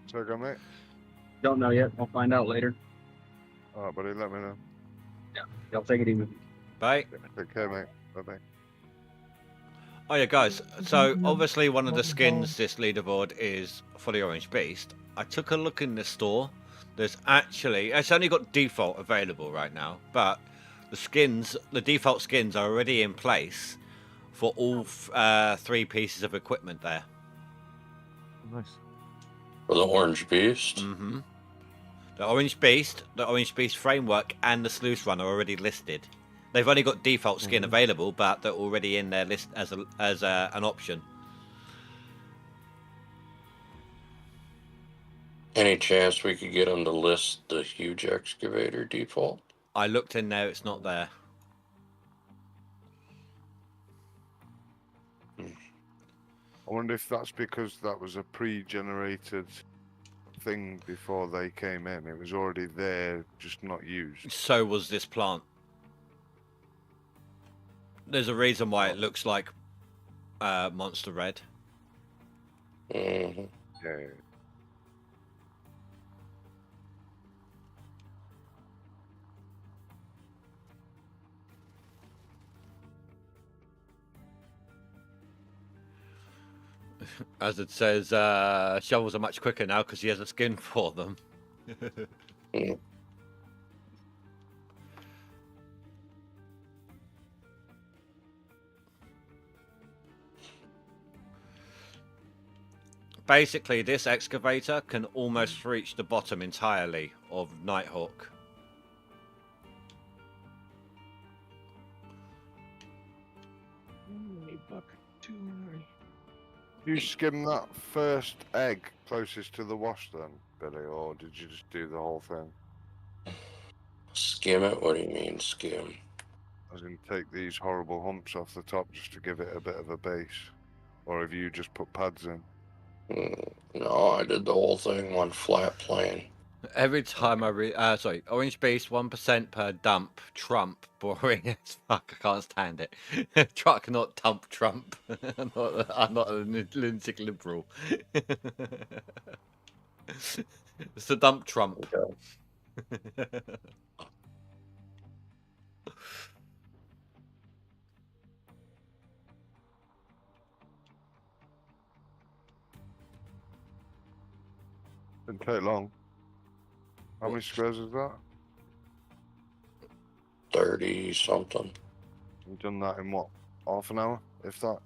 So go, mate. Don't know yet. I'll find out later. Alright, buddy, let me know. Y'all take it easy. Bye. Take care, mate. Bye bye. Oh yeah, guys. So obviously one of the Well, skins this leaderboard is for the Orange Beast. I took a look in the store. There's actually it's only got default available right now, but the default skins are already in place for all 3 pieces of equipment there. Nice. For the Orange Beast. Mm-hmm. The Orange Beast framework, and the Sluice Run are already listed. They've only got default skin available, but they're already in their list as an option. Any chance we could get them to list the huge excavator default? I looked in there; it's not there. I wonder if that's because that was a pre-generated thing before they came in. It was already there, just not used. So was this plant. There's a reason why it looks like Monster Red. Mm-hmm. Yeah. As it says, shovels are much quicker now because he has a skin for them. Basically, this excavator can almost reach the bottom entirely of Nighthawk. You skim that first egg closest to the wash then, Billy, or did you just do the whole thing? Skim it? What do you mean, skim? As in take these horrible humps off the top just to give it a bit of a base? Or have you just put pads in? No, I did the whole thing on flat plane. Every time I Orange Beast 1% per dump. Trump, boring as fuck. I can't stand it. Truck, not dump Trump. I'm not a lunatic liberal. It's the dump Trump. Okay. Didn't take long. How many squares is that? 30 something. You've done that in what? Half an hour, if that?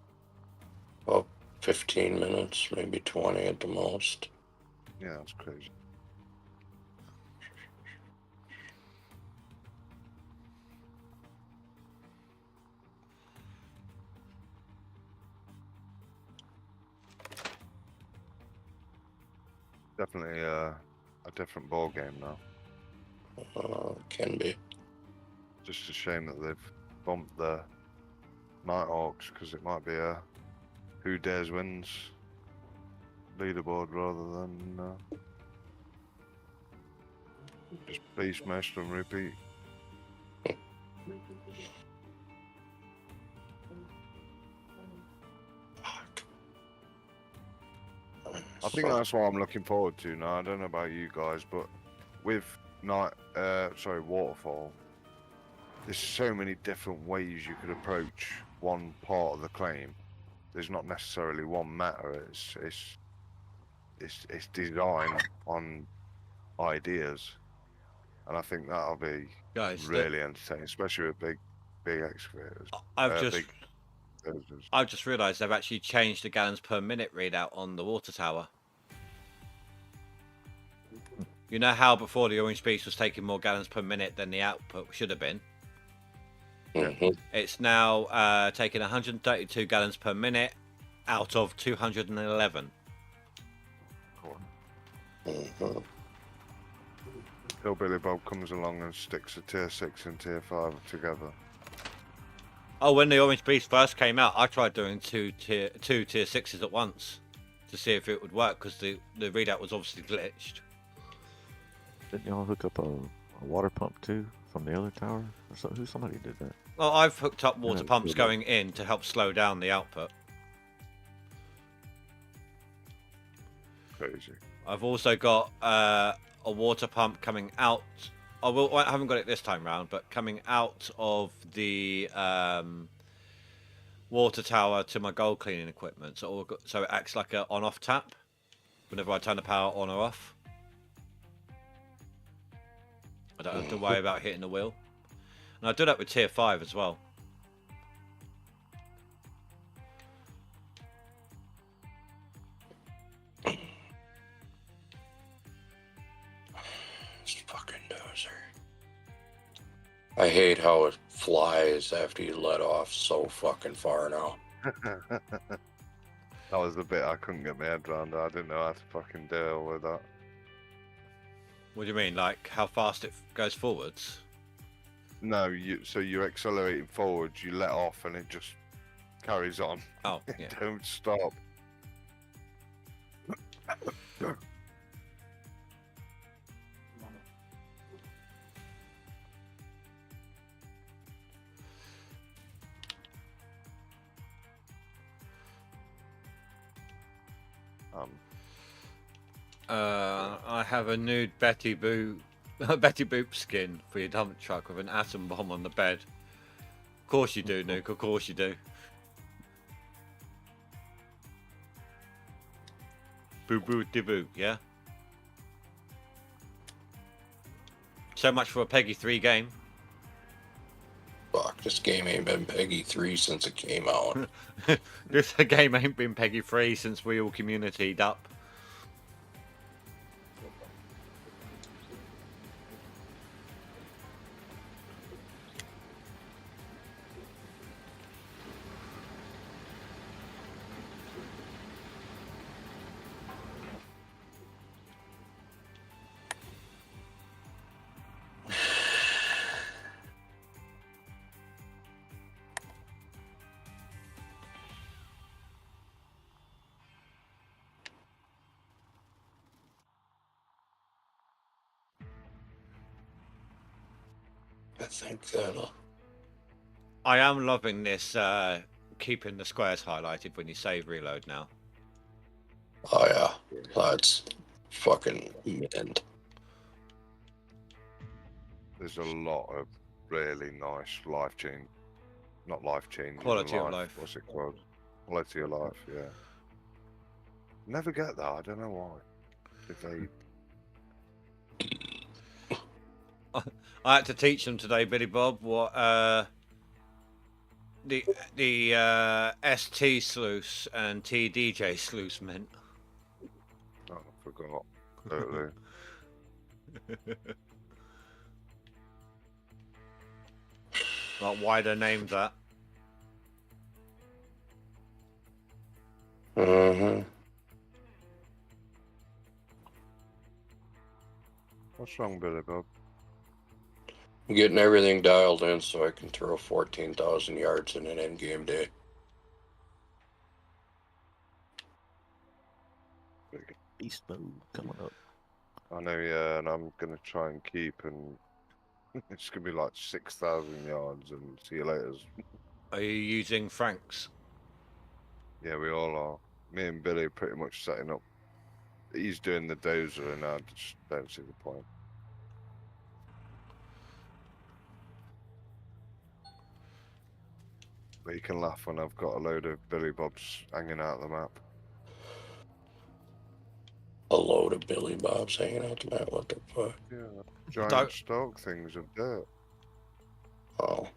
About 15 minutes, maybe 20 at the most. Yeah, that's crazy. Definitely a different ball game now. Can be. Just a shame that they've bumped the Nighthawks because it might be a who dares wins leaderboard rather than just Beastmaster and repeat. I think that's what I'm looking forward to now. I don't know about you guys, but with Waterfall, there's so many different ways you could approach one part of the claim. There's not necessarily one matter. It's design on ideas, and I think that'll be really entertaining, especially with big excavators. I've just realised they've actually changed the gallons per minute readout on the water tower. You know how before the Orange Beast was taking more gallons per minute than the output should have been? Mm-hmm. It's now taking 132 gallons per minute out of 211. Mm-hmm. Till Billy Bob comes along and sticks a tier 6 and tier 5 together. Oh, when the Orange Beast first came out, I tried doing two tier 6s at once to see if it would work because the readout was obviously glitched. Didn't y'all hook up a water pump too from the other tower? Or so, somebody did that. Well, I've hooked up water pumps going in to help slow down the output. Crazy. I've also got a water pump coming out I haven't got it this time round, but coming out of the water tower to my gold cleaning equipment, so it acts like a on-off tap whenever I turn the power on or off. I don't have to worry about hitting the wheel, and I do that with tier 5 as well. Fucking dozer. I hate how it flies after you let off so fucking far now. That was the bit I couldn't get my head around. I didn't know how to fucking deal with that. What do you mean, like how fast it goes forwards? No, so you're accelerating forwards, you let off, and it just carries on. Oh, yeah. Don't stop. I have a nude Betty Boop skin for your dump truck with an atom bomb on the bed. Of course you do, Nuke. Of course you do. Boo boo de boo, yeah? So much for a Peggy 3 game. Fuck, this game ain't been Peggy 3 since it came out. This game ain't been Peggy 3 since we all community'd up. I think that'll... I am loving this, keeping the squares highlighted when you save reload now. Oh yeah, that's fucking mint. There's a lot of really nice not life changing. Quality of life. What's it called? Quality of life, yeah. Never get that, I don't know why. If they... I had to teach them today, Billy Bob, what the ST sluice and TDJ sluice meant. Oh, I forgot. Totally. Like why they named that. What's wrong, Billy Bob? I'm getting everything dialed in so I can throw 14,000 yards in an in-game day. Beast mode coming up. I know, yeah, and I'm gonna try and keep, and it's gonna be like 6,000 yards, and see you later. Are you using Frank's? Yeah, we all are. Me and Billy are pretty much setting up. He's doing the dozer, and I just don't see the point. But you can laugh when I've got a load of Billy Bobs hanging out the map. A load of Billy Bobs hanging out the map, what the fuck? Yeah, giant stalk things of dirt. Oh.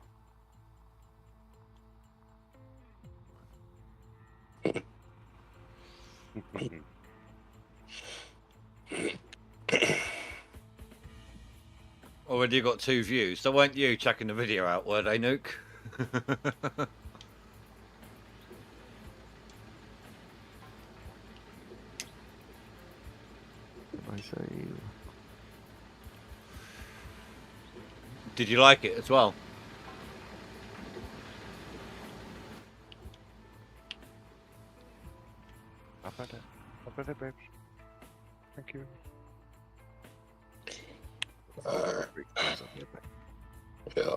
Already got 2 views. So weren't you checking the video out, were they, Nuke? I say, Did you like it as well? Up at it, babes. Thank you. Yeah.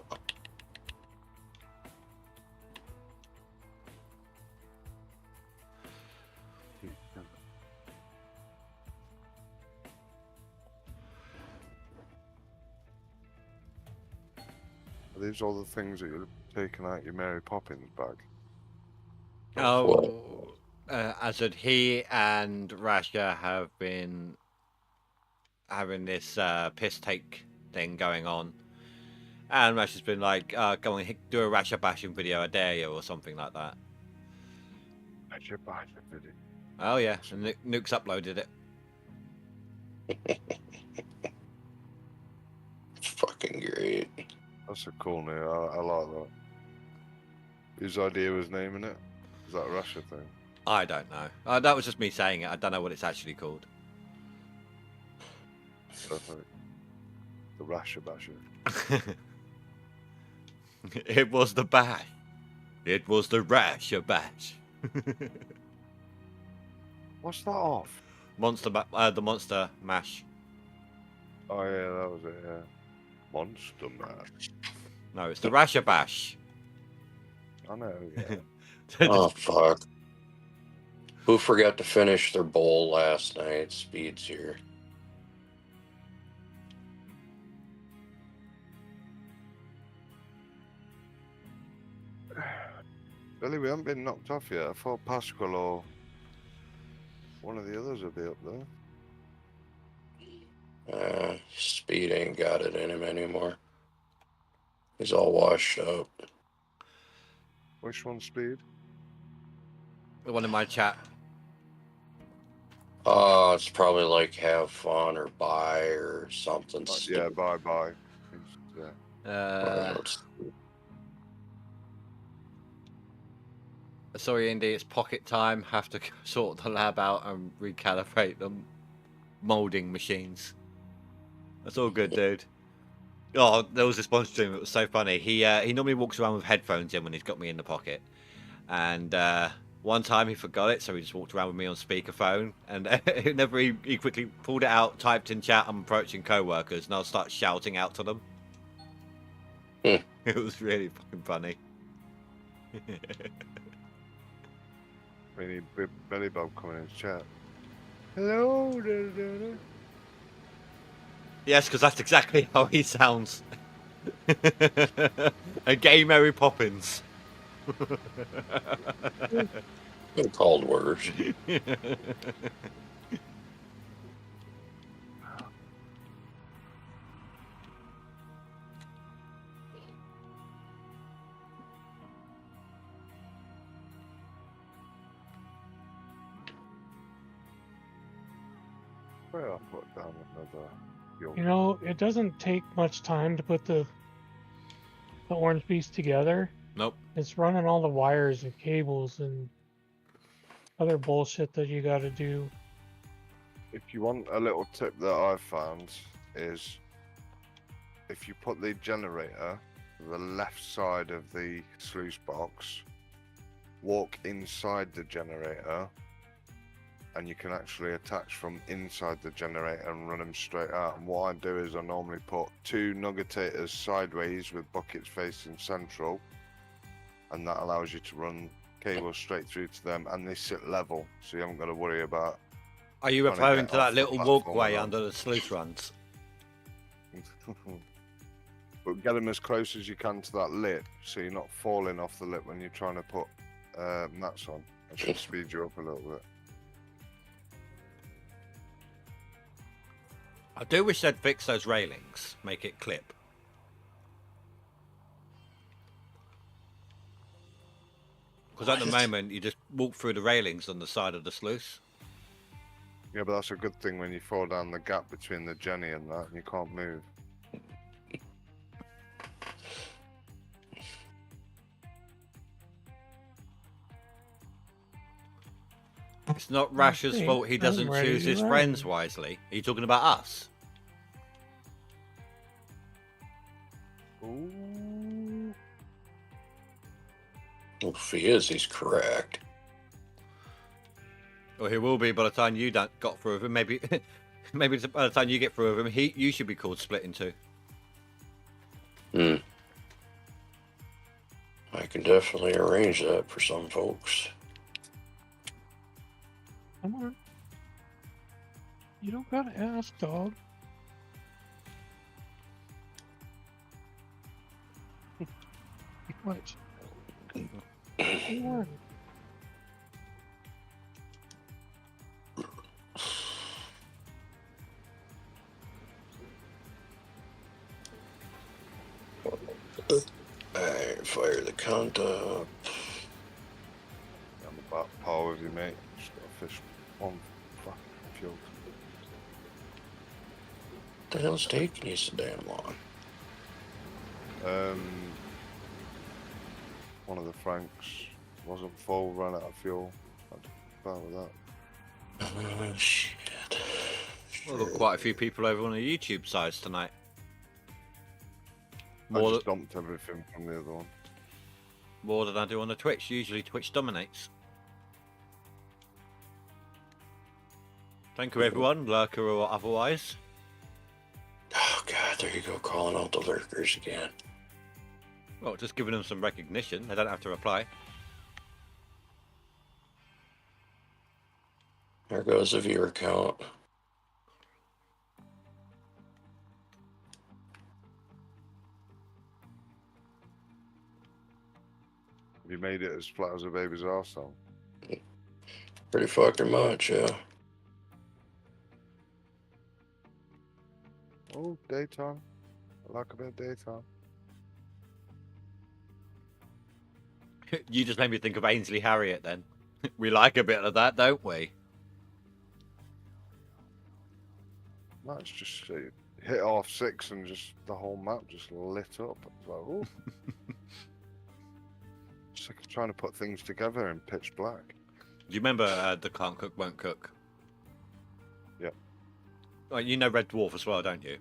Are these all the things that you're taking out your Mary Poppins bag? Oh, Azad, he and Rasha have been having this piss take thing going on. And Rasha's been like, go and do a Rasha bashing video, I dare you, or something like that. Rasha bashing video? Oh, yeah, and Nuke's uploaded it. Fucking great. That's a cool name. I like that. Whose idea was naming it? Is that a Russia thing? I don't know. That was just me saying it. I don't know what it's actually called. Perfect. The Rasha Basher. It was the bash. It was the Rasha bash. What's that off? The monster mash. Oh yeah, that was it. Yeah. Monster Mash. No, it's the Rasha bash. I know. Yeah. Oh fuck. Who forgot to finish their bowl last night? Speed's here. Billy, we haven't been knocked off yet. I thought Pascal or one of the others would be up there. Speed ain't got it in him anymore. He's all washed up. Which one's Speed? The one in my chat. Oh, it's probably like have fun or buy or something. Yeah, bye. Yeah. Sorry, Indy, it's pocket time. Have to sort the lab out and recalibrate the molding machines. That's all good, dude. Oh, there was this one stream. It was so funny. He normally walks around with headphones in when he's got me in the pocket, and one time he forgot it, so he just walked around with me on speakerphone. And whenever he quickly pulled it out, typed in chat, "I'm approaching co-workers," and I'll start shouting out to them. It was really fucking funny. We need Billy Bob coming in chat. Hello. Yes, because that's exactly how he sounds. A gay Mary Poppins. Been called worse. Well, I'll put down another. You know, it doesn't take much time to put the orange beast together. Nope. It's running all the wires and cables and other bullshit that you got to do. If you want a little tip that I've found is if you put the generator to the left side of the sluice box, walk inside the generator, and you can actually attach from inside the generator and run them straight out. And what I do is I normally put 2 nuggetators sideways with buckets facing central, and that allows you to run cables straight through to them, and they sit level, so you haven't got to worry about. Are you referring to that little walkway under the sluice runs? But get them as close as you can to that lip, so you're not falling off the lip when you're trying to put mats on. That should speed you up a little bit. I do wish they'd fix those railings, make it clip. Because at the moment, you just walk through the railings on the side of the sluice. Yeah, but that's a good thing when you fall down the gap between the Jenny and that, and you can't move. It's not Rasha's Okay, fault he doesn't I'm ready choose to his run. friends wisely. Are you talking about us? Ooh. Well, if he is, he's correct. Or he will be by the time you got through with him. Maybe by the time you get through with him, you should be called Split in Two. I can definitely arrange that for some folks. Come on. You don't gotta ask, dog. What? Yeah. Alright, fire the count up. I'm about par with you, mate. Just got to fish one fucking fuel. The hell's taking you so damn long? One of the Franks wasn't full, ran out of fuel. I'd start with that. Shit. Well, we've got quite a few people over on the YouTube sides tonight. I More, just dumped everything from the other one. more than I do on the Twitch. Usually Twitch dominates. Thank you everyone, lurker or otherwise. Oh god, there you go, calling out the lurkers again. Well, just giving them some recognition. They don't have to reply. There goes the viewer count. You made it as flat as a baby's arsehole. Pretty fucking much, yeah. Oh, daytime. I like a bit of daytime. You just made me think of Ainsley Harriet then. We like a bit of that, don't we? No, it's just hit off 6 and just the whole map just lit up. It's like, oh. It's like trying to put things together in pitch black. Do you remember the Can't Cook, Won't Cook? Yep. Well, you know Red Dwarf as well, don't you?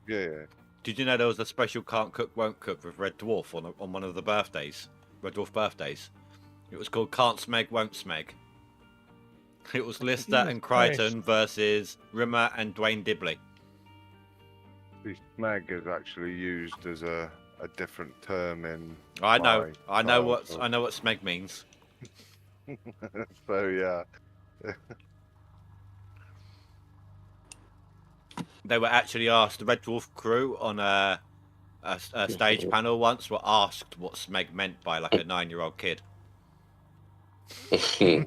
Yeah, yeah. Did you know there was a special Can't Cook, Won't Cook with Red Dwarf on one of the birthdays? Red Dwarf birthdays. It was called Can't Smeg, Won't Smeg. It was Lister and Crichton versus Rimmer and Dwayne Dibley. The smeg is actually used as a different term in. I know what childhood. smeg means. So yeah. They were actually asked, the Red Dwarf crew on a stage panel once were asked what smeg meant by like a 9-year-old kid. Yeah.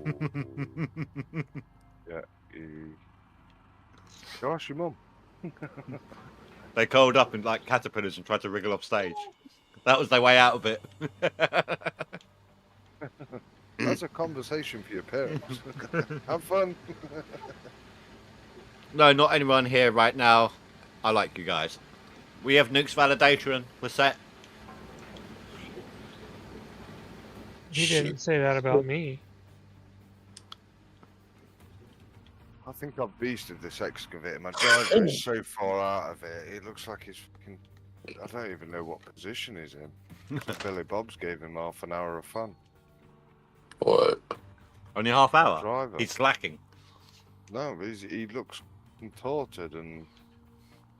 Gosh, your mum. They curled up in like caterpillars and tried to wriggle off stage. That was their way out of it. That's a conversation for your parents. Have fun. No, not anyone here right now. I like you guys. We have nukes validation. We're set. You didn't say that about me. I think I've beasted this excavator. My driver is so far out of it. It looks like he's fucking. I don't even know what position he's in. Billy Bob's gave him half an hour of fun. What? Only half hour. Driver. He's slacking. No, he looks contorted and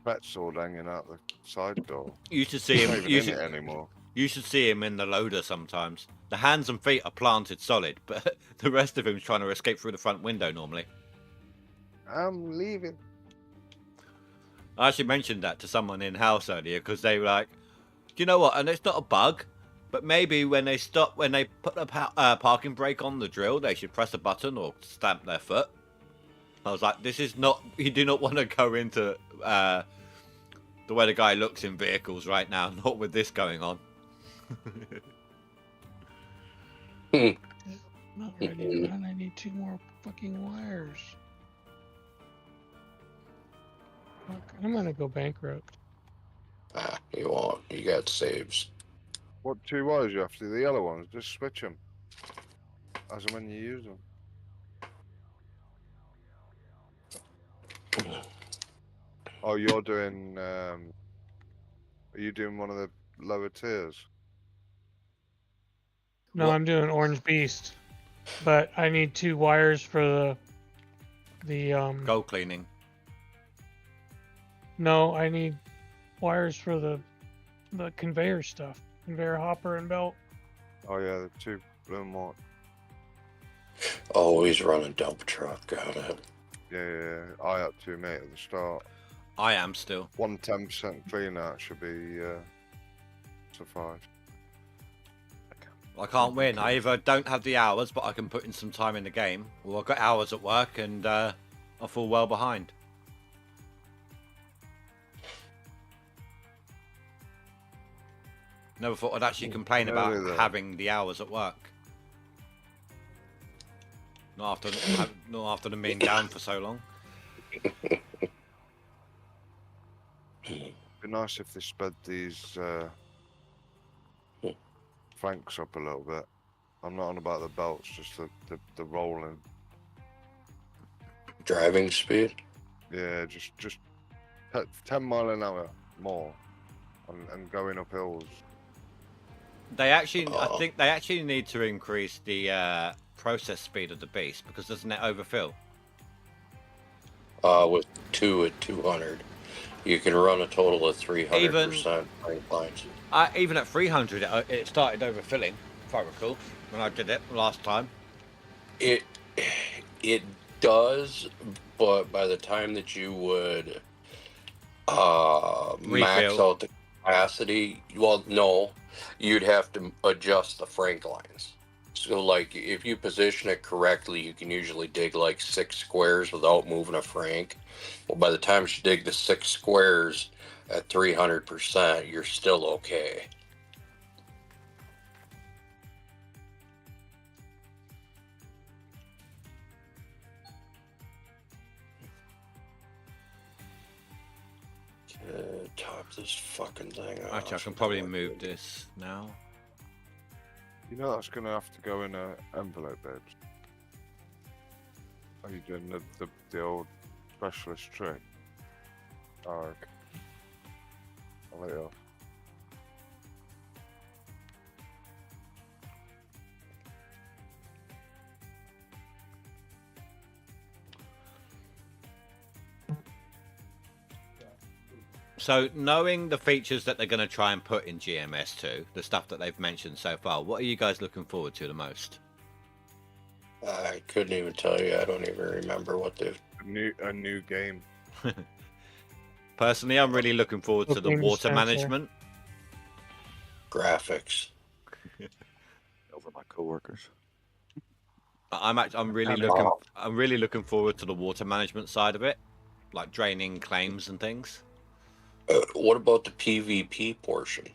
pretzel hanging out the side door. You should see He's not him. even in it anymore. You should see him in the loader sometimes. The hands and feet are planted solid, but the rest of him's trying to escape through the front window normally. I'm leaving. I actually mentioned that to someone in house earlier because they were like, "Do you know what?" And it's not a bug, but maybe when they put a parking brake on the drill, they should press a button or stamp their foot. I was like, "This is not. You do not want to go into the way the guy looks in vehicles right now. Not with this going on." Not ready to run. I need 2 more fucking wires. Fuck, I'm gonna go bankrupt. Ah, you won't. You got saves. What 2 wires you have to do? The yellow ones. Just switch them as and when you use them. Oh, you're doing. Are you doing one of the lower tiers? No, What? I'm doing Orange Beast, but I need 2 wires for the Gold cleaning. No, I need wires for the conveyor stuff, conveyor hopper and belt. Oh yeah, the 2 blue and white. Always run a dump truck, got it. Yeah, I had to, mate, at the start. I am still. 110% clean out should be specified. I can't win. I either don't have the hours, but I can put in some time in the game, or I've got hours at work and I fall well behind. Never thought I'd actually complain about having the hours at work. Not after them being down for so long. It'd be nice if they sped these flanks up a little bit. I'm not on about the belts, just the rolling. Driving speed? Yeah, just 10 mile an hour more, and going up hills. They actually, I think they actually need to increase the process speed of the beast, because doesn't it overfill? With 2 at 200, you can run a total of 300% lines. Even at 300, it started overfilling, if I recall, when I did it last time. It does, but by the time that you would max out the capacity, well, no, you'd have to adjust the frank lines. So, like, if you position it correctly, you can usually dig like 6 squares without moving a frank. Well, by the time you dig the 6 squares at 300%, you're still okay. Top this fucking thing off. Actually, I can probably move this now. You know that's going to have to go in a envelope bed. Are you doing the old specialist trick? I'll let you off. So, knowing the features that they're going to try and put in GMS2, the stuff that they've mentioned so far, what are you guys looking forward to the most? I couldn't even tell you. I don't even remember what they've... A new game. Personally, I'm really looking forward to the water management. Graphics. Over my coworkers. I'm really looking forward to the water management side of it, like draining claims and things. What about the PvP portion?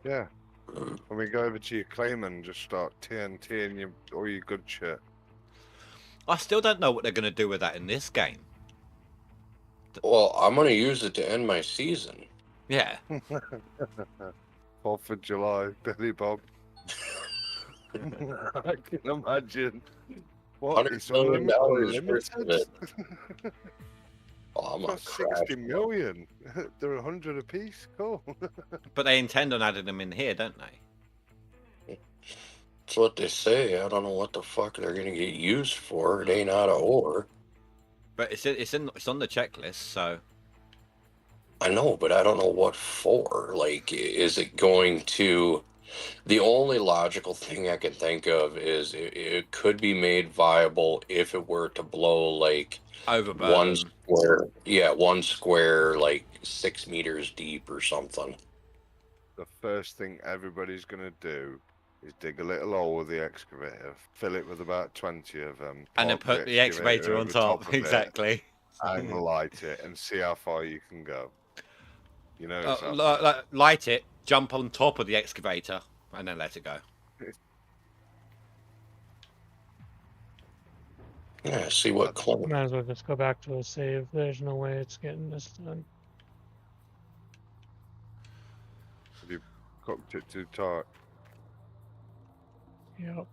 Yeah. When we go over to your claim and just start TNTing all your good shit. I still don't know what they're going to do with that in this game. Well, I'm going to use it to end my season. Yeah. 4th of July, Billy Bob. I can imagine. What? $100 million worth of it. Oh, I'm got 60 million. They're 100 apiece. Cool. But they intend on adding them in here, don't they? That's what they say. I don't know what the fuck they're gonna get used for. It ain't out of ore. But it's on the checklist, so. I know, but I don't know what for. Like, is it going to? The only logical thing I can think of is it could be made viable if it were to blow like overburn. one square like 6 meters deep or something. The first thing everybody's gonna do is dig a little hole with the excavator, fill it with about 20 of them, and then put the excavator on top. Exactly. And light it and see how far you can go. You know, light it, jump on top of the excavator, and then let it go. Yeah, see what clone. Might as well just go back to a save. There's no way it's getting this done. Have you cooked it too tight? Yep.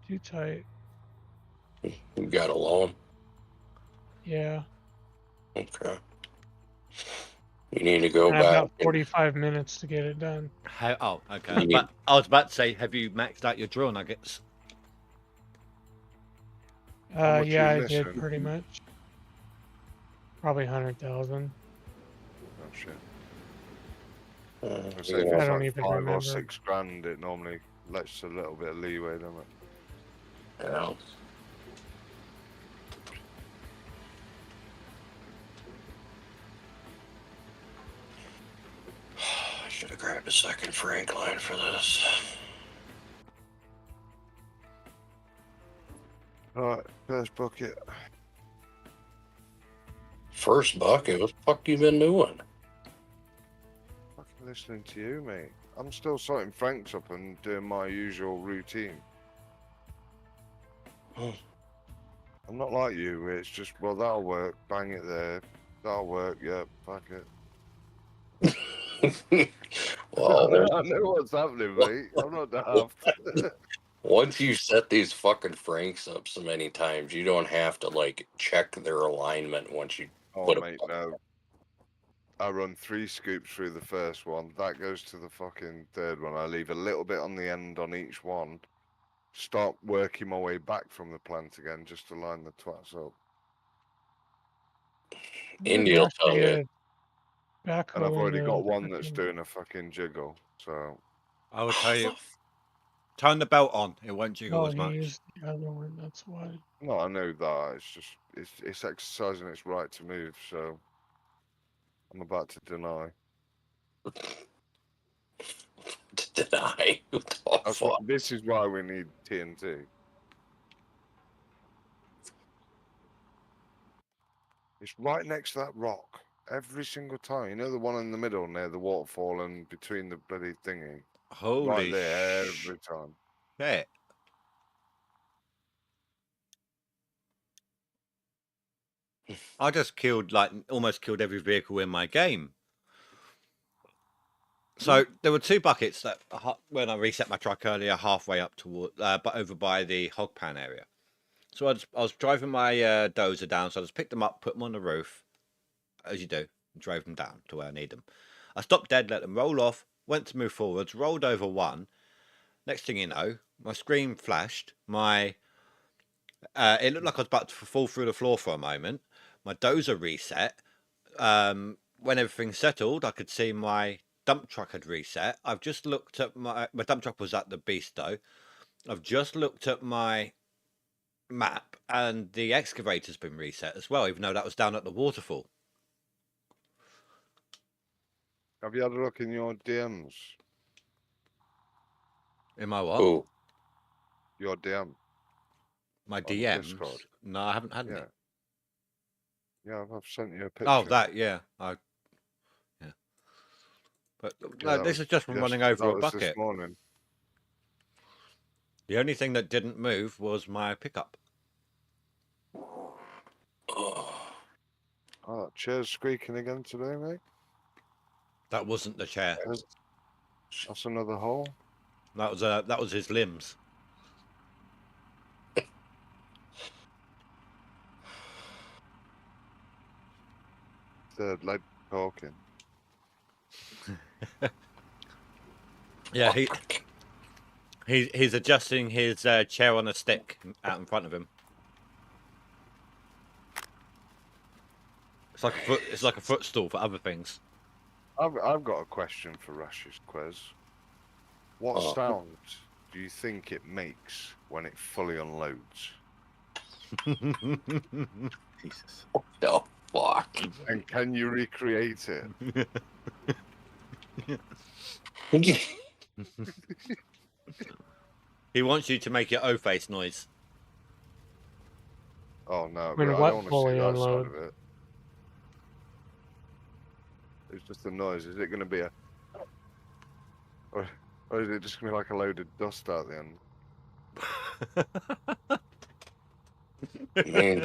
Too tight. You got a loan? Yeah. Okay. You need to go I've back. got 45 minutes to get it done. Oh, okay. But I was about to say, have you maxed out your drill nuggets? Yeah, I did pretty much. Probably 100,000. Oh shit. Yeah. So if it's I don't like even 5 remember. or 6 grand, it normally lets a little bit of leeway, doesn't it? Yeah. Should have grabbed a second Frank line for this. Alright, first bucket. First bucket? What the fuck you been doing? Fucking listening to you, mate. I'm still sorting Frank's up and doing my usual routine. I'm not like you, where it's just, well, that'll work, bang it there. That'll work, yeah, fuck it. Well, I know what's happening, mate. I'm not daft. once you set these fucking Franks up so many times, you don't have to like check their alignment once you Oh, put mate, them. no. I run 3 scoops through the first one. That goes to the fucking third one. I leave a little bit on the end on each one. Start working my way back from the plant again just to line the twats up. Indy will tell you. Back And I've already got one that's doing a fucking jiggle, so... I will tell you, turn the belt on. It won't jiggle as much. Used the other one, that's why. No, I know that. It's just, it's exercising its right to move, so... I'm about to deny. To deny? What the fuck? This is why we need TNT. It's right next to that rock. Every single time. You know the one in the middle near the waterfall and between the bloody thingy? Holy right there every time. shit. I just killed, like, almost killed every vehicle in my game. So there were 2 buckets that, when I reset my truck earlier, halfway up toward, but over by the hog pan area. So I was driving my dozer down, so I just picked them up, put them on the roof, as you do, and drove them down to where I need them. I stopped dead, let them roll off, went to move forwards, rolled over one. Next thing you know, my screen flashed. My it looked like I was about to fall through the floor for a moment. My dozer reset. When everything settled, I could see my dump truck had reset. I've just looked at my dump truck was at the beast though. I've just looked at my map and the excavator's been reset as well, even though that was down at the waterfall. Have you had a look in your DMs? In my what? Ooh. Your DM? My on DMs? Discord? No, I haven't had any. Yeah, I've sent you a picture. Oh, that, yeah. Yeah. But no, this is just from running over a bucket. This morning. The only thing that didn't move was my pickup. Oh, chair's squeaking again today, mate. That wasn't the chair. That's another hole. That was his limbs. Third leg talking. Yeah, he's adjusting his chair on a stick out in front of him. It's like a footstool for other things. I've got a question for Rash's quiz. What sound do you think it makes when it fully unloads? Jesus. What the fuck? And can you recreate it? He wants you to make your O-face noise. Oh no, When but I what don't want to fully see that unload? side of it. It's just the noise. Is it going to be a... Or is it just going to be like a load of dust out the end? Man,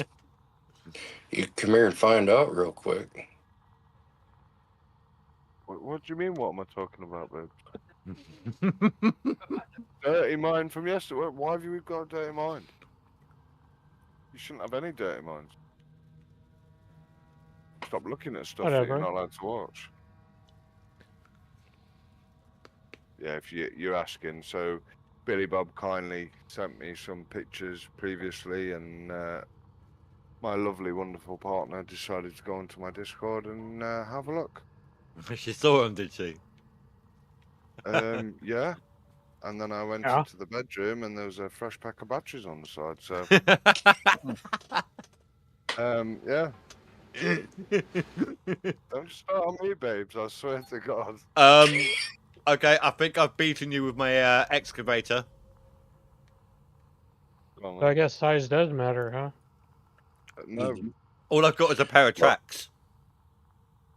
you come here and find out real quick. What do you mean, what am I talking about, babe? Dirty mind from yesterday. Why have you got a dirty mind? You shouldn't have any dirty minds. Stop looking at stuff that you're not allowed to watch. Yeah, if you're asking. So, Billy Bob kindly sent me some pictures previously, and my lovely, wonderful partner decided to go into my Discord and have a look. She saw him, did she? Yeah. And then I went into the bedroom, and there was a fresh pack of batteries on the side. So, yeah. Don't start on me, babes. I swear to God. Okay, I think I've beaten you with my excavator. Go on, So I then. guess size does matter, huh? No, All I've got is a pair of Well- tracks.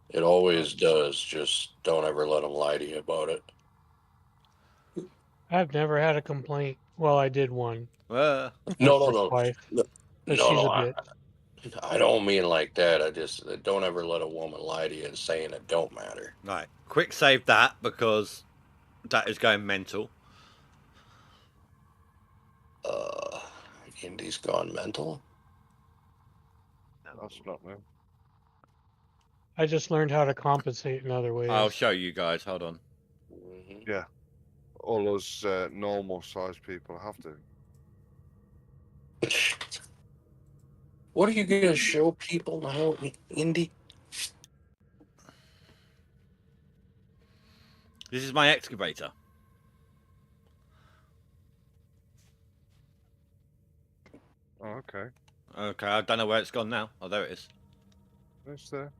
It always does. Just don't ever let them lie to you about it. I've never had a complaint. Well, I did one. Uh, No, That's no, his no. wife. No, But no, she's no. a bitch. I don't mean like that. I just don't ever let a woman lie to you and saying it don't matter. right, quick save that because that is going mental. Indy's gone mental. that's not me. I just learned how to compensate in other ways. I'll show you guys. Hold on. Mhm. Yeah. All us normal sized people have to. What are you gonna show people now, Indy? This is my excavator. Oh, okay. Okay, I don't know where it's gone now. Oh, there it is. It's there.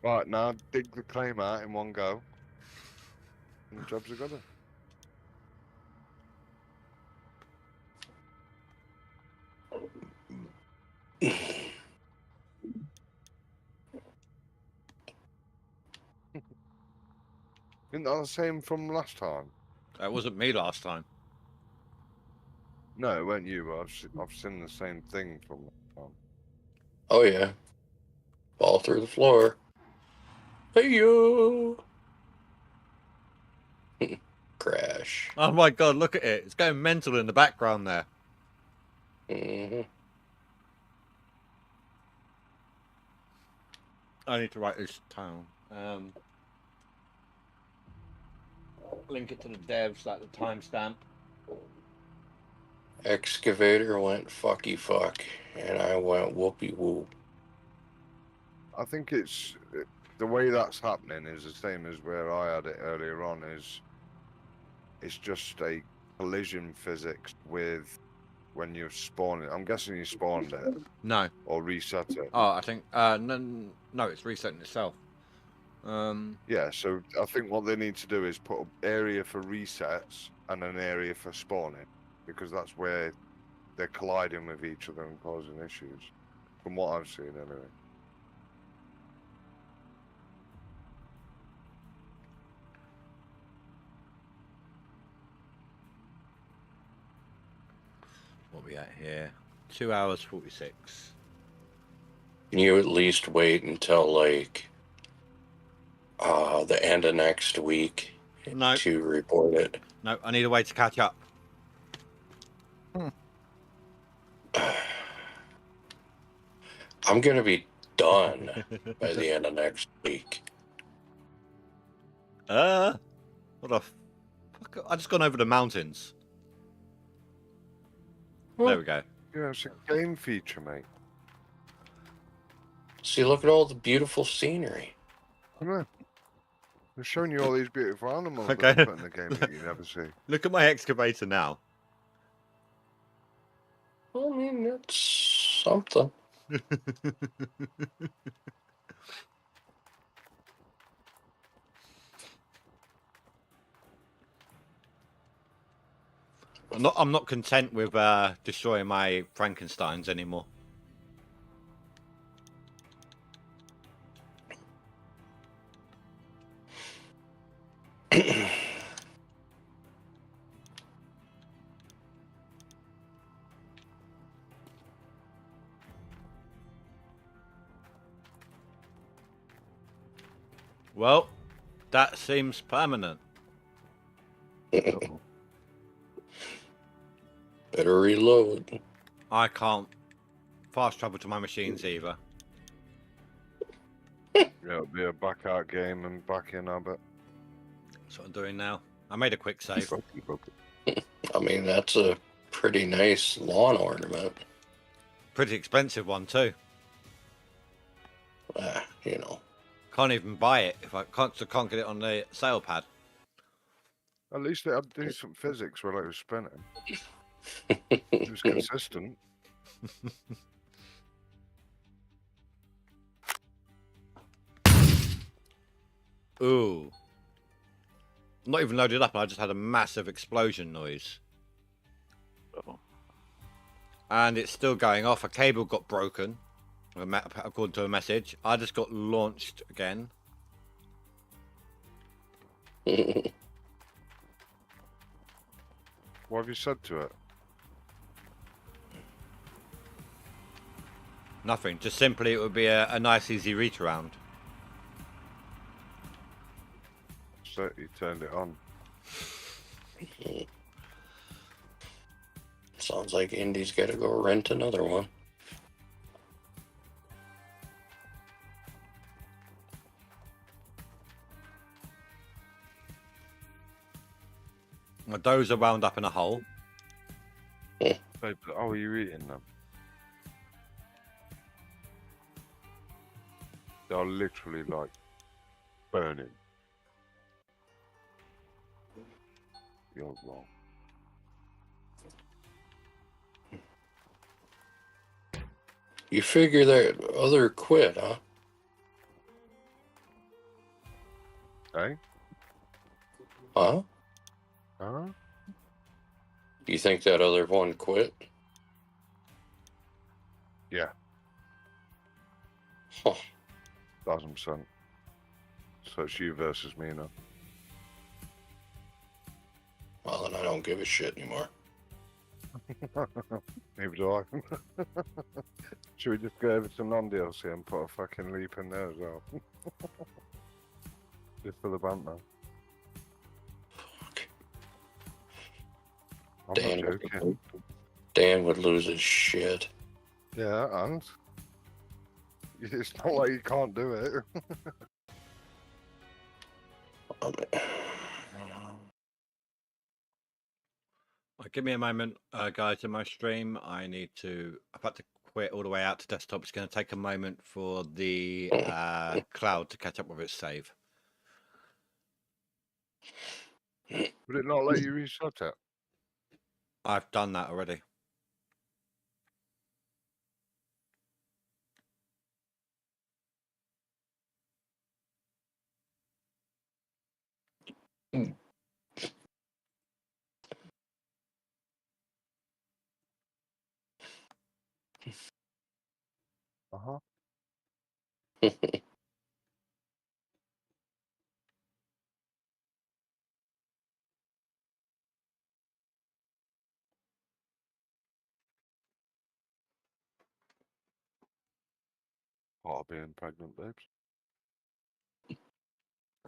Right, now dig the claim out in one go. And the jobs are done. Isn't that the same from last time? That wasn't me last time. No, it weren't you. But I've seen the same thing from last time. Oh yeah, fall through the floor. Hey yo! Crash. Oh my god, look at it. It's going mental in the background there. hmm I need to write this down. Link it to the devs, like the timestamp. Excavator went fucky fuck, and I went whoopee whoop. I think it's the way that's happening is the same as where I had it earlier on. It's just a collision physics with when you're spawning. I'm guessing you spawned it No. or reset it. Oh, I think no, it's resetting itself. Yeah, so I think what they need to do is put an area for resets and an area for spawning, because that's where they're colliding with each other and causing issues, from what I've seen anyway. What are we at here? 2 hours 46. Can you at least wait until like the end of next week No. to report it? No, I need a way to catch up. I'm gonna be done by the end of next week. What the fuck? I just gone over the mountains. There we go. Yeah, it's a game feature, mate. See, look at all the beautiful scenery. Come on. They're showing you all these beautiful animals Okay. that they put in the game that you never see. Look at my excavator now. I mean, that's something. I'm not content with destroying my Frankensteins anymore. Well, that seems permanent. Uh-oh. Better reload. I can't fast travel to my machines either. Yeah, it'll be a back out game and back in habit. That's what I'm doing now. I made a quick save. I mean, that's a pretty nice lawn ornament. Pretty expensive one too. You know. Can't even buy it if I can't get it on the sale pad. At least it had decent physics while it was spinning. It was consistent. Ooh. Not even loaded up, and I just had a massive explosion noise. Oh. And it's still going off. A cable got broken, according to a message. I just got launched again. What have you said to it? Nothing. Just simply, it would be a nice, easy reach around. So you turned it on. Sounds like Indy's got to go rent another one. My doughs are wound up in a hole. Babe, oh, are you eating them? They're literally like burning. You're wrong. You figure that other quit, huh? Eh? Huh? Huh? You think that other one quit? Yeah. Huh. 1000%. So it's you versus me now. Well, then I don't give a shit anymore. Neither do I. Should we just go over to non-DLC and put a fucking leap in there as well? Just for the banter. Fuck. I'm not joking. Dan would lose his shit. Yeah, and it's not like you can't do it. I mean, Give me a moment, guys, in my stream. I've had to quit all the way out to desktop. It's going to take a moment for the cloud to catch up with its save. Would it not let you reset it? I've done that already. Uh-huh. Part of being pregnant, babes.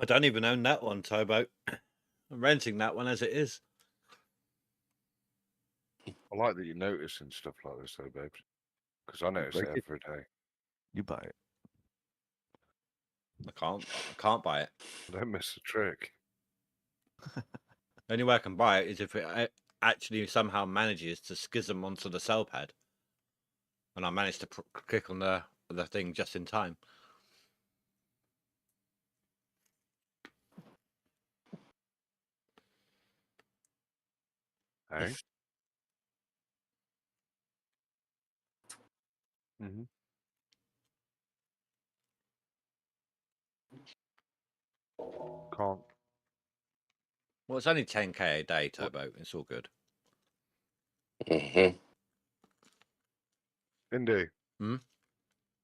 I don't even own that one, Tobo. I'm renting that one as it is. I like that you're noticing stuff like this, though, babes. Because I notice it break it. every day. You buy it. I can't buy it. Don't miss the trick. The only way I can buy it is if it actually somehow manages to schism onto the cell pad, and I manage to click on the thing just in time. Hey? Mm-hmm. Can't. Well, it's only 10k a day, Turbo. It's all good. Mm-hmm. Indy. Hmm?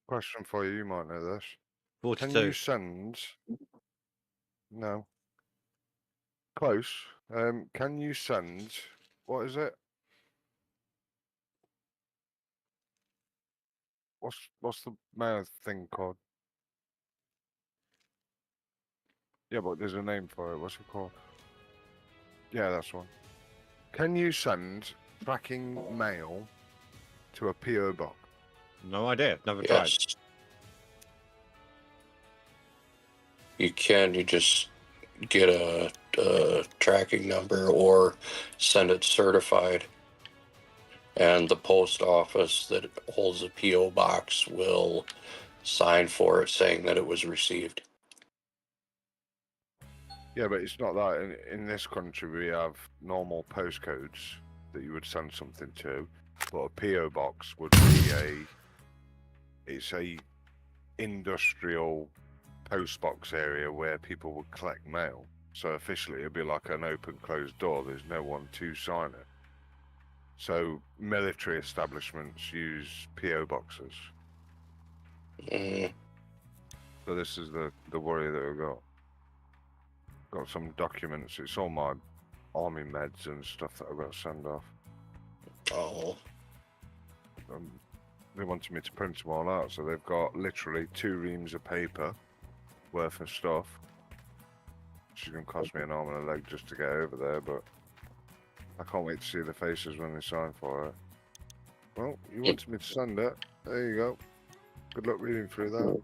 Question for you. You might know this. 42. Can you send? No. Close. Can you send? What is it? What's the mail thing called? Yeah, but there's a name for it. What's it called? Yeah, that's one. Can you send tracking mail to a PO box? No idea. Never tried. Yes. You can. You just get a tracking number or send it certified. And the post office that holds the P.O. box will sign for it saying that it was received. Yeah, but it's not that. In this country, we have normal postcodes that you would send something to, but a PO box would be it's a industrial post box area where people would collect mail. So officially, it'd be like an open closed door. There's no one to sign it. So military establishments use PO boxes. Mm. So this is the worry that we've got. Got some documents. It's all my army meds and stuff that I've got to send off. Oh. They wanted me to print them all out, so they've got literally 2 reams of paper worth of stuff. Which is going to cost me an arm and a leg just to get over there, but I can't wait to see the faces when they sign for it. Well, you wanted me to send it. There you go. Good luck reading through that.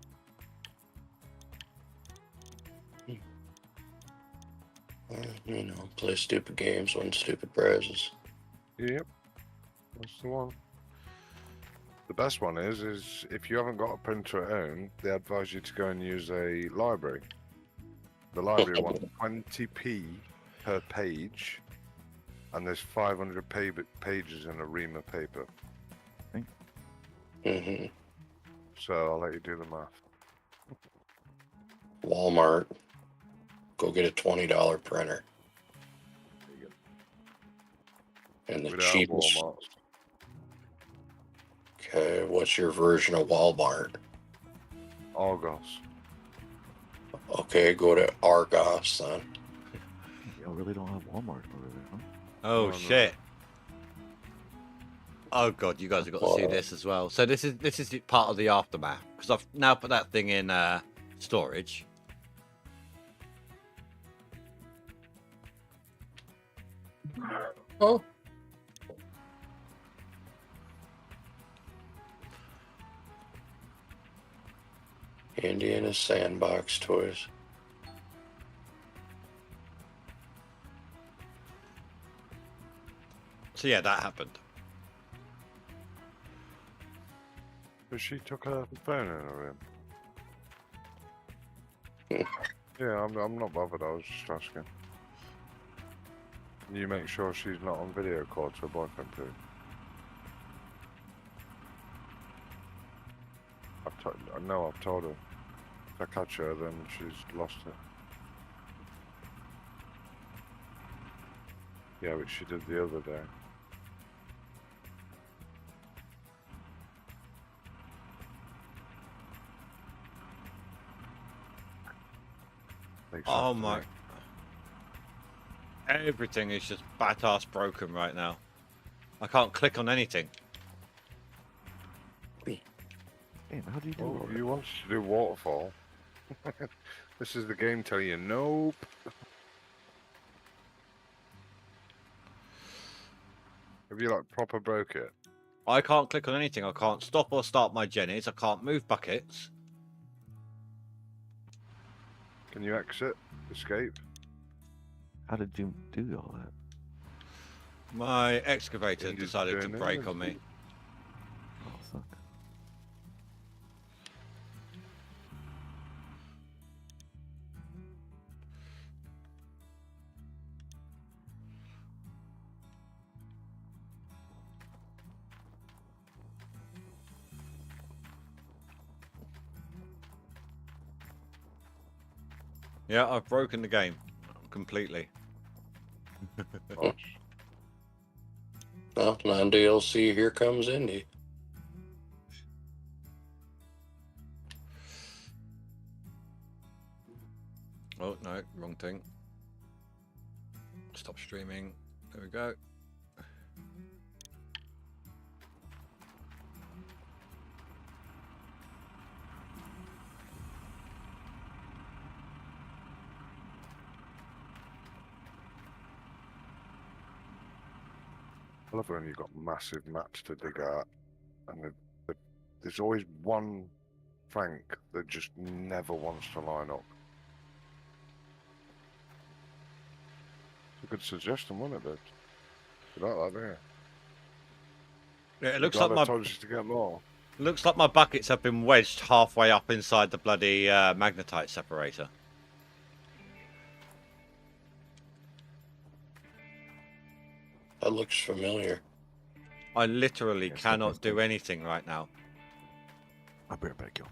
You know, play stupid games, win stupid prizes. Yep. That's the one. The best one is if you haven't got a printer at home, they advise you to go and use a library. The library wants 20p per page, and there's 500 pages in a ream of paper. Mm-hmm. So I'll let you do the math. Walmart. Go get a $20 printer. And the Without cheapest. Walmart. Okay, what's your version of Walmart? Argos. Okay, go to Argos then. Y'all really don't have Walmart over there, huh? Oh no. shit. Oh god, you guys have got to see this as well. So this is part of the aftermath because I've now put that thing in storage. Oh. Indiana Sandbox Toys. So yeah, that happened. But she took her phone in her room. Yeah, I'm not bothered. I was just asking. You make sure she's not on video call to her boyfriend too. I know I've told her. If I catch her, then she's lost it. Yeah, which she did the other day. Oh my. Everything is just bat-ass broken right now. I can't click on anything. Damn, how do you do all Oh, that? you wanted to do waterfall. This is the game telling you nope. Have you like proper broke it? I can't click on anything. I can't stop or start my jennies. I can't move buckets. Can you exit? Escape? How did you do all that? My excavator Can you decided to join in? break on me. Oh, fuck. Yeah, I've broken the game completely. Well, non-DLC, here comes Indy. Oh no, wrong thing. Stop streaming. There we go. I love when you've got massive maps to dig out, and there's always one Frank that just never wants to line up. It's a good suggestion, wasn't it, Bit? You like that, there? Yeah, it looks Glad like I my told you to get more. looks like my buckets have been wedged halfway up inside the bloody magnetite separator. That looks familiar. I literally Yeah, cannot step by do anything right now. I'll be right back, yo.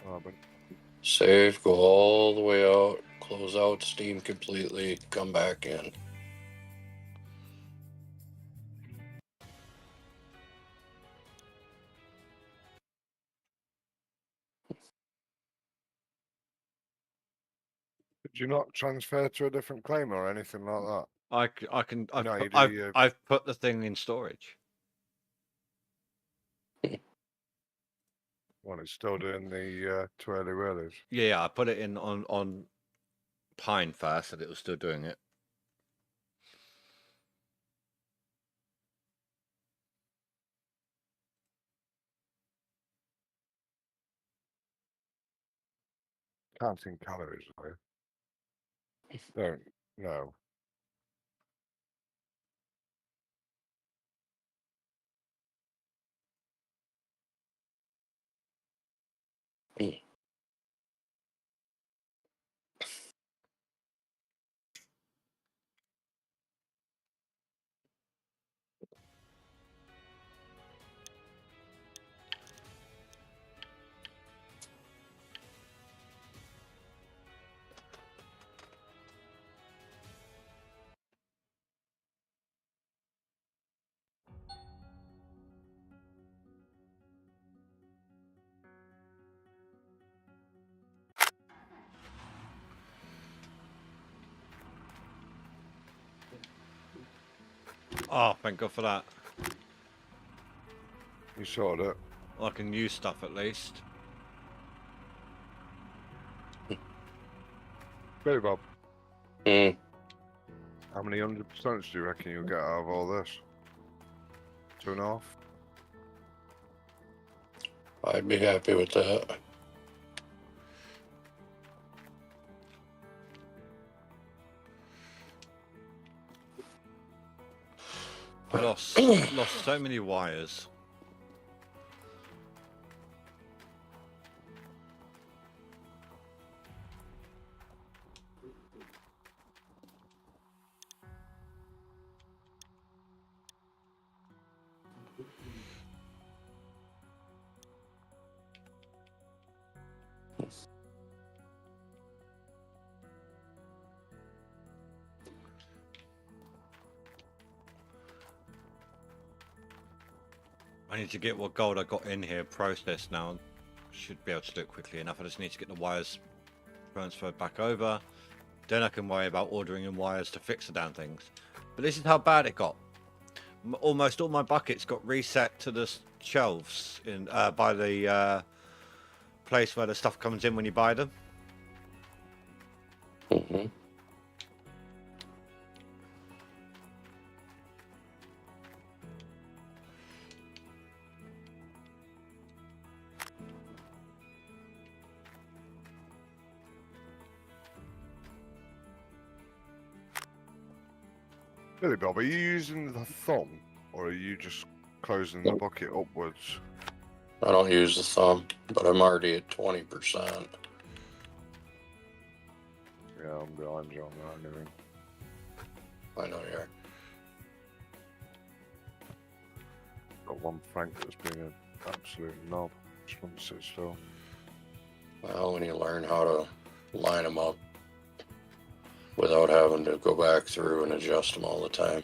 Oh, but Save, go all the way out, close out Steam completely, come back in. Did you not transfer to a different claim or anything like that? I've, No, put, you do I've, your- I've put the thing in storage. Well, it's still doing the twirly whirlies. Yeah, I put it in on Pine first, and it was still doing it. Counting calories, though. Don't. No. Oh, thank God for that. You sorted it. I can use stuff at least. Billy Bob, Mm, how many 100% do you reckon you'll get out of all this? 2.5? I'd be happy with that. I lost so many wires. I need to get what gold I got in here processed now. Should be able to do it quickly enough. I just need to get the wires transferred back over. Then I can worry about ordering in wires to fix the damn things. But this is how bad it got. Almost all my buckets got reset to the shelves in by the place where the stuff comes in when you buy them. Mm-hmm. Billy Bob, are you using the thumb or are you just closing the bucket upwards? I don't use the thumb, but I'm already at 20%. Yeah, I'm behind you on that anyway. I know you are. Got one Frank that's been an absolute knob. Just won't sit still. Well, when you learn how to line them up without having to go back through and adjust them all the time,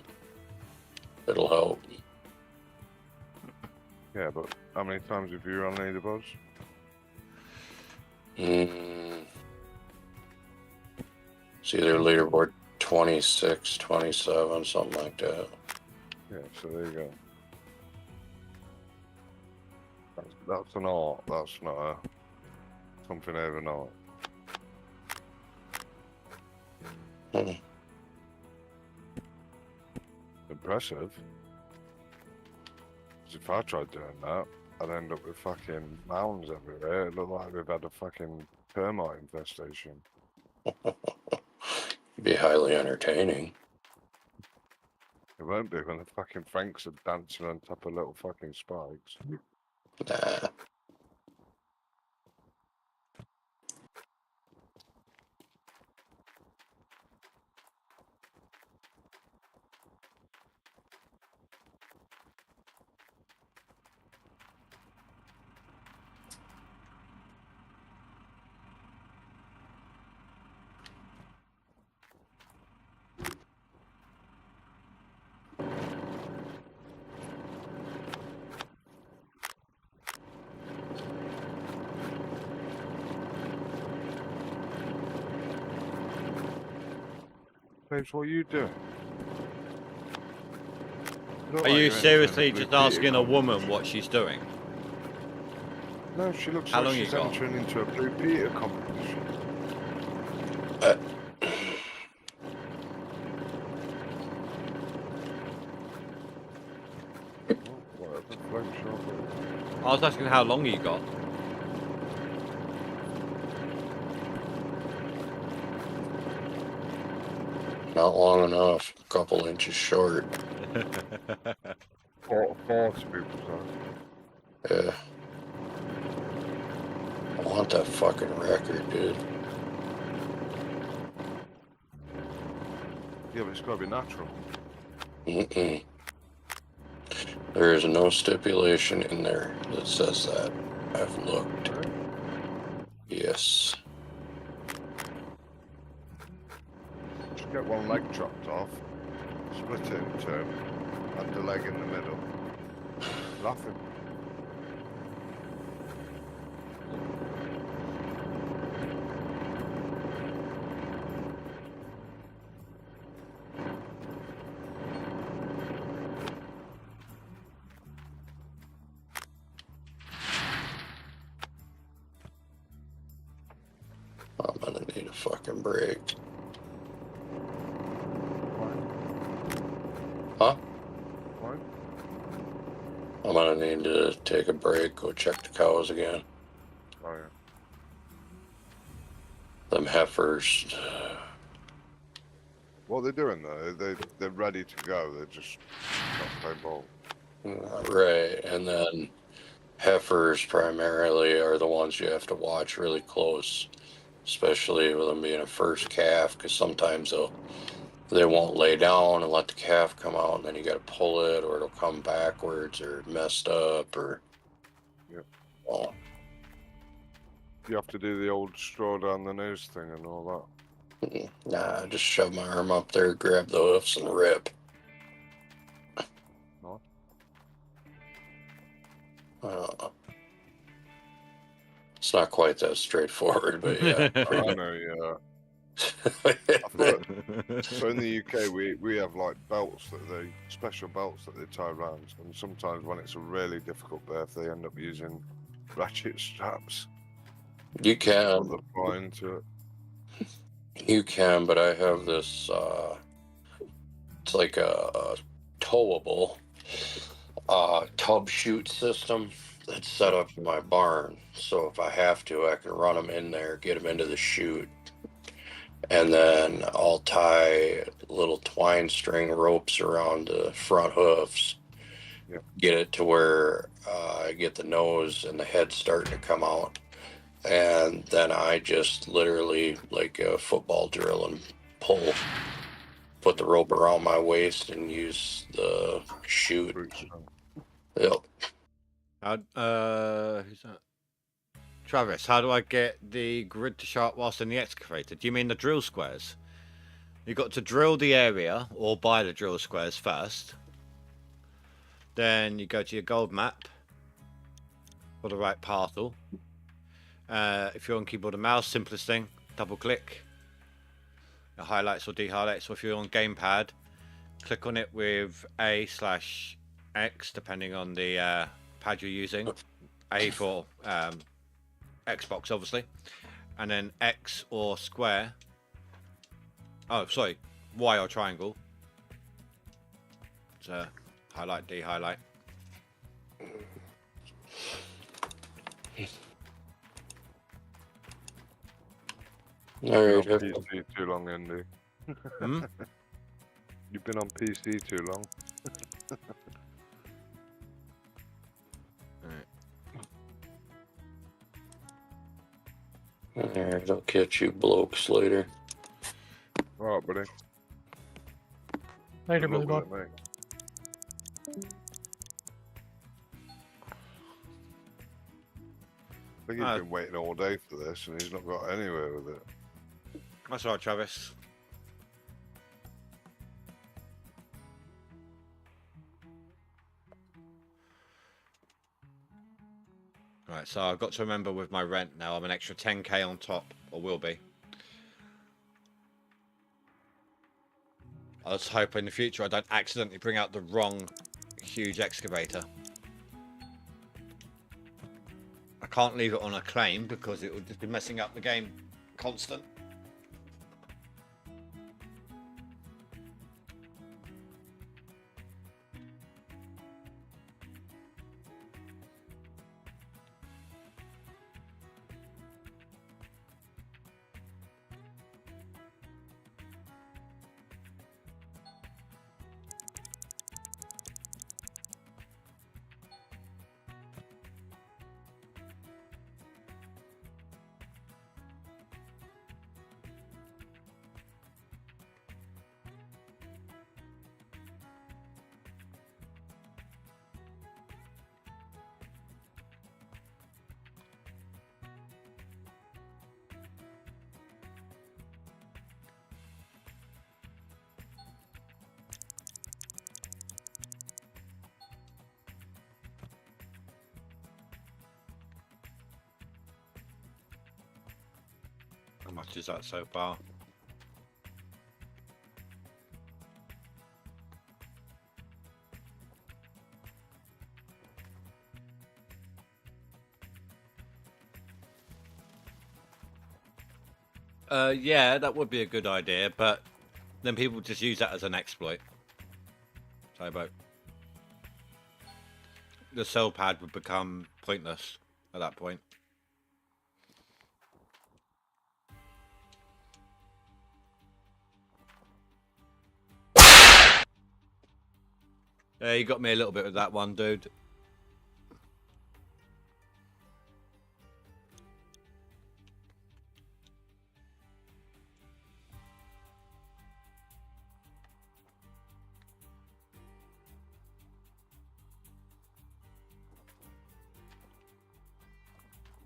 it'll help. Yeah, but how many times have you run leaderboards? It's either leaderboard 26, 27, something like that. Yeah, so there you go. That's an art. That's not a something overnight. Hmm. Impressive. 'Cause if I tried doing that, I'd end up with fucking mounds everywhere. It looked like we've had a fucking termite infestation. Be highly entertaining. It won't be when the fucking Franks are dancing on top of little fucking spikes. Nah. Babes, what are you doing? Look Are like you you're entering seriously Blue just Peter asking a woman competition. what she's doing? No, she looks How like long you she's got? entering into a Blue Peter competition. Oh, whatever floats your boat. I was asking how long you got. Not long enough. A couple inches short. Four to be precise. Yeah. I want that fucking record, dude. Yeah, but it's got to be natural. Mm-mm. There is no stipulation in there that says that. I've looked. Right? Yes. Just get one leg chopped off, split it in two, and the leg in the middle. Nothing. I'm gonna need a fucking break. Huh? Right? I'm gonna need to take a break, go check the cows again. Oh yeah. Them heifers. What they're doing though, they're ready to go. They're just not playing ball. Right, and then heifers primarily are the ones you have to watch really close, especially with them being a first calf, because sometimes they won't lay down and let the calf come out, and then you got to pull it, or it'll come backwards, or messed up, or Yep. well, You have to do the old straw down the nose thing and all nah, just shove my arm up there, grab the hoofs, and rip. No. It's not quite that straightforward, but yeah. that. I know, yeah. I thought, so in the UK, we have like belts special belts that they tie around, and sometimes when it's a really difficult birth, they end up using ratchet straps. You can. Put the fly into it. You can, but I have this, it's like a towable tub chute system that's set up in my barn. So if I have to, I can run them in there, get them into the chute, and then I'll tie little twine string ropes around the front hoofs. Yep. Get it to where I get the nose and the head starting to come out. And then I just literally, like a football drill, and pull, put the rope around my waist and use the chute. Yep. Who's that? Travis, how do I get the grid to show up whilst in the excavator? Do you mean the drill squares? You've got to drill the area or buy the drill squares first. Then you go to your gold map for the right parcel. If you're on keyboard and mouse, simplest thing, double click. It highlights or de-highlights. Or if you're on gamepad, click on it with A/X, depending on the pad you're using. A for Xbox, obviously, and then X or square. Oh, sorry, Y or triangle. So highlight, de-highlight. All right. You've been on PC too long, Andy. Hmm? You've been on PC too long. Alright, I'll catch you blokes later. Alright, buddy. Later, Good Billy luck Bob. with it, mate. I think he's been waiting all day for this and he's not got anywhere with it. That's all right, Travis. Right, so I've got to remember with my rent now, I'm an extra 10k on top, or will be. I was hoping in the future I don't accidentally bring out the wrong huge excavator. I can't leave it on a claim because it would just be messing up the game constant. How much is that so far? Yeah, that would be a good idea, but then people just use that as an exploit. So about the cell pad would become pointless at that point. Yeah, you got me a little bit with that one, dude.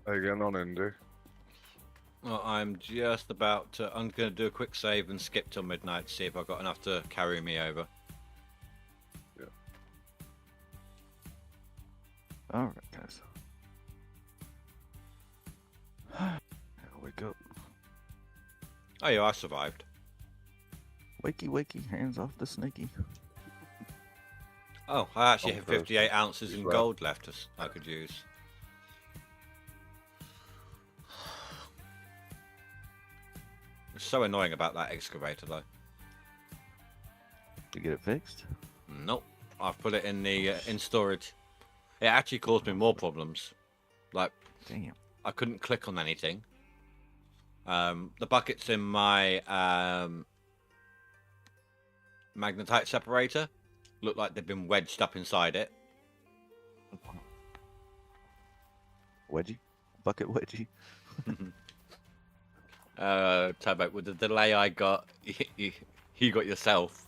How you getting on, Indy? Well, I'm just about to... I'm going to do a quick save and skip till midnight to see if I've got enough to carry me over. Yeah. All right, guys. Wake up. Oh yeah, I survived. Wakey, wakey, hands off the snaky. Oh, I actually Oh, have 58 ounces in right. gold left I could use. It's so annoying about that excavator though. To get it fixed? Nope, I've put it in the in storage. It actually caused me more problems. Like, Damn. I couldn't click on anything. The buckets in my magnetite separator look like they've been wedged up inside it. Wedgie? Bucket wedgie? Turbo, with the delay I got, you got yourself.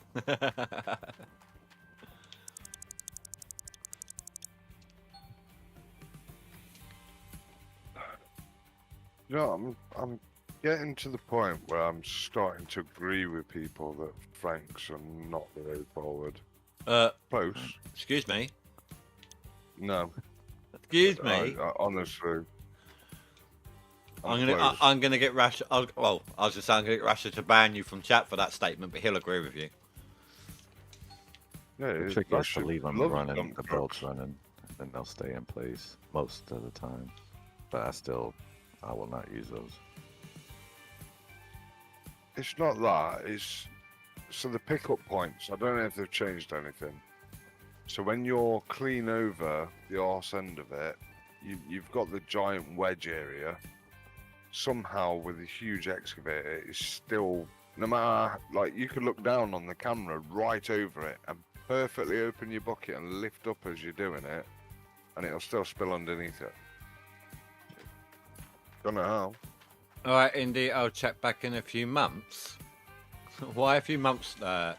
You know, I'm getting to the point where I'm starting to agree with people that Franks are not the way forward. Close. Excuse me. No. Excuse me. Honestly. I'm gonna get Rash. Well, I was just saying I'm gonna get Rasher to ban you from chat for that statement, but he'll agree with you. Yeah, The it's trick is to leave them love running, dump the trucks. belts running, and they'll stay in place most of the time. But I will not use those. It's not that. It's so the pickup points. I don't know if they've changed anything. So when you're clean over the arse end of it, you've got the giant wedge area. Somehow with a huge excavator, it's still, no matter, like, you could look down on the camera right over it and perfectly open your bucket and lift up as you're doing it, and it'll still spill underneath it. Don't know how. All right, Indy. I'll check back in a few months. Why a few months, Nuke?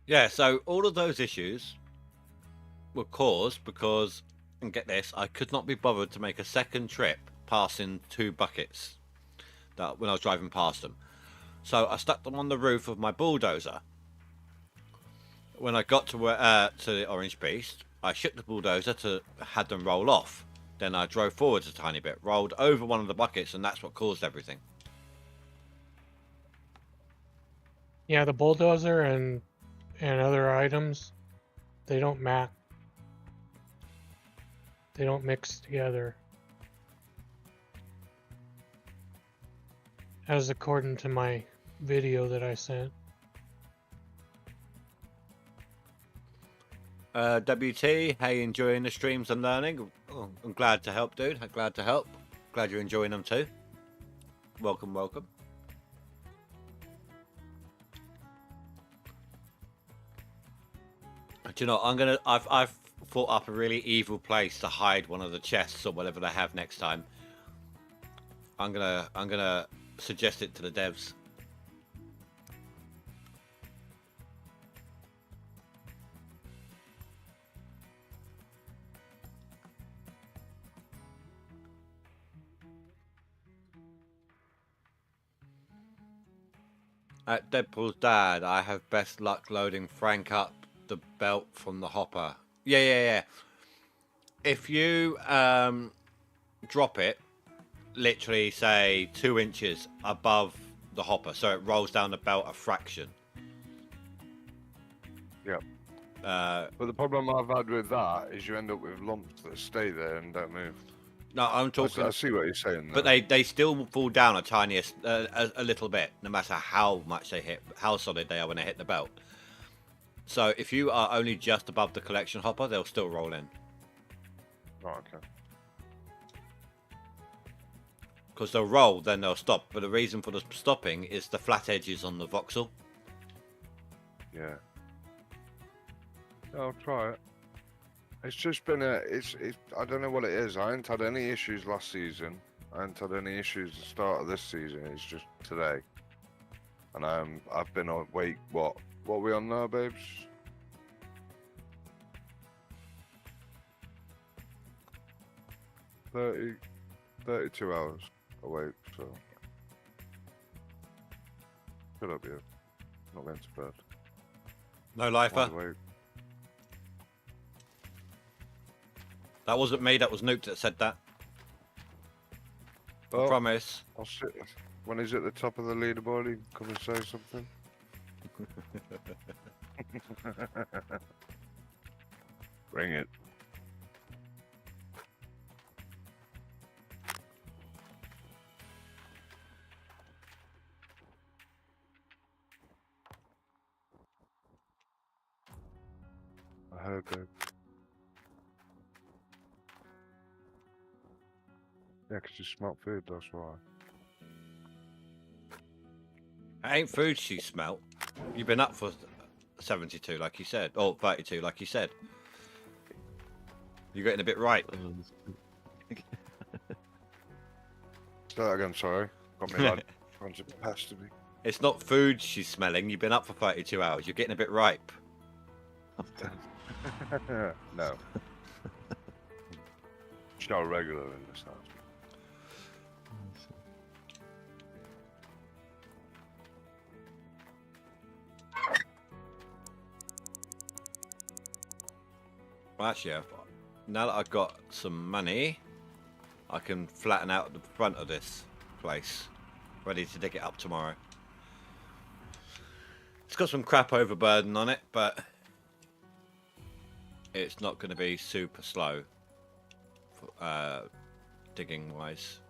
Yeah, so all of those issues were caused because, and get this, I could not be bothered to make a second trip passing two buckets that when I was driving past them. So I stuck them on the roof of my bulldozer, when I got to the Orange Beast, I shook the bulldozer to had them roll off. Then I drove forwards a tiny bit, rolled over one of the buckets, and that's what caused everything. Yeah, the bulldozer and other items, they don't They don't mix together. As according to my video that I sent. WT, hey, enjoying the streams and learning? Oh, I'm glad to help, dude. I'm glad to help. Glad you're enjoying them too. Welcome, welcome. Do you know, I've thought up a really evil place to hide one of the chests or whatever they have next time. I'm gonna suggest it to the devs. At Deadpool's dad, I have best luck loading Frank up the belt from the hopper. Yeah. If you drop it, literally say 2 inches above the hopper, so it rolls down the belt a fraction. Yep. But the problem I've had with that is you end up with lumps that stay there and don't move. No, I'm talking. I see what you're saying. But they still fall down a tiniest, a little bit, no matter how much they hit, how solid they are when they hit the belt. So if you are only just above the collection hopper, they'll still roll in. Right, okay. Because they'll roll, then they'll stop. But the reason for the stopping is the flat edges on the voxel. Yeah. I'll try it. It's just been I don't know what it is. I ain't had any issues last season. I ain't had any issues at the start of this season. It's just today. And I've been awake, what are we on now, babes? $32 hours awake, so should I be not going to bed. No lifer. Wide That wasn't me, that was Nuke that said that. I promise. I'll sit. When he's at the top of the leaderboard, he can come and say something. Bring it. I heard that. Yeah, 'cause you smelt food, that's why. It ain't food she smelt. You've been up for 72, like you said. Or 32, like you said. You're getting a bit ripe. Say that again, sorry. Got me lad. Trying to pester me. It's not food she's smelling. You've been up for 32 hours. You're getting a bit ripe. No. Show regular in this house. Well, actually, now that I've got some money, I can flatten out the front of this place, ready to dig it up tomorrow. It's got some crap overburden on it, but it's not going to be super slow, digging wise.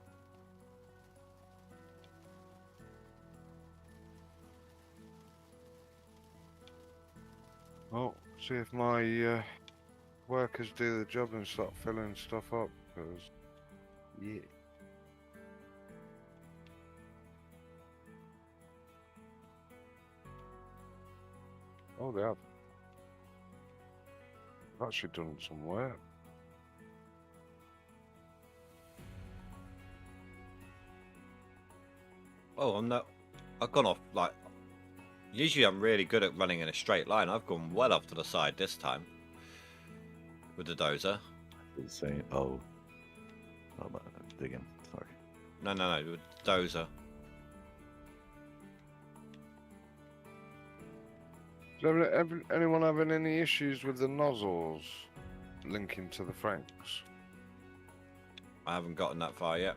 Well, see if my workers do the job and start filling stuff up, because, yeah. Oh, they have. They've actually done some work. Oh, I've gone off, like, usually I'm really good at running in a straight line. I've gone well off to the side this time. With the dozer. It's saying, oh, digging. Sorry. No, with the dozer. Anyone having any issues with the nozzles linking to the franks? I haven't gotten that far yet.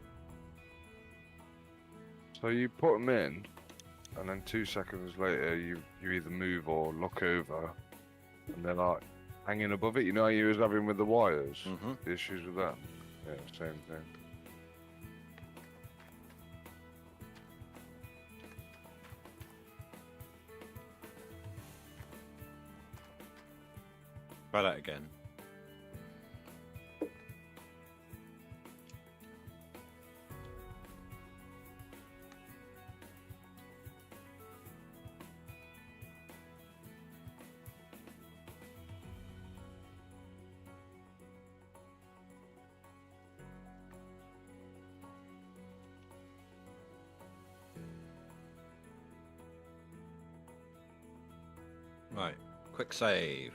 So you put them in, and then 2 seconds later, you either move or look over, and they're like hanging above it. You know how you was having with the wires? Mm-hmm. The issues with that? Yeah, same thing. Try that again. Right, quick save.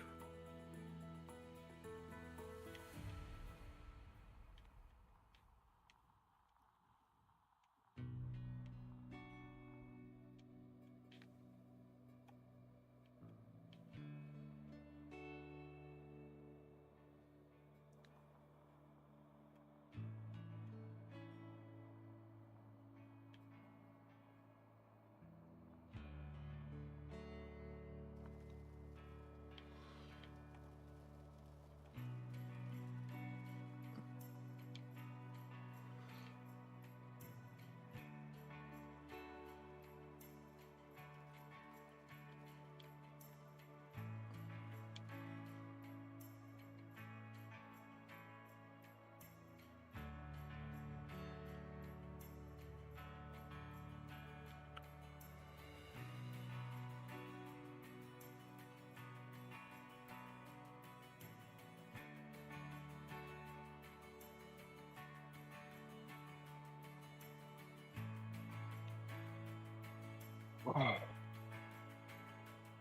Oh.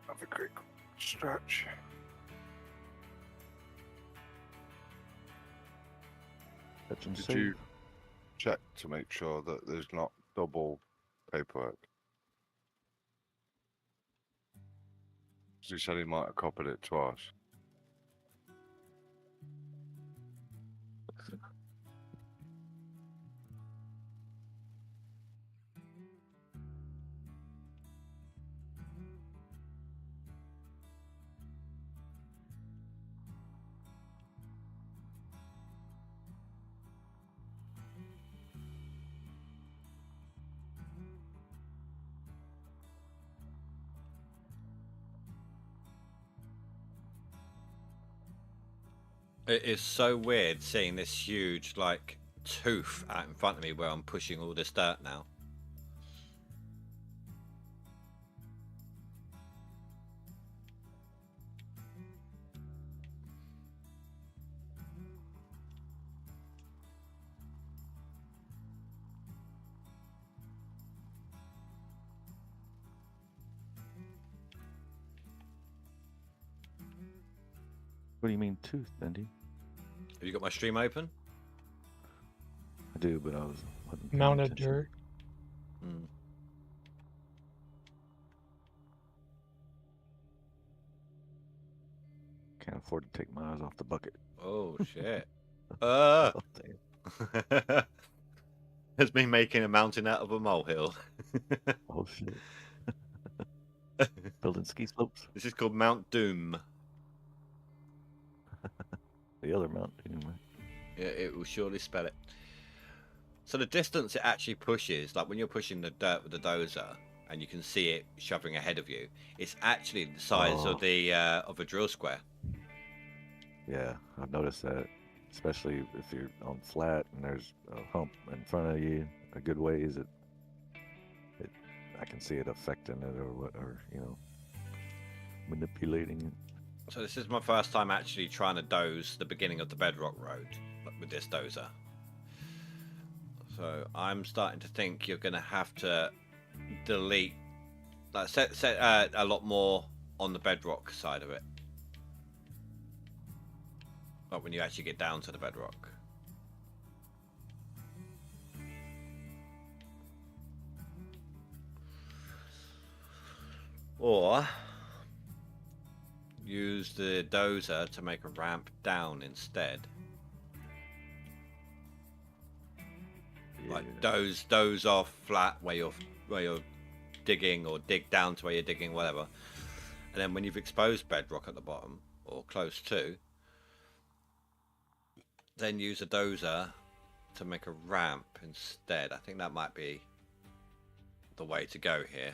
Have a quick stretch. Catch 'em Did safe. you check to make sure that there's not double paperwork? Because he said he might have copied it twice. It is so weird seeing this huge, like, tooth out in front of me where I'm pushing all this dirt now. What do you mean tooth, Andy? Have you got my stream open? I do, but I wasn't paying Mounted attention. dirt. Mm. Can't afford to take my eyes off the bucket. Oh, shit. Uh, Oh, damn. Has been making a mountain out of a molehill. Oh shit. Building ski slopes. This is called Mount Doom. The other Mount Doom. Yeah, it will surely spell it. So the distance it actually pushes, like when you're pushing the dirt with the dozer, and you can see it shoving ahead of you, it's actually the size of a drill square. Yeah, I've noticed that, especially if you're on flat and there's a hump in front of you a good ways. I can see it affecting it or manipulating it. So this is my first time actually trying to doze the beginning of the bedrock road with this dozer. So I'm starting to think you're going to have to delete, like set a lot more on the bedrock side of it. Like when you actually get down to the bedrock. Or use the dozer to make a ramp down instead. Like doze off flat where you're digging, or dig down to where you're digging, whatever. And then when you've exposed bedrock at the bottom, or close to, then use a dozer to make a ramp instead. I think that might be the way to go here.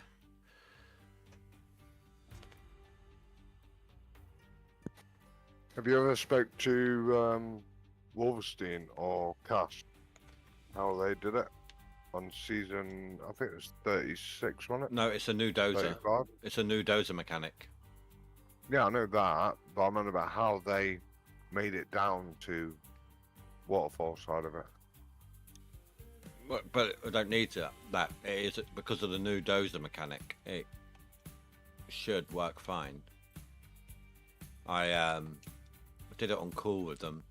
Have you ever spoke to Wolverstein or Cash? How they did it on season? I think it was 36, wasn't it? No, it's a new dozer. 35? It's a new dozer mechanic. Yeah, I know that, but I remember about how they made it down to waterfall side of it. But I don't need that. It is because of the new dozer mechanic. It should work fine. I did it on call with them.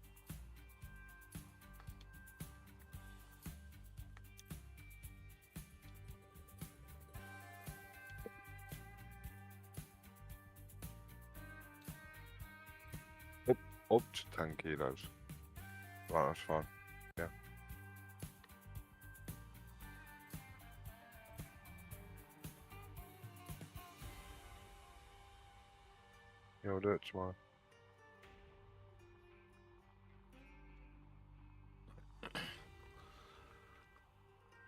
Up to 10 kilos. Right, that's fine. Yeah. Yeah, we'll do it tomorrow.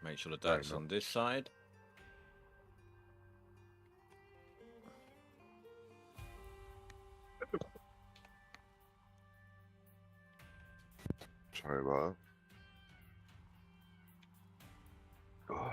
Make sure the dirt's on this side. Sorry about that. Oh.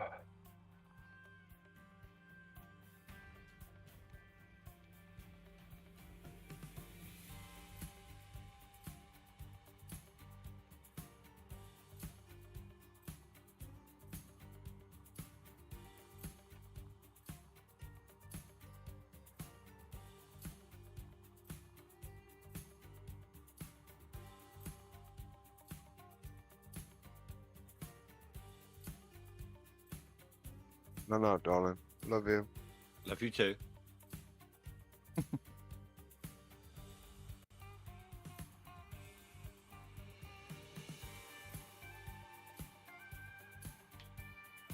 No, darling. Love you. Love you too.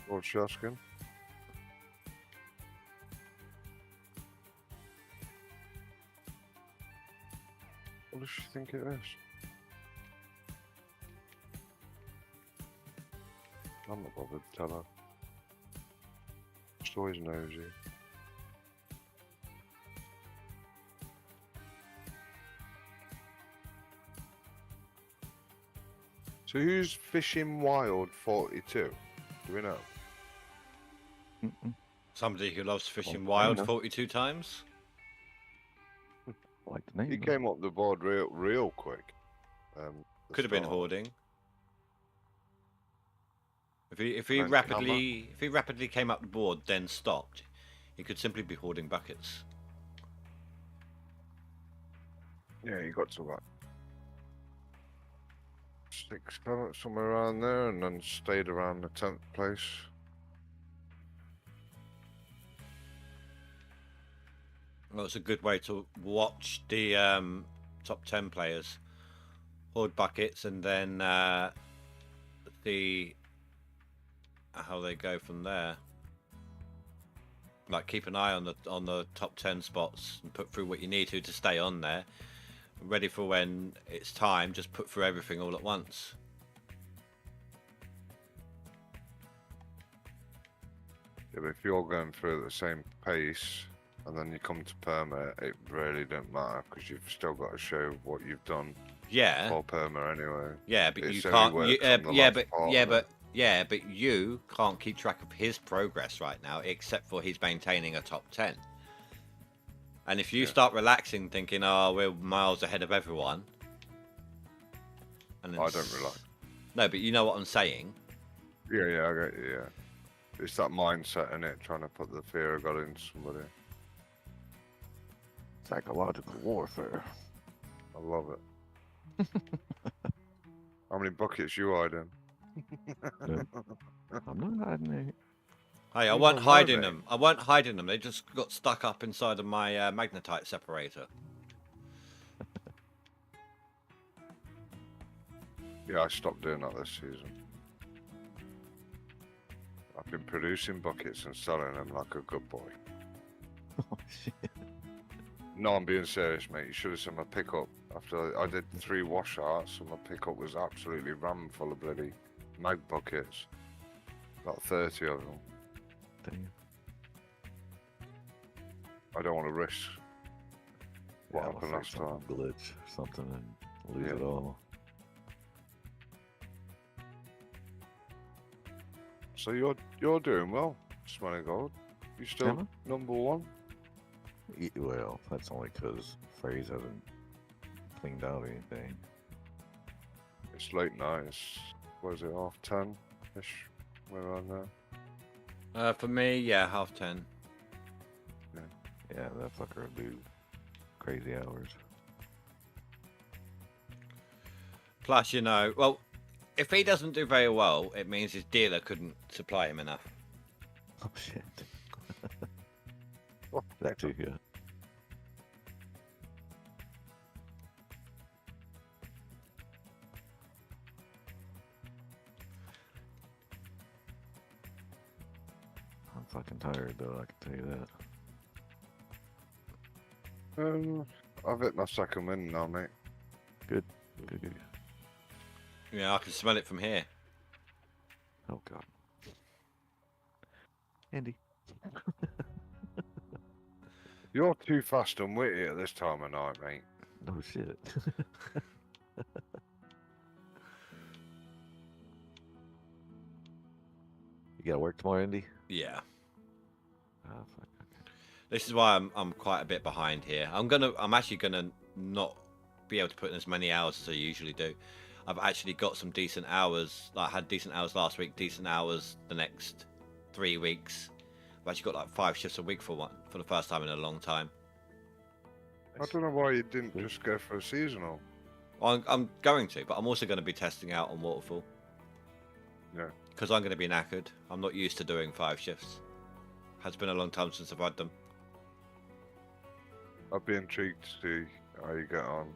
Lord Shuskin. What does she think it is? I'm not bothered to tell her. She's always nosy. So who's fishing wild 42? Do we know? Somebody who loves fishing Well, wild kinda. 42 times. I like the name. He though. came up the board real quick. The Could have been start. hoarding. If he Then rapidly came up the board, then stopped, he could simply be hoarding buckets. Yeah, he got to about 6, 7, somewhere around there, and then stayed around the 10th place. Well, it's a good way to watch the top 10 players hoard buckets, and then see how they go from there. Like, keep an eye on the top 10 spots and put through what you need to stay on there. Ready for when it's time, just put through everything all at once. Yeah, but if you're going through at the same pace, and then you come to perma, it really don't matter, because you've still got to show what you've done Yeah. for perma anyway. Yeah, but It you only can't. works You, on the yeah, last but part yeah, of but it. yeah, but you can't keep track of his progress right now, except for he's maintaining a top 10. And if you start relaxing, thinking, "Oh, we're miles ahead of everyone," and then I don't relax. No, but you know what I'm saying. Yeah, I get you, yeah. It's that mindset in it, trying to put the fear of God into somebody. Psychological warfare. I love it. How many buckets you hiding? I'm not hiding it. Hey, I You wasn't don't know, hiding mate. them. I wasn't hiding them. They just got stuck up inside of my magnetite separator. Yeah, I stopped doing that this season. I've been producing buckets and selling them like a good boy. Oh shit. No, I'm being serious, mate. You should have seen my pickup. After I did 3 wash arts, and my pickup was absolutely rammed full of bloody mag buckets. About 30 of them. Damn. I don't want to risk what Yeah, happened I'm last afraid time. some glitch or something and lose Yeah. it all. So you're doing well, Smelly Gold. You still Am number 1? Well, that's only because Phrase hasn't cleaned out anything. It's late night. It's, what is it, 10:30-ish? We're around there. For me, yeah, 10:30. Yeah, that fucker will do crazy hours. Plus, you know, well, if he doesn't do very well, it means his dealer couldn't supply him enough. Oh shit. That too, yeah. I'm fucking tired though, I can tell you that. I've hit my second win now, mate. Good. Good. Yeah, I can smell it from here. Oh god. Andy. You're too fast and witty at this time of night, mate. No shit. You gotta work tomorrow, Andy? Yeah. Ah, fuck. Okay. This is why I'm quite a bit behind here. I'm actually gonna not be able to put in as many hours as I usually do. I've actually got some decent hours. Like, I had decent hours last week, decent hours the next 3 weeks. I've actually got like 5 shifts a week for the first time in a long time. I don't know why you didn't just go for a seasonal. I'm going to, but I'm also going to be testing out on Waterfall. Yeah. Because I'm going to be knackered. I'm not used to doing 5 shifts. Has been a long time since I've had them. I'd be intrigued to see how you get on.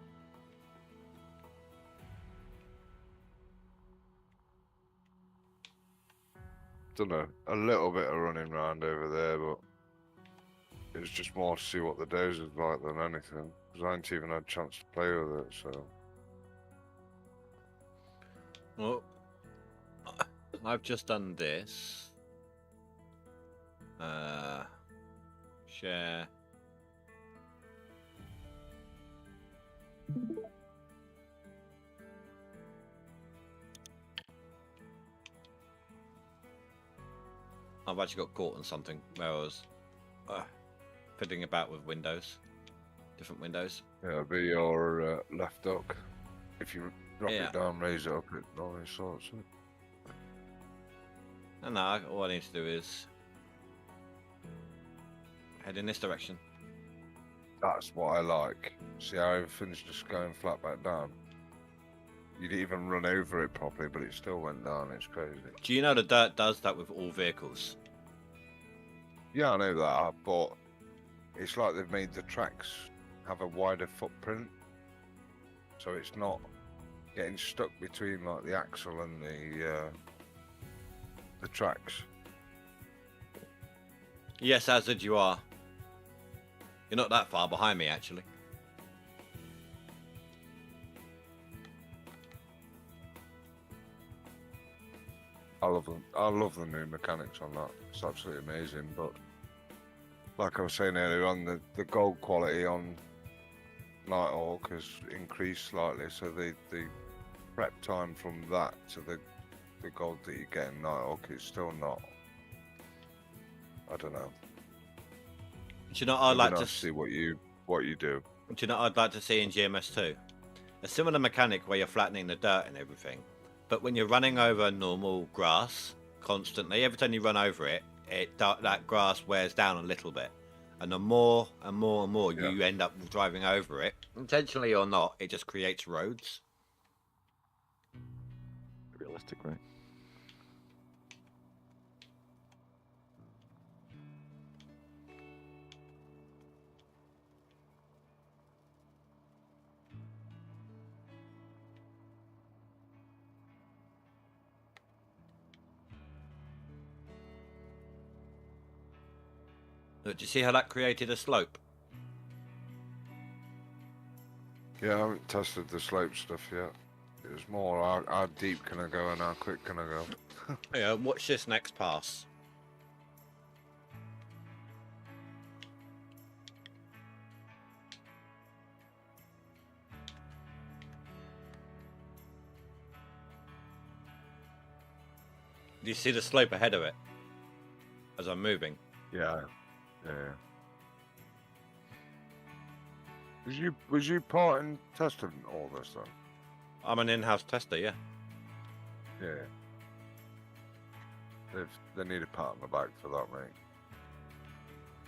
Don't know, a little bit of running around over there, but it was just more to see what the days was like than anything. Because I ain't even had a chance to play with it, so. Well, I've just done this. Share. I've actually got caught on something where I was fiddling about with windows, different windows. Yeah, it'll be your left hook. If you drop Yeah. it down, raise it up, it normally sorts it. And now all I need to do is head in this direction. That's what I like. See how everything's just going flat back down? You didn't even run over it properly, but it still went down. It's crazy. Do you know the dirt does that with all vehicles? Yeah, I know that, but it's like they've made the tracks have a wider footprint, so it's not getting stuck between like the axle and the tracks. Yes, Azad, you are. You're not that far behind me, actually. I love the new mechanics on that. It's absolutely amazing. But like I was saying earlier on, the gold quality on Nighthawk has increased slightly. So the prep time from that to the gold that you get in Nighthawk is still not. I don't know. Do you know what I'd like to nice see what you do. Do you know what I'd like to see in GMS2? A similar mechanic where you're flattening the dirt and everything, but when you're running over normal grass constantly, every time you run over it, that grass wears down a little bit, and the more and more and more you end up driving over it, intentionally or not, it just creates roads. Realistic, right? Look, do you see how that created a slope? Yeah, I haven't tested the slope stuff yet. It was more how deep can I go and how quick can I go. Yeah, watch this next pass. Do you see the slope ahead of it as I'm moving? Yeah. Was you part in testing all this stuff? I'm an in-house tester, yeah. Yeah. They need a pat on the back for that, mate.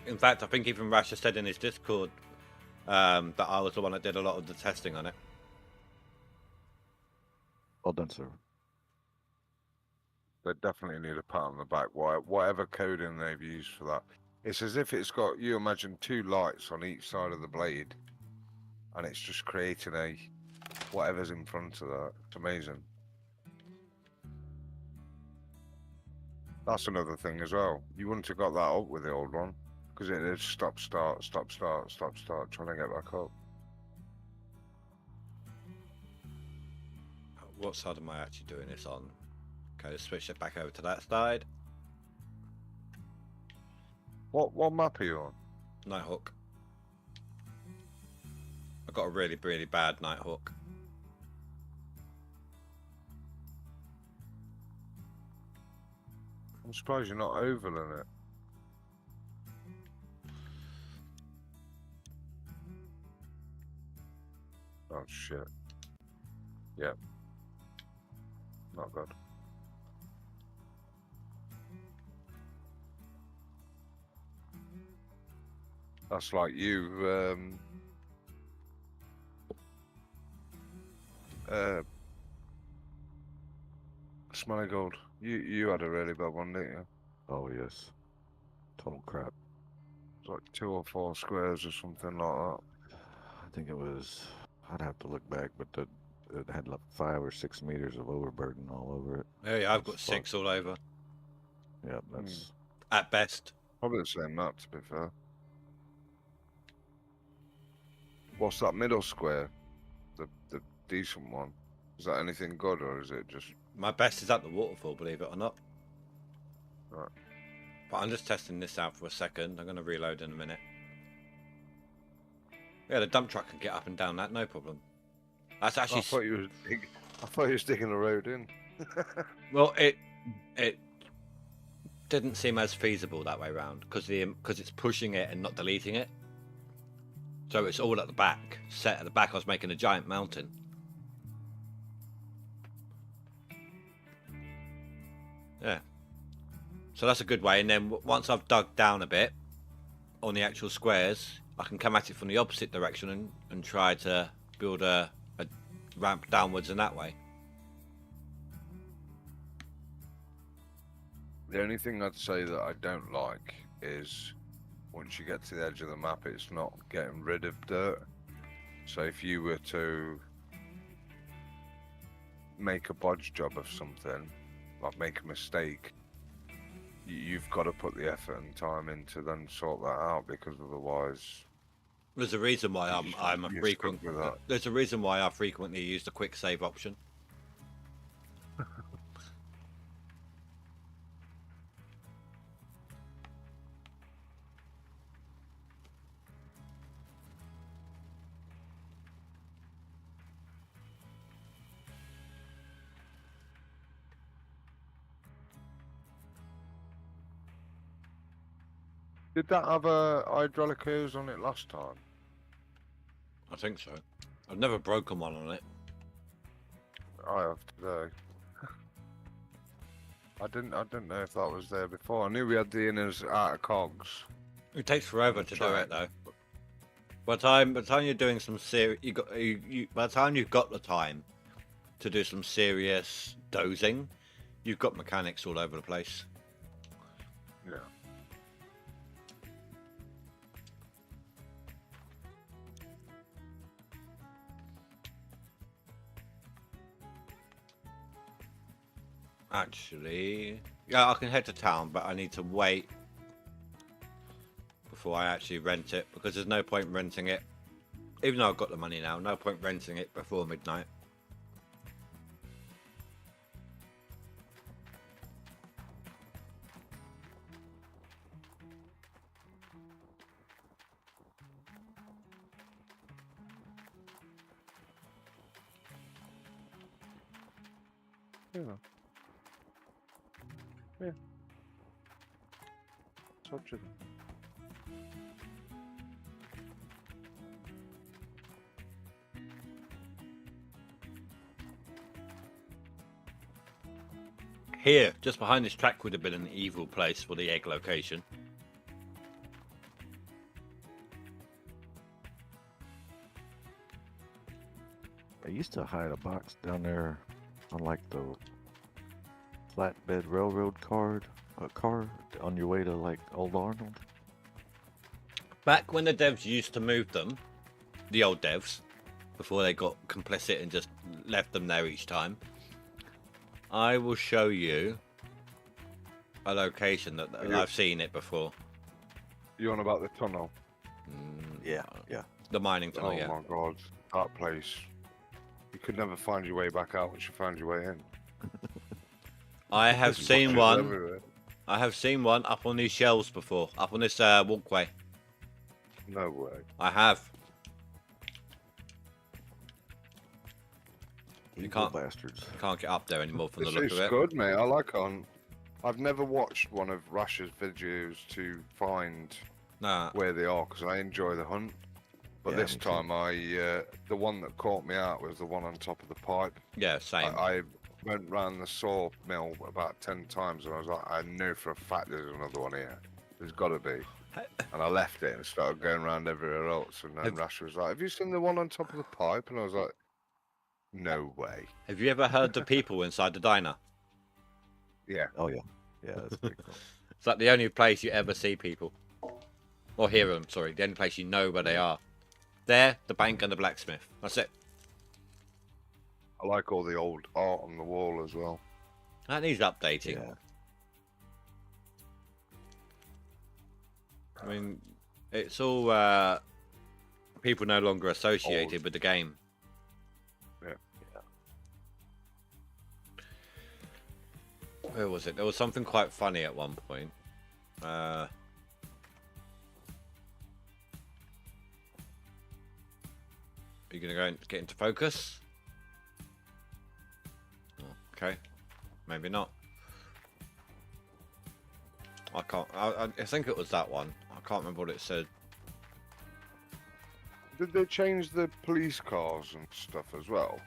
In fact, I think even Rasha said in his Discord that I was the one that did a lot of the testing on it. Well done, sir. They definitely need a pat on the back. Whatever coding they've used for that. It's as if it's got, you imagine, 2 lights on each side of the blade. And it's just creating whatever's in front of that. It's amazing. That's another thing as well. You wouldn't have got that up with the old one. Because it is stop, start, trying to get back up. What side am I actually doing this on? Okay, let's switch it back over to that side. What map are you on? Nighthawk. I got a really, really bad Nighthawk. I'm surprised you're not overling it. Oh shit. Yep. Not good. That's like you, Smelly Gold. You had a really bad one, didn't you? Oh yes. Total crap. It's like 2 or 4 squares or something like that. I think it was. I'd have to look back, but it had like 5 or 6 meters of overburden all over it. Yeah, I've got 6 all over. Yeah, that's at best. Probably the same map, to be fair. What's that middle square? The decent one. Is that anything good, or is it just... My best is at the waterfall, believe it or not. Right. But I'm just testing this out for a second. I'm going to reload in a minute. Yeah, the dump truck can get up and down that, no problem. That's actually... I thought you were digging the road in. Well, it didn't seem as feasible that way round because it's pushing it and not deleting it. So it's all at the back. Set at the back, I was making a giant mountain. Yeah. So that's a good way. And then once I've dug down a bit on the actual squares, I can come at it from the opposite direction and try to build a ramp downwards in that way. The only thing I'd say that I don't like is once you get to the edge of the map, it's not getting rid of dirt. So if you were to make a bodge job of something, like make a mistake, you've got to put the effort and time in to then sort that out, because otherwise... There's a reason why I'm a frequent... There's a reason why I frequently use the quick save option. Did that have a hydraulic hose on it last time? I think so. I've never broken one on it. I have today. I didn't know if that was there before. I knew we had the inners out of cogs. It takes forever to do it though. By the time you're doing some serious, by the time you've got the time to do some serious dozing, you've got mechanics all over the place. Yeah. Actually, yeah, I can head to town, but I need to wait before I actually rent it, because there's no point renting it. Even though I've got the money now, no point renting it before midnight. Yeah. Yeah. Such a... Here, just behind this track would have been an evil place for the egg location. I used to hide a box down there on like the flatbed railroad car on your way to like Old Arnold. Back when the devs used to move them, the old devs, before they got complicit and just left them there each time, I will show you a location that I've seen it before. You on about the tunnel? Yeah. The mining tunnel, Oh yeah. my god, that place. You could never find your way back out once you found your way in. I have There's seen bushes one. everywhere. I have seen one up on these shelves before, up on this walkway. No way. I have. You can't- bastards. Can't get up there anymore from the This look is of it. good, mate. I like on. I've never watched one of Rash's videos to find Nah. where they are because I enjoy the hunt. But Yeah, this me too. time, the one that caught me out was the one on top of the pipe. Yeah, same. I went round the sawmill about 10 times and I was like, I knew for a fact there's another one here. There's got to be. And I left it and started going around everywhere else. And then Rash was like, have you seen the one on top of the pipe? And I was like, no way. Have you ever heard the people inside the diner? Yeah. Oh yeah. Yeah, that's pretty cool. It's like the only place you ever see people. Or hear them, sorry. The only place you know where they are. There, the bank and the blacksmith. That's it. I like all the old art on the wall as well. That needs updating. Yeah. I mean, it's all people no longer associated with the game. Yeah. Where was it? There was something quite funny at one point. Are you going to go and get into focus? Okay. Maybe not. I can't. I think it was that one. I can't remember what it said. Did they change the police cars and stuff as well?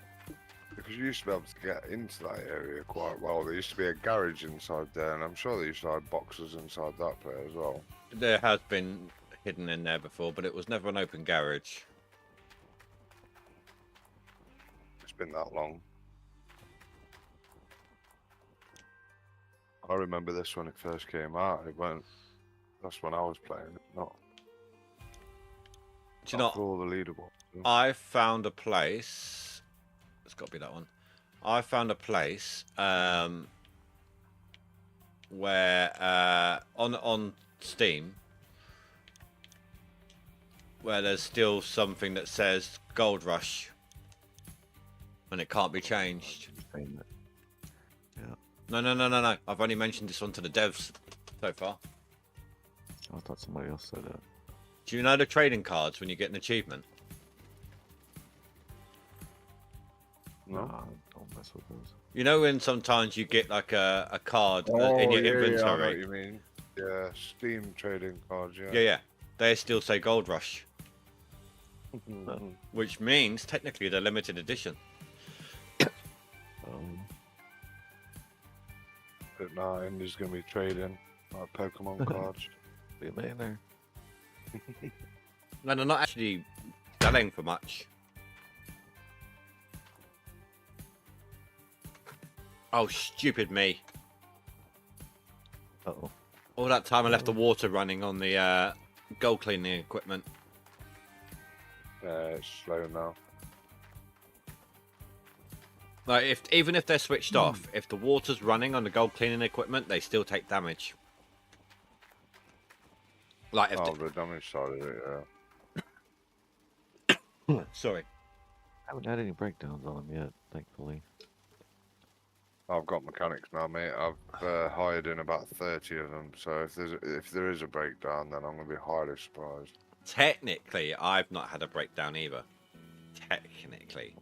Because you used to be able to get into that area quite well. There used to be a garage inside there, and I'm sure they used to have boxes inside that bit as well. There has been hidden in there before, but it was never an open garage. It's been that long. I remember this when it first came out. That's when I was playing it, not. Do you know? For all the leaderboard. I found a place. It's got to be that one. I found a place where on Steam where there's still something that says Gold Rush and it can't be changed. Yeah. No. I've only mentioned this one to the devs so far. I thought somebody else said that. Do you know the trading cards when you get an achievement? No. Nah, don't mess with those. You know when sometimes you get like a card in your Yeah, I know inventory? what you mean. Yeah, Steam trading cards, yeah. Yeah. They still say Gold Rush, Mhm. which means technically they're limited edition. At 9, there's going to be trading like Pokemon cards. Be a millionaire. No, they're not actually selling for much. Oh, stupid me. Uh-oh. All that time I left the water running on the gold cleaning equipment. It's slow now. Like, even if they're switched off, if the water's running on the gold cleaning equipment, they still take damage. Like if Oh, the damage side of it, yeah. sorry. I haven't had any breakdowns on them yet, thankfully. I've got mechanics now, mate. I've hired in about 30 of them. So if there is a breakdown, then I'm gonna be highly surprised. Technically, I've not had a breakdown either. Technically.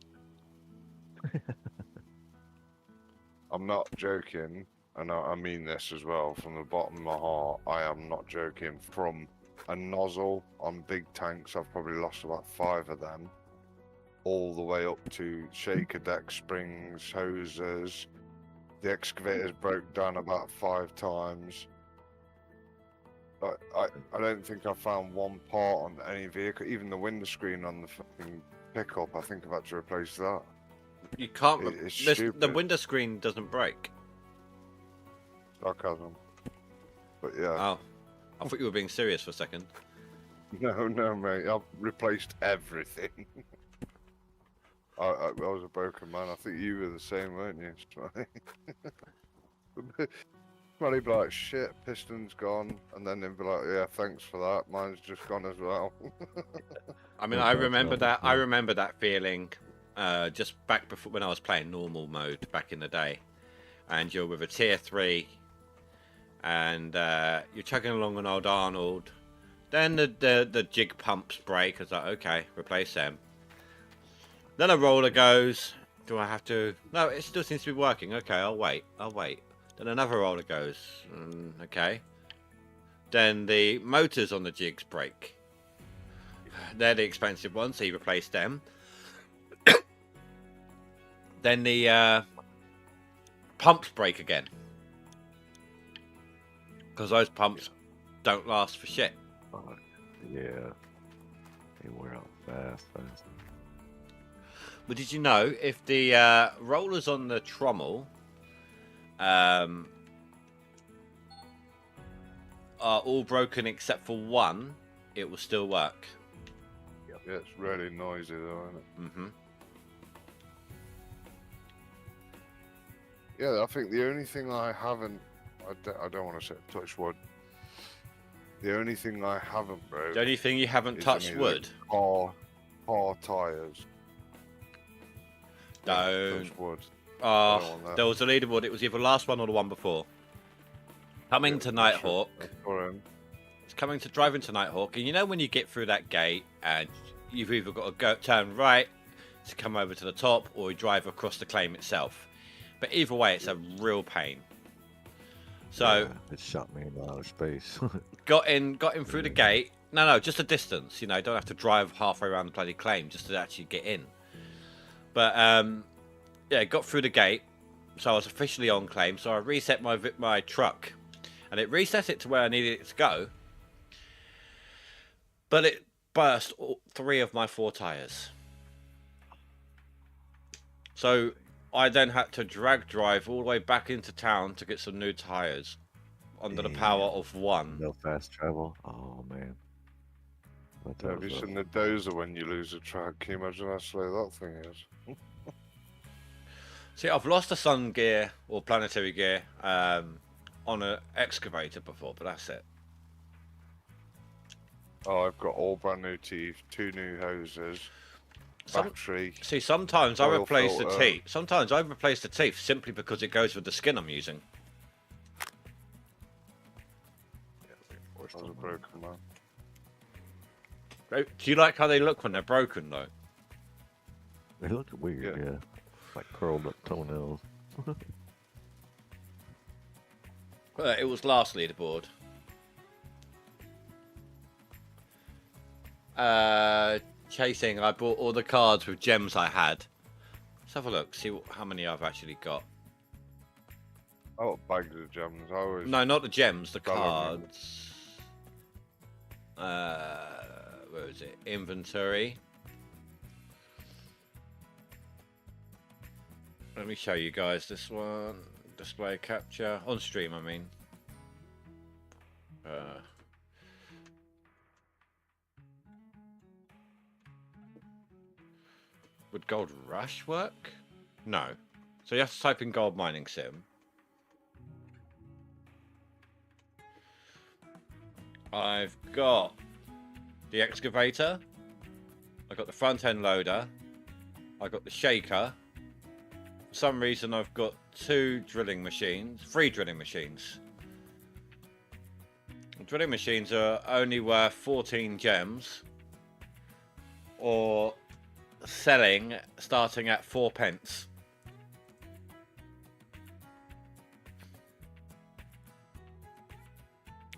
I'm not joking, and I mean this as well from the bottom of my heart. I am not joking. From a nozzle on big tanks, I've probably lost about 5 of them, all the way up to shaker deck springs, hoses. The excavator's broke down about 5 times. I don't think I found one part on any vehicle, even the windscreen on the fucking pickup. I think I've had to replace that. You can't. It's The stupid. window screen doesn't break. Sarcasm. But yeah. Oh, I thought you were being serious for a second. No, mate. I've replaced everything. I was a broken man. I think you were the same, weren't you, Smelly? Smelly be like, shit, piston's gone. And then they'd be like, yeah, thanks for that. Mine's just gone as well. I mean, I remember that. I remember that feeling just back before when I was playing normal mode back in the day. And you're with a tier 3. And you're chugging along an old Arnold. Then the jig pumps break. I was like, okay, replace them. Then a roller goes. Do I have to? No, it still seems to be working. Okay, I'll wait. Then another roller goes. Okay. Then the motors on the jigs break. They're the expensive ones, so you replace them. Then the pumps break again. Because those pumps don't last for shit. Yeah. They wear out fast. But did you know if the rollers on the trommel are all broken except for one, it will still work? Yeah, it's really noisy though, isn't it? Mm-hmm. Yeah, I think the only thing I haven't, I don't want to say touch wood. The only thing I haven't broke. The only thing you haven't touched wood. Car tires. Don't. Touch wood. Oh, there was a leaderboard. It was either the last one or the one before. Coming to Nighthawk. It's coming to driving to Nighthawk, and you know when you get through that gate and you've either got to go turn right to come over to the top, or you drive across the claim itself. But either way, it's a real pain. So it shot me into outer space. got in through the gate. No, just a distance. You know, don't have to drive halfway around the bloody claim just to actually get in. But yeah, got through the gate, so I was officially on claim. So I reset my truck, and it reset it to where I needed it to go. But it burst 3 of my 4 tires. So I then had to drag drive all the way back into town to get some new tires under the power of 1. No fast travel. Oh man. Have you seen the dozer when you lose a track? Can you imagine how slow that thing is? See, I've lost a sun gear or planetary gear on an excavator before, but that's it. Oh, I've got all brand new teeth, 2 new hoses, battery. See, sometimes I oil replace the filter. teeth. Sometimes I replace the teeth simply because it goes with the skin I'm using. I was a broken man. Do you like how they look when they're broken, though? They look weird, yeah. Like curled up toenails. It was last leaderboard. Chasing, I bought all the cards with gems I had. Let's have a look, see how many I've actually got. I got bags of gems. I always... No, not the gems, the Dollar cards. Where is it? Inventory. Let me show you guys this one. Display capture. On stream, I mean. Would Gold Rush work? No. So you have to type in Gold Mining Sim. I've got the excavator. I've got the front end loader. I've got the shaker. For some reason, I've got 3 drilling machines. Drilling machines are only worth 14 gems, or selling starting at 4 pence.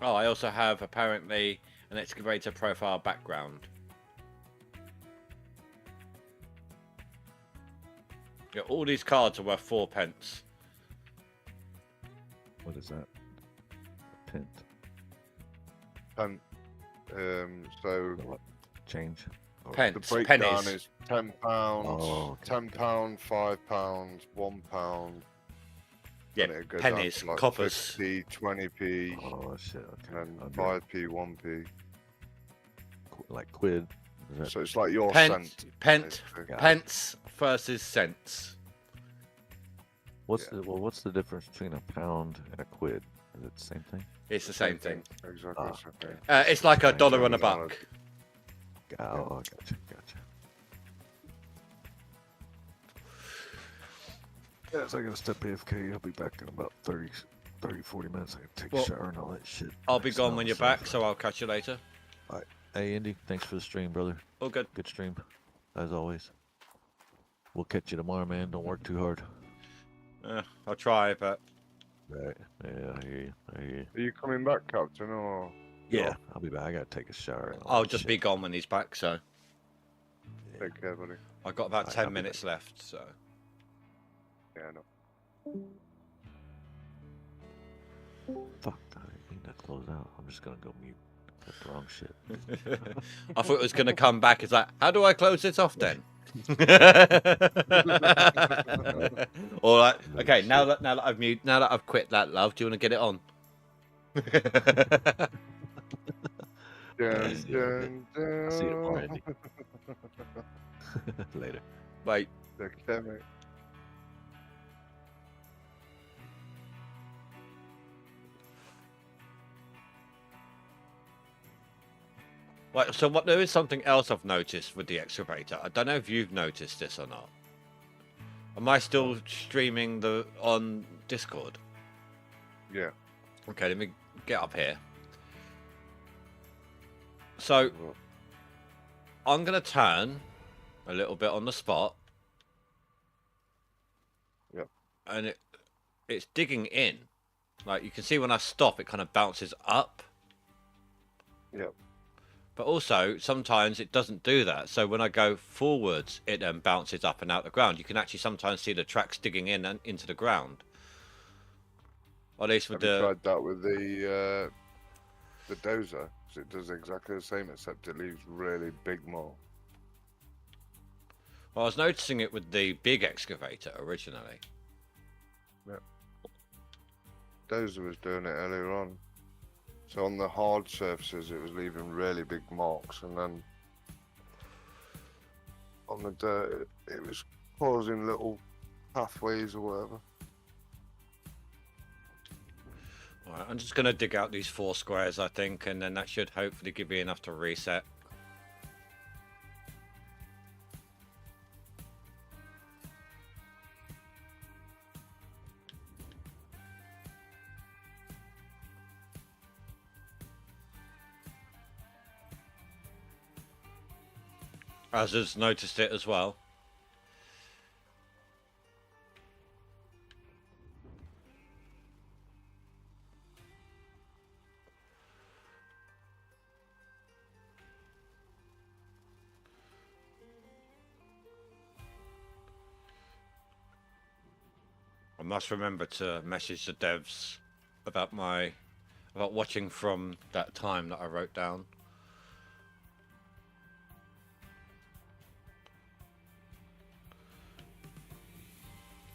Oh, I also have apparently an excavator profile background. Yeah, all these cards are worth 4 pence. What is that? Pent. So What? Change. Oh, the Pence, breakdown pennies. is £10, Oh, okay. £10, £5, £1. Yeah, and it'll go down pennies, to like coppers. 50, 20p, Oh shit. Okay. and then Okay. 5p, 1p. Like quid. Is that- So it's like your Pence, cent. pence, basically. pence versus cents. What's the difference between a pound and a quid? Is it the same thing? It's the same thing. Exactly. Ah, the same thing. It's like a dollar and a Dollar. buck. Oh, gotcha. Yeah, so I gotta step AFK. I'll be back in about 30, 40 minutes. I can take Well, a shower and all that shit. I'll be Smell gone when the you're back, sunflower. so I'll catch you later. Hey, Indy, thanks for the stream, brother. All good. Good stream, as always. We'll catch you tomorrow, man. Don't work too hard. I'll try, but Right. Yeah, I hear you. Are you coming back, Captain, or? Yeah, I'll be back. I gotta take a shower. And all I'll that just shit. be gone when he's back, so Take care, buddy. I've got about Alright, 10 I'll be minutes left, so. Yeah, I know. Fuck, I didn't mean to close out. I'm just gonna go mute. That's the wrong shit. I thought it was going to come back. It's like, how do I close this off then? All right. Okay. Now that I've quit that, love. Do you want to get it on? Dun, Yeah, dun, dun. I'll see you tomorrow, Andy. Later. Wait. Take care, mate. Right. So there is something else I've noticed with the excavator. I don't know if you've noticed this or not. Am I still streaming on Discord? Yeah. Okay. Let me get up here. So I'm gonna turn a little bit on the spot. Yep. And it's digging in. Like you can see when I stop, it kind of bounces up. Yep. But also sometimes it doesn't do that. So when I go forwards, it bounces up and out the ground. You can actually sometimes see the tracks digging in and into the ground. Or at least with Have you the. tried that with the dozer? 'Cause it does exactly the same, except it leaves really big more. Well, I was noticing it with the big excavator originally. Dozer was doing it earlier on. So on the hard surfaces, it was leaving really big marks, and then on the dirt, it was causing little pathways or whatever. Alright, I'm just going to dig out these 4 squares, I think, and then that should hopefully give me enough to reset. Az's noticed it as well. I must remember to message the devs about watching from that time that I wrote down.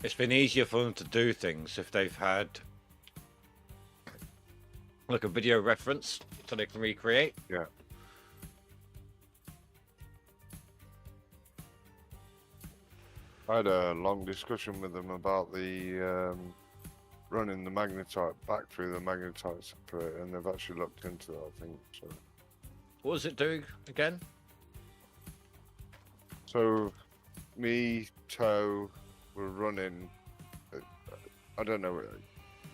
It's been easier for them to do things if they've had like a video reference so they can recreate. Yeah. I had a long discussion with them about the running the magnetite back through the magnetite separator, and they've actually looked into that, I think. So What does it do again? So, me, Toe, were running. I don't know.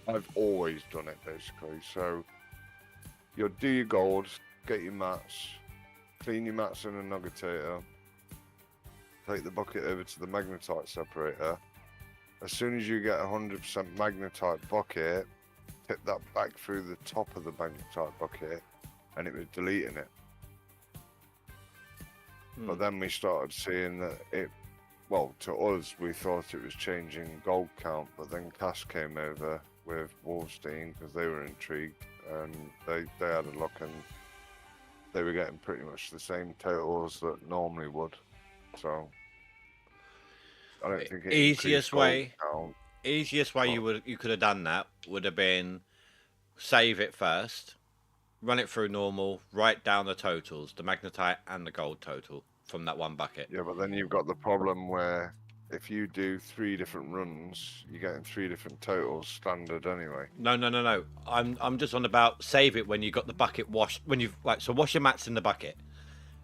I've always done it basically. So, you'll do your gold, get your mats, clean your mats in a nuggetator, take the bucket over to the magnetite separator. As soon as you get 100% magnetite bucket, tip that back through the top of the magnetite bucket, and it was deleting it. But then we started seeing that it, well, to us, we thought it was changing gold count, but then Cass came over with Wolfstein because they were intrigued, and they had a look, and they were getting pretty much the same totals that normally would. So I don't think it Easiest way count. you could have done that would have been save it first, run it through normal, write down the totals, the magnetite and the gold total from that one bucket. Yeah, but then you've got the problem where if you do 3 different runs, you're getting 3 different totals standard anyway. No. I'm just on about save it when you got the bucket washed. When you've so wash your mats in the bucket,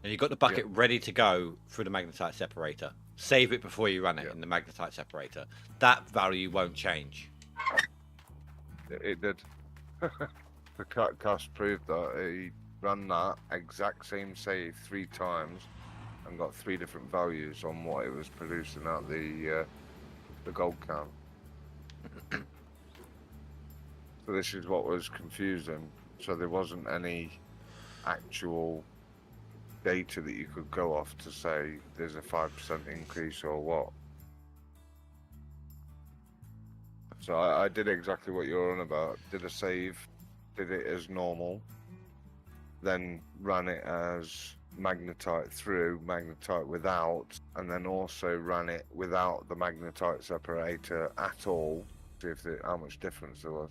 and you got the bucket ready to go through the magnetite separator. Save it before you run it in the magnetite separator. That value won't change. It did. The Cass proved that. He ran that exact same save 3 times and got 3 different values on what it was producing at the gold count. So this is what was confusing. So there wasn't any actual data that you could go off to say there's a 5% increase or what. So I did exactly what you're on about. Did a save, did it as normal, then ran it as magnetite through, magnetite without, and then also ran it without the magnetite separator at all, see if how much difference there was.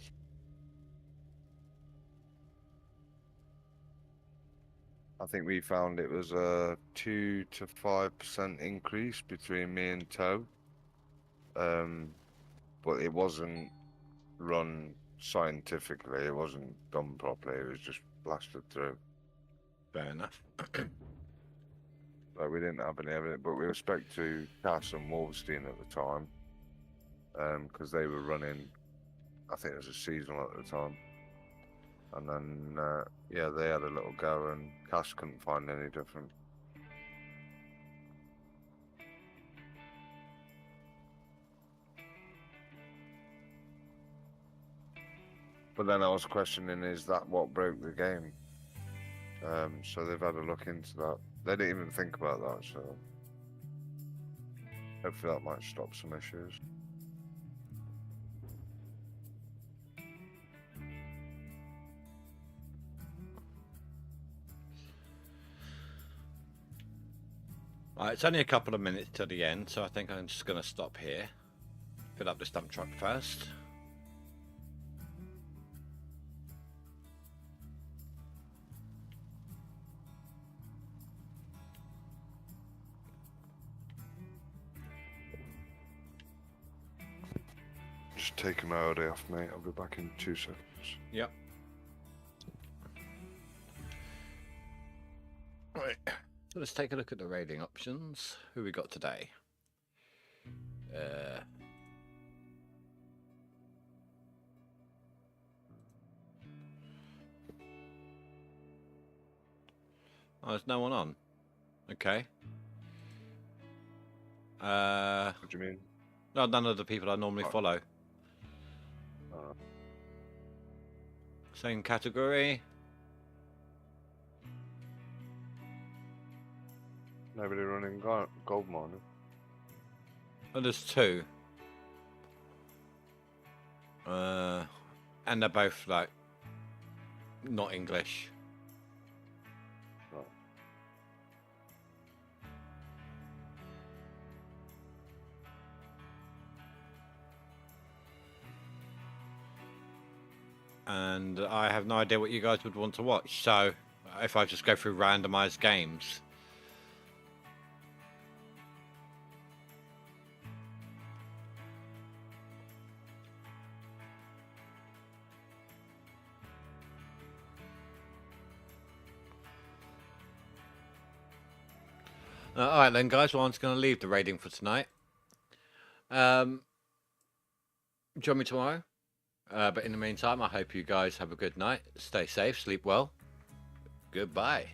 I think we found it was a 2 to 5% increase between me and Toe, but it wasn't run scientifically. It wasn't done properly. It was just blasted through. Fair enough. Like we didn't have any evidence, but we respect to Cass and Wolfstein at the time, because they were running. I think it was a seasonal at the time. And then, yeah, they had a little go, and Cass couldn't find any different. But then I was questioning, is that what broke the game? So they've had a look into that. They didn't even think about that, so hopefully that might stop some issues. Right, it's only a couple of minutes to the end, so I think I'm just going to stop here. Fill up this dump truck first. Just take him out off, mate. I'll be back in 2 seconds. Yep. Right. So let's take a look at the raiding options. Who we got today? Oh, there's no one on. Okay. What do you mean? No, none of the people I normally follow. Same category. Nobody running gold mining. Oh, there's 2. And they're both like not English. Right. And I have no idea what you guys would want to watch. So if I just go through randomized games. All right then, guys. Well, I'm just going to leave the raiding for tonight. Join me tomorrow. But in the meantime, I hope you guys have a good night. Stay safe, sleep well. Goodbye.